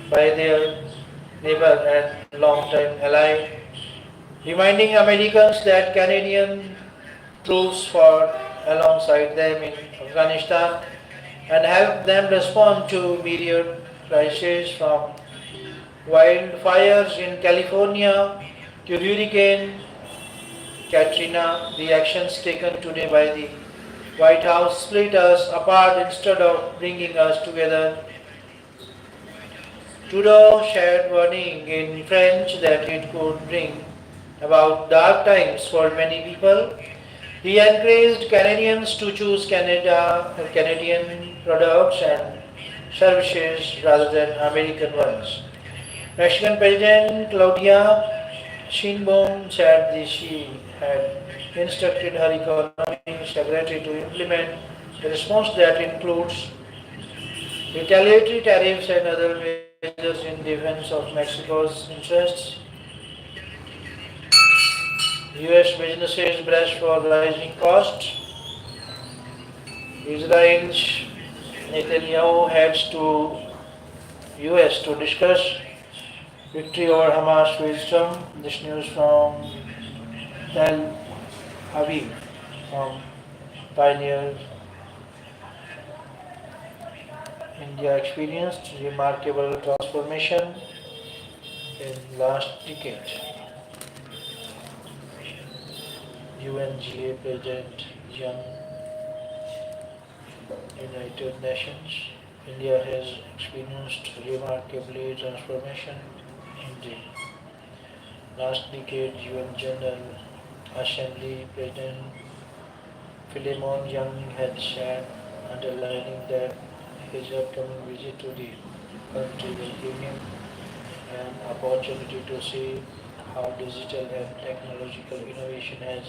by their neighbor and long-time ally, reminding Americans that Canadian troops fought alongside them in Afghanistan and helped them respond to immediate crises from wildfires in California to Hurricane Katrina. The actions taken today by the White House split us apart instead of bringing us together. Trudeau shared warning in French that it could bring about dark times for many people. He encouraged Canadians to choose Canadian products and services rather than American ones. Mexican President Claudia Sheinbaum said that she had instructed her economy secretary to implement a response that includes retaliatory tariffs and other measures in defense of Mexico's interests. US businesses brace for rising costs. Israel's Netanyahu heads to US to discuss victory over Hamas wisdom. This news from Tel Aviv from Pioneer. India experienced remarkable transformation in last decade. UNGA President Young, United Nations. India has experienced remarkable transformation in the last decade. UN General Assembly President Philemon Young had said, underlining that his upcoming visit to the country will give him an opportunity to see how digital and technological innovation has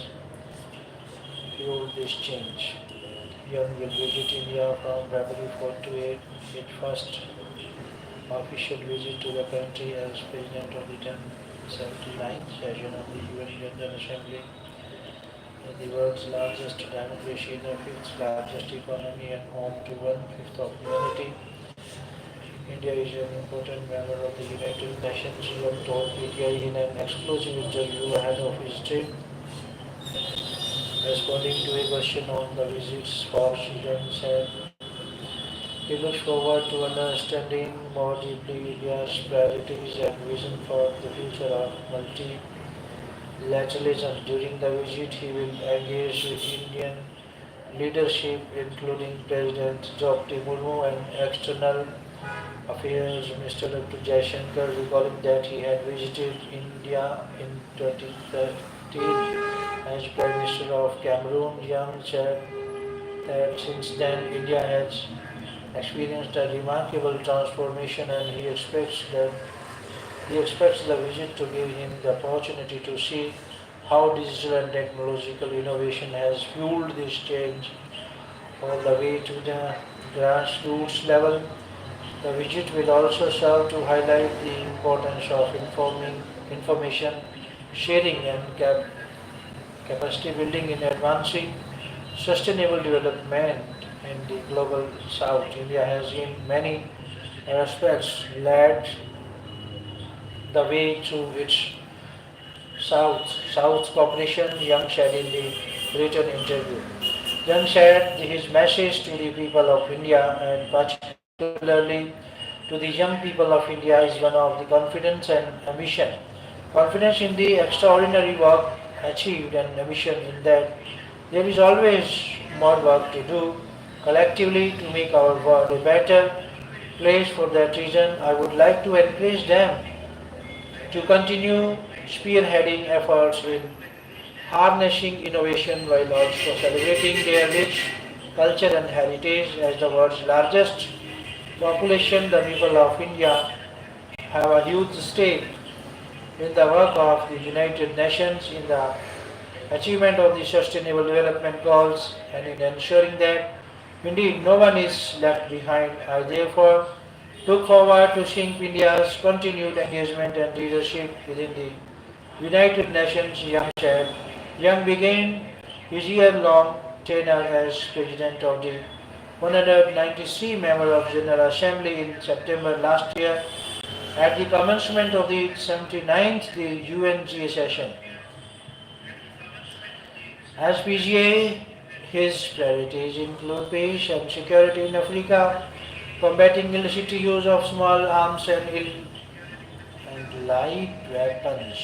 fueled this change. Young will visit India from February 4 to 8, his first official visit to the country as President of the 1079th session of the UN General Assembly. The world's largest democracy, the fifth largest economy, and home to 1/5 of humanity. India is an important member of the United Nations, Young told PTI in an exclusive interview ahead of his trip. Responding to a question on the visit's past, Young said he looks forward to understanding more deeply India's priorities and vision for the future of multilateralism. During the visit, he will engage with Indian leadership, including President Draupadi Murmu and External Affairs Minister Dr. Jaishankar, recalling that he had visited India in 2013 as Prime Minister of Cameroon. Young said that since then India has experienced a remarkable transformation and he expects the visit to give him the opportunity to see how digital and technological innovation has fueled this change all the way to the grassroots level. The visit will also serve to highlight the importance of information sharing and capacity building in advancing sustainable development in the global south. India has in many respects led the way through its South cooperation, Young said in the written interview. Young said his message to the people of India and particularly to the young people of India is one of the confidence and ambition. Confidence in the extraordinary work achieved and ambition in that there is always more work to do collectively to make our world a better place. For that reason, I would like to encourage them to continue spearheading efforts in harnessing innovation while also celebrating their rich culture and heritage. As the world's largest population, the people of India have a huge stake in the work of the United Nations, in the achievement of the Sustainable Development Goals, and in ensuring that indeed no one is left behind. I therefore look forward to seeing India's continued engagement and leadership within the United Nations. Young said. Young began his year-long tenure as President of the 193 member of General Assembly in September last year at the commencement of the 79th UNGA session. As PGA, his priorities include peace and security in Africa, combating illicit use of small arms and light weapons,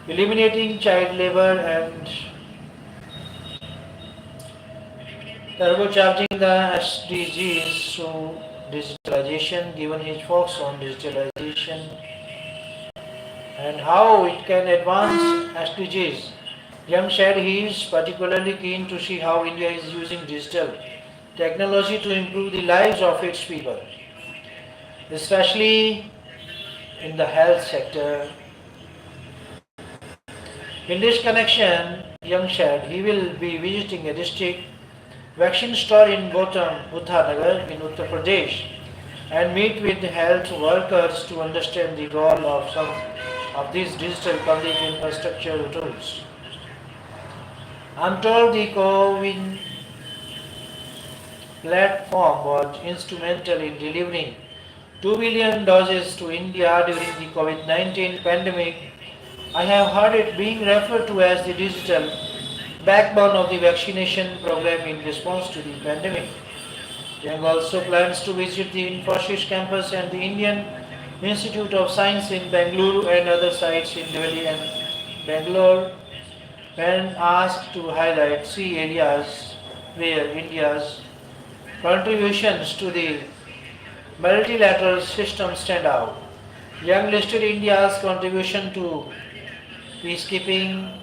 eliminating child labor and turbocharging the SDGs through digitalization. Given his focus on digitalization and how it can advance SDGs, Young said he is particularly keen to see how India is using digital technology to improve the lives of its people, especially in the health sector. In this connection, Young said he will be visiting a district vaccine store in Buddhanagar in Uttar Pradesh and meet with health workers to understand the role of some of these digital public infrastructure tools. I'm told the CoWIN platform was instrumental in delivering 2 billion doses to India during the COVID-19 pandemic. I have heard it being referred to as the digital backbone of the vaccination program in response to the pandemic. Young also plans to visit the Infosys campus and the Indian Institute of Science in Bangalore and other sites in Delhi and Bangalore. When asked to highlight 3 areas where India's contributions to the multilateral system stand out, Young listed India's contribution to peacekeeping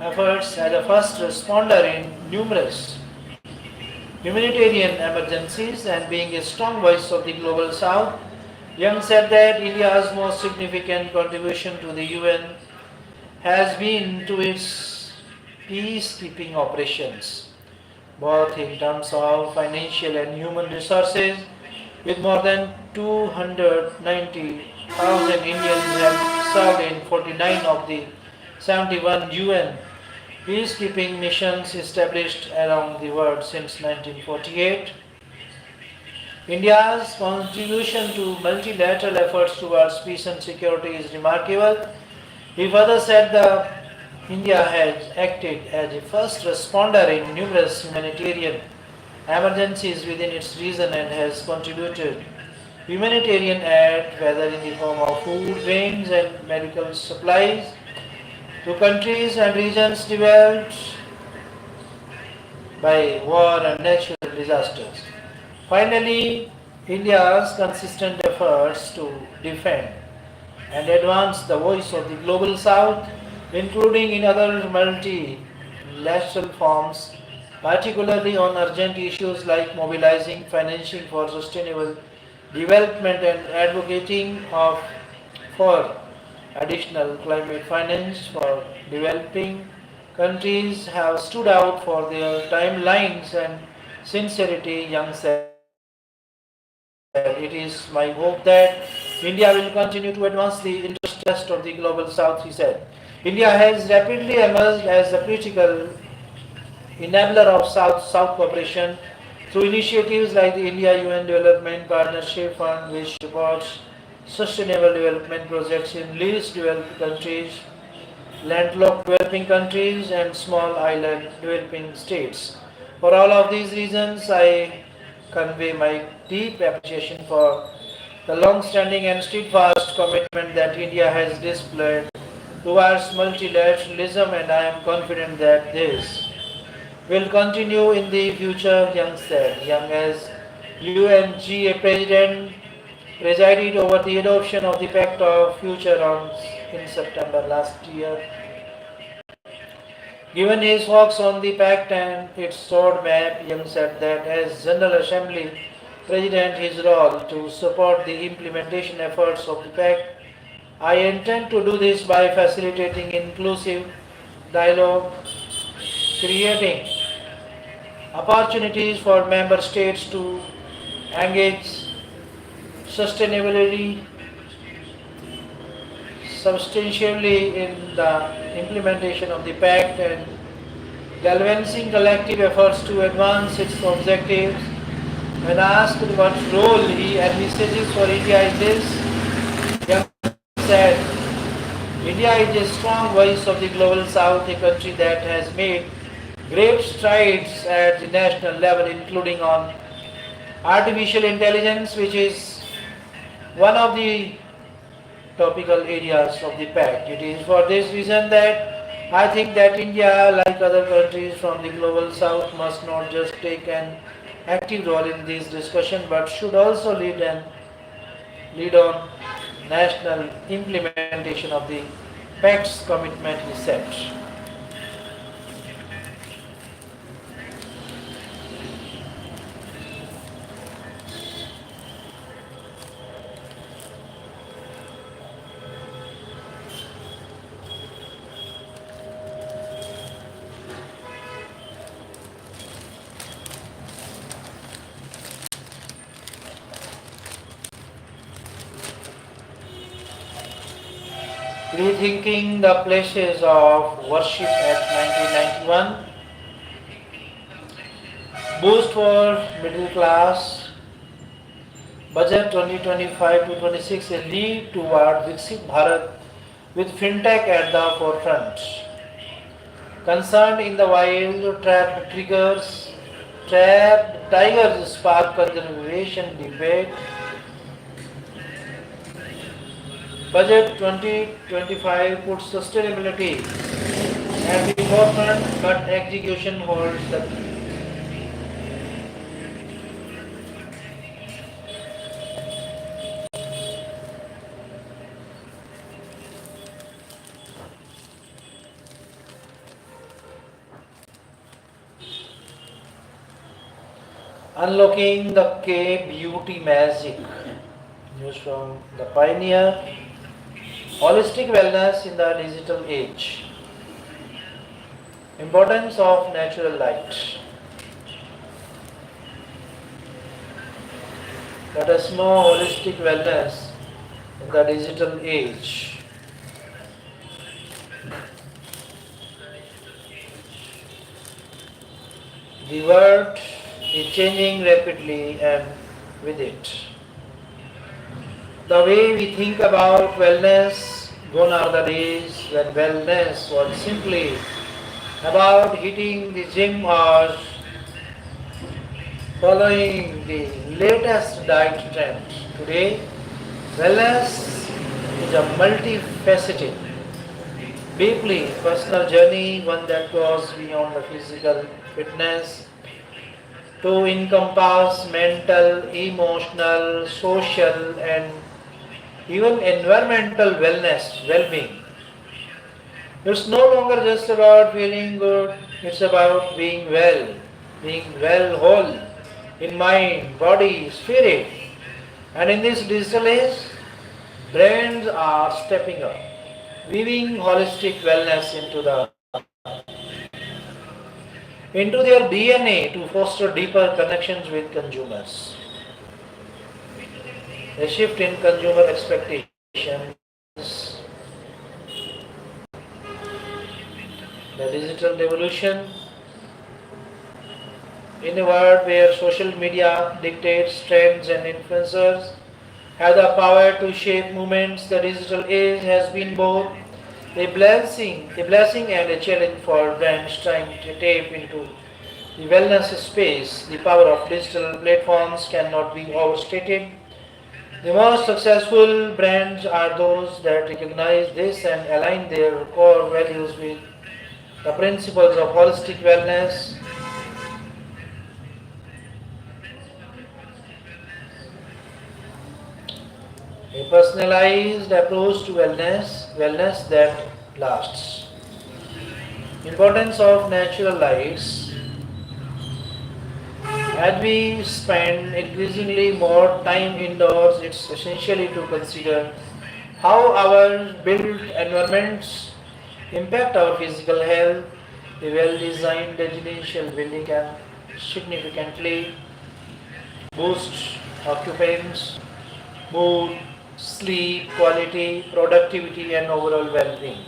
efforts as a first responder in numerous humanitarian emergencies and being a strong voice of the global south. Young said that India's most significant contribution to the UN has been to its peacekeeping operations, both in terms of financial and human resources. With more than 290,000 Indians have served in 49 of the 71 UN peacekeeping missions established around the world since 1948. India's contribution to multilateral efforts towards peace and security is remarkable. He further said that India has acted as a first responder in numerous humanitarian emergencies within its region and has contributed humanitarian aid, whether in the form of food, grains, and medical supplies, to countries and regions devoured by war and natural disasters. Finally, India's consistent efforts to defend and advance the voice of the global south, including in other multilateral forms, particularly on urgent issues like mobilizing financing for sustainable development and advocating for additional climate finance for developing countries, have stood out for their timelines and sincerity. Young said, "It is my hope that India will continue to advance the interest of the global south," he said. India has rapidly emerged as a critical enabler of South-South cooperation through initiatives like the India-UN Development Partnership Fund, which supports sustainable development projects in least developed countries, landlocked developing countries, and small island developing states. For all of these reasons, I convey my deep appreciation for the long-standing and steadfast commitment that India has displayed towards multilateralism, and I am confident that this will continue in the future. Young said. Young, as UNGA President, presided over the adoption of the Pact of Future in September last year. Given his focus on the Pact and its roadmap, Young said that as General Assembly President, his role to support the implementation efforts of the Pact. I intend to do this by facilitating inclusive dialogue, creating opportunities for member states to engage sustainably, substantially in the implementation of the Pact and galvanizing collective efforts to advance its objectives. When asked what role he envisages for India in this, Young said, India is a strong voice of the global south, a country that has made great strides at the national level, including on artificial intelligence, which is one of the topical areas of the Pact. It is for this reason that I think that India, like other countries from the global south, must not just take an active role in this discussion, but should also lead on national implementation of the Pact's commitment, he said. Rethinking the places of worship Act 1991, boost for middle class, budget 2025 to 26, a lead toward Viksit Bharat with fintech at the forefront. Concerned in the wild, trapped tigers spark conservation debate. Budget 2025 puts sustainability at the forefront, but execution holds the key. Unlocking the K beauty magic. News from the Pioneer. Holistic wellness in the digital age. Importance of natural light. Let us know holistic wellness in the digital age. The world is changing rapidly, and with it. The way we think about wellness, gone are the days when wellness was simply about hitting the gym or following the latest diet trends. Today, wellness is a multifaceted, deeply personal journey, one that goes beyond the physical fitness to encompass mental, emotional, social, and even environmental wellness, well-being. It's no longer just about feeling good, it's about being well whole in mind, body, spirit. And in this digital age, brands are stepping up, weaving holistic wellness into their DNA to foster deeper connections with consumers. A shift in consumer expectations, the digital revolution, in a world where social media dictates trends and influencers have the power to shape movements, the digital age has been both a blessing and a challenge for brands trying to tap into the wellness space. The power of digital platforms cannot be overstated. The most successful brands are those that recognize this and align their core values with the principles of holistic wellness. A personalized approach to wellness that lasts. Importance of natural lights. As we spend increasingly more time indoors, it's essentially to consider how our built environments impact our physical health. A well-designed residential building can significantly boost occupants' mood, sleep quality, productivity, and overall well-being.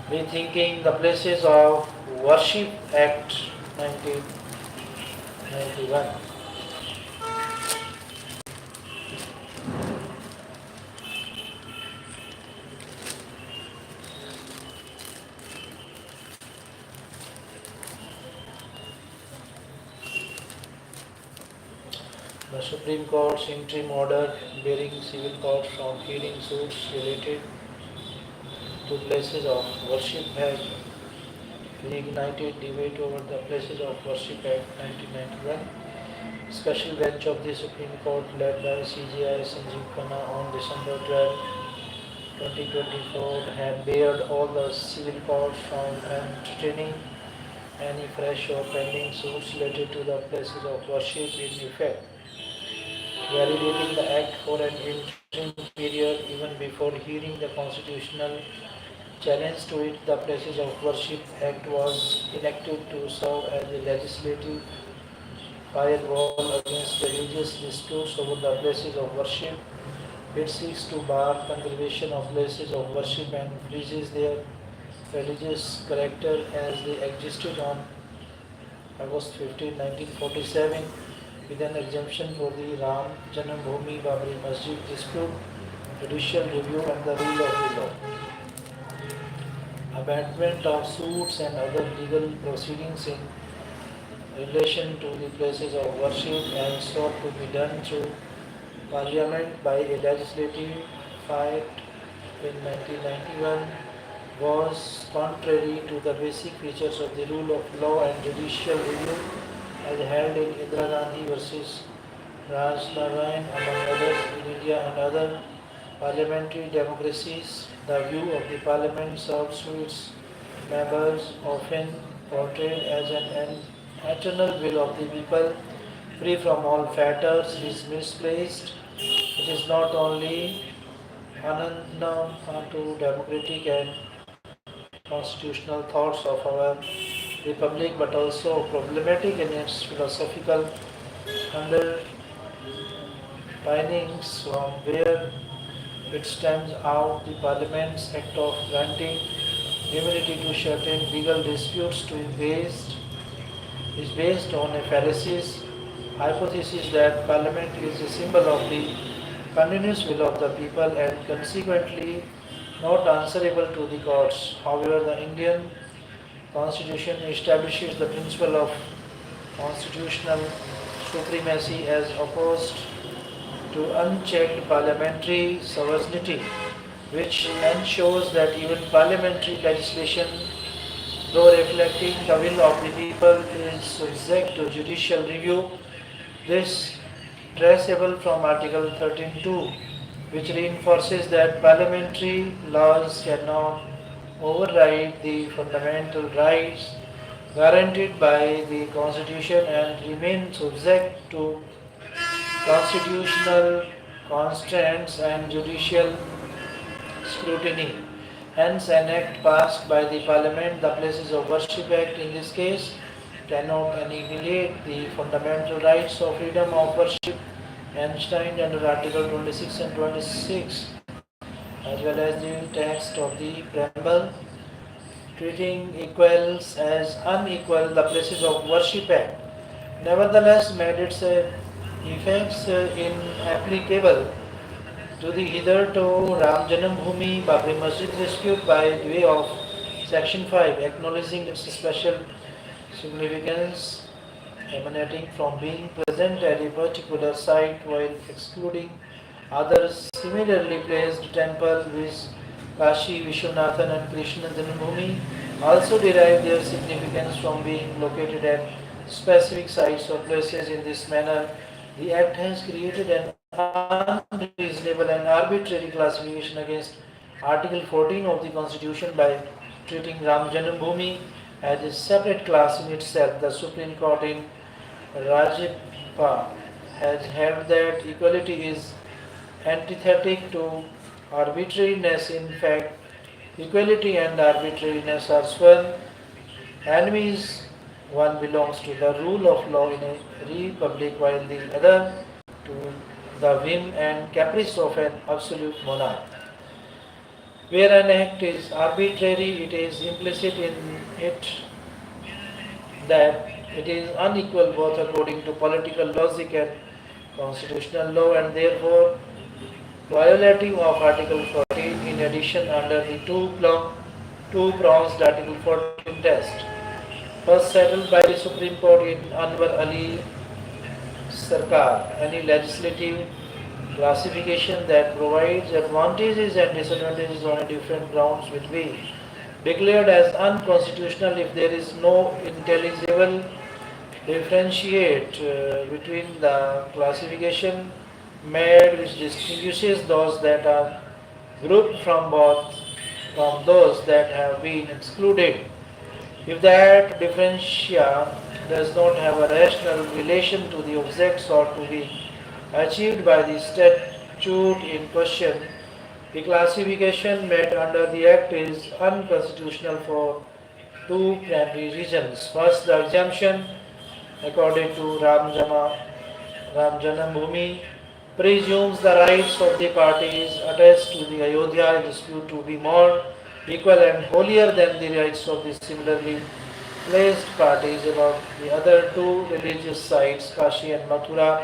Rethinking the Places of Worship Act 1991. The Supreme Court's interim order barring civil courts from hearing suits related to places of worship has reignited debate over the Places of Worship Act 1991. Special bench of the Supreme Court led by CJI Sanjeev Khanna on December 12, 2024 had barred all the civil courts from entertaining any fresh or pending suits related to the places of worship in effect, validating the Act for an interim period even before hearing the constitutional challenge to it. The Places of Worship Act was enacted to serve as a legislative firewall against religious disputes over the places of worship. It seeks to bar conservation of places of worship and freezes their religious character as they existed on August 15, 1947, with an exemption for the Ram Janambhoomi Babri Masjid dispute, judicial review, and the rule of the law. Abandonment of suits and other legal proceedings in relation to the places of worship and sought to be done through Parliament by a legislative fight in 1991 was contrary to the basic features of the rule of law and judicial review as held in Indira Gandhi versus Raj Narayan, among others, in India and other parliamentary democracies. The view of the parliament serves to its members, often portrayed as an eternal will of the people, free from all fetters, is misplaced. It is not only unannoying to democratic and constitutional thoughts of our republic, but also problematic in its philosophical underpinnings, from where It stems out the Parliament's act of granting immunity to certain legal disputes is based on a fallacious hypothesis that Parliament is a symbol of the continuous will of the people and consequently not answerable to the courts. However, the Indian Constitution establishes the principle of constitutional supremacy as opposed to unchecked parliamentary sovereignty, which ensures that even parliamentary legislation, though reflecting the will of the people, is subject to judicial review. This traceable from Article 13.2, which reinforces that parliamentary laws cannot override the fundamental rights guaranteed by the Constitution and remain subject to constitutional constraints and judicial scrutiny. Hence, an act passed by the Parliament, the Places of Worship Act in this case, cannot annihilate the fundamental rights of freedom of worship enshrined under Article 26 and 26, as well as the text of the preamble, treating equals as unequal the Places of Worship Act. Nevertheless, made its effects inapplicable to the hitherto Ram Janambhoomi Babri Masjid dispute by way of Section 5, acknowledging its special significance emanating from being present at a particular site while excluding others similarly placed temples which Kashi, Vishwanathan and Krishna Janambhoomi also derive their significance from being located at specific sites or places. In this manner, the Act has created an unreasonable and arbitrary classification against Article 14 of the Constitution by treating Ram Janambhoomi as a separate class in itself. The Supreme Court in Rajpa has held that equality is antithetic to arbitrariness. In fact, equality and arbitrariness are sworn enemies. One belongs to the rule of law in a republic, while the other to the whim and caprice of an absolute monarch. Where an act is arbitrary, it is implicit in it that it is unequal both according to political logic and constitutional law, and therefore violative of Article 14. In addition, under the two-pronged Article 14 test, first settled by the Supreme Court in Anwar Ali Sarkar, any legislative classification that provides advantages and disadvantages on a different grounds will be declared as unconstitutional if there is no intelligible differentiate between the classification made which distinguishes those that are grouped from those that have been excluded. If that differentia does not have a rational relation to the object sought to be achieved by the statute in question, the classification made under the Act is unconstitutional for two primary reasons. First, the exemption according to Ram Janambhoomi presumes the rights of the parties attached to the Ayodhya dispute to be more equal and holier than the rights of the similarly placed parties about the other two religious sites, Kashi and Mathura.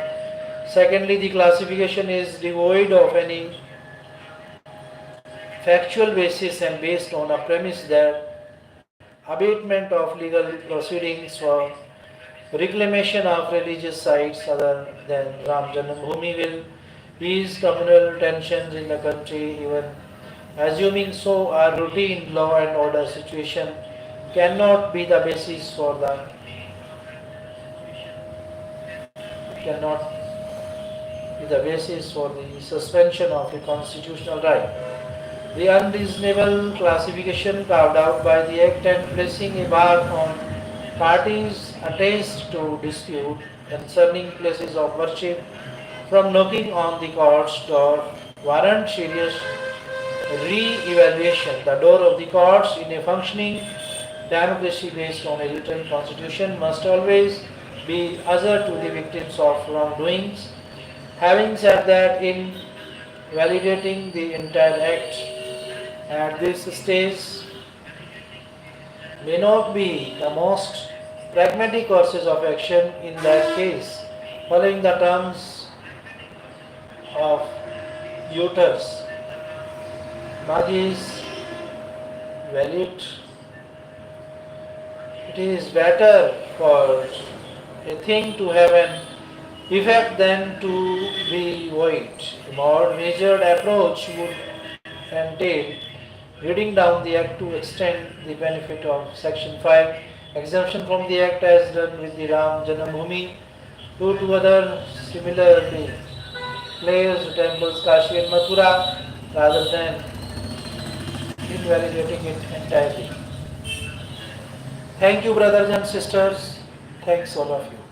Secondly, the classification is devoid of any factual basis and based on a premise that abatement of legal proceedings for reclamation of religious sites other than Ram Janambhoomi will ease communal tensions in the country. Even assuming so, a routine law and order situation cannot be the basis for the suspension of a constitutional right. The unreasonable classification carved out by the Act and placing a bar on parties attached to dispute concerning places of worship from knocking on the court's door warrant serious re-evaluation. The door of the courts in a functioning democracy based on a written constitution must always be other to the victims of wrongdoings. Having said that, in validating the entire act at this stage may not be the most pragmatic courses of action in that case, following the terms of Uters. Magis valid. It is better for a thing to have an effect than to be void. A more measured approach would entail reading down the Act to extend the benefit of Section 5 exemption from the Act as done with the Ram Janambhoomi to other similarly placed temples Kashi and Mathura rather than invalidating it entirely. Thank you, brothers and sisters. Thanks all of you.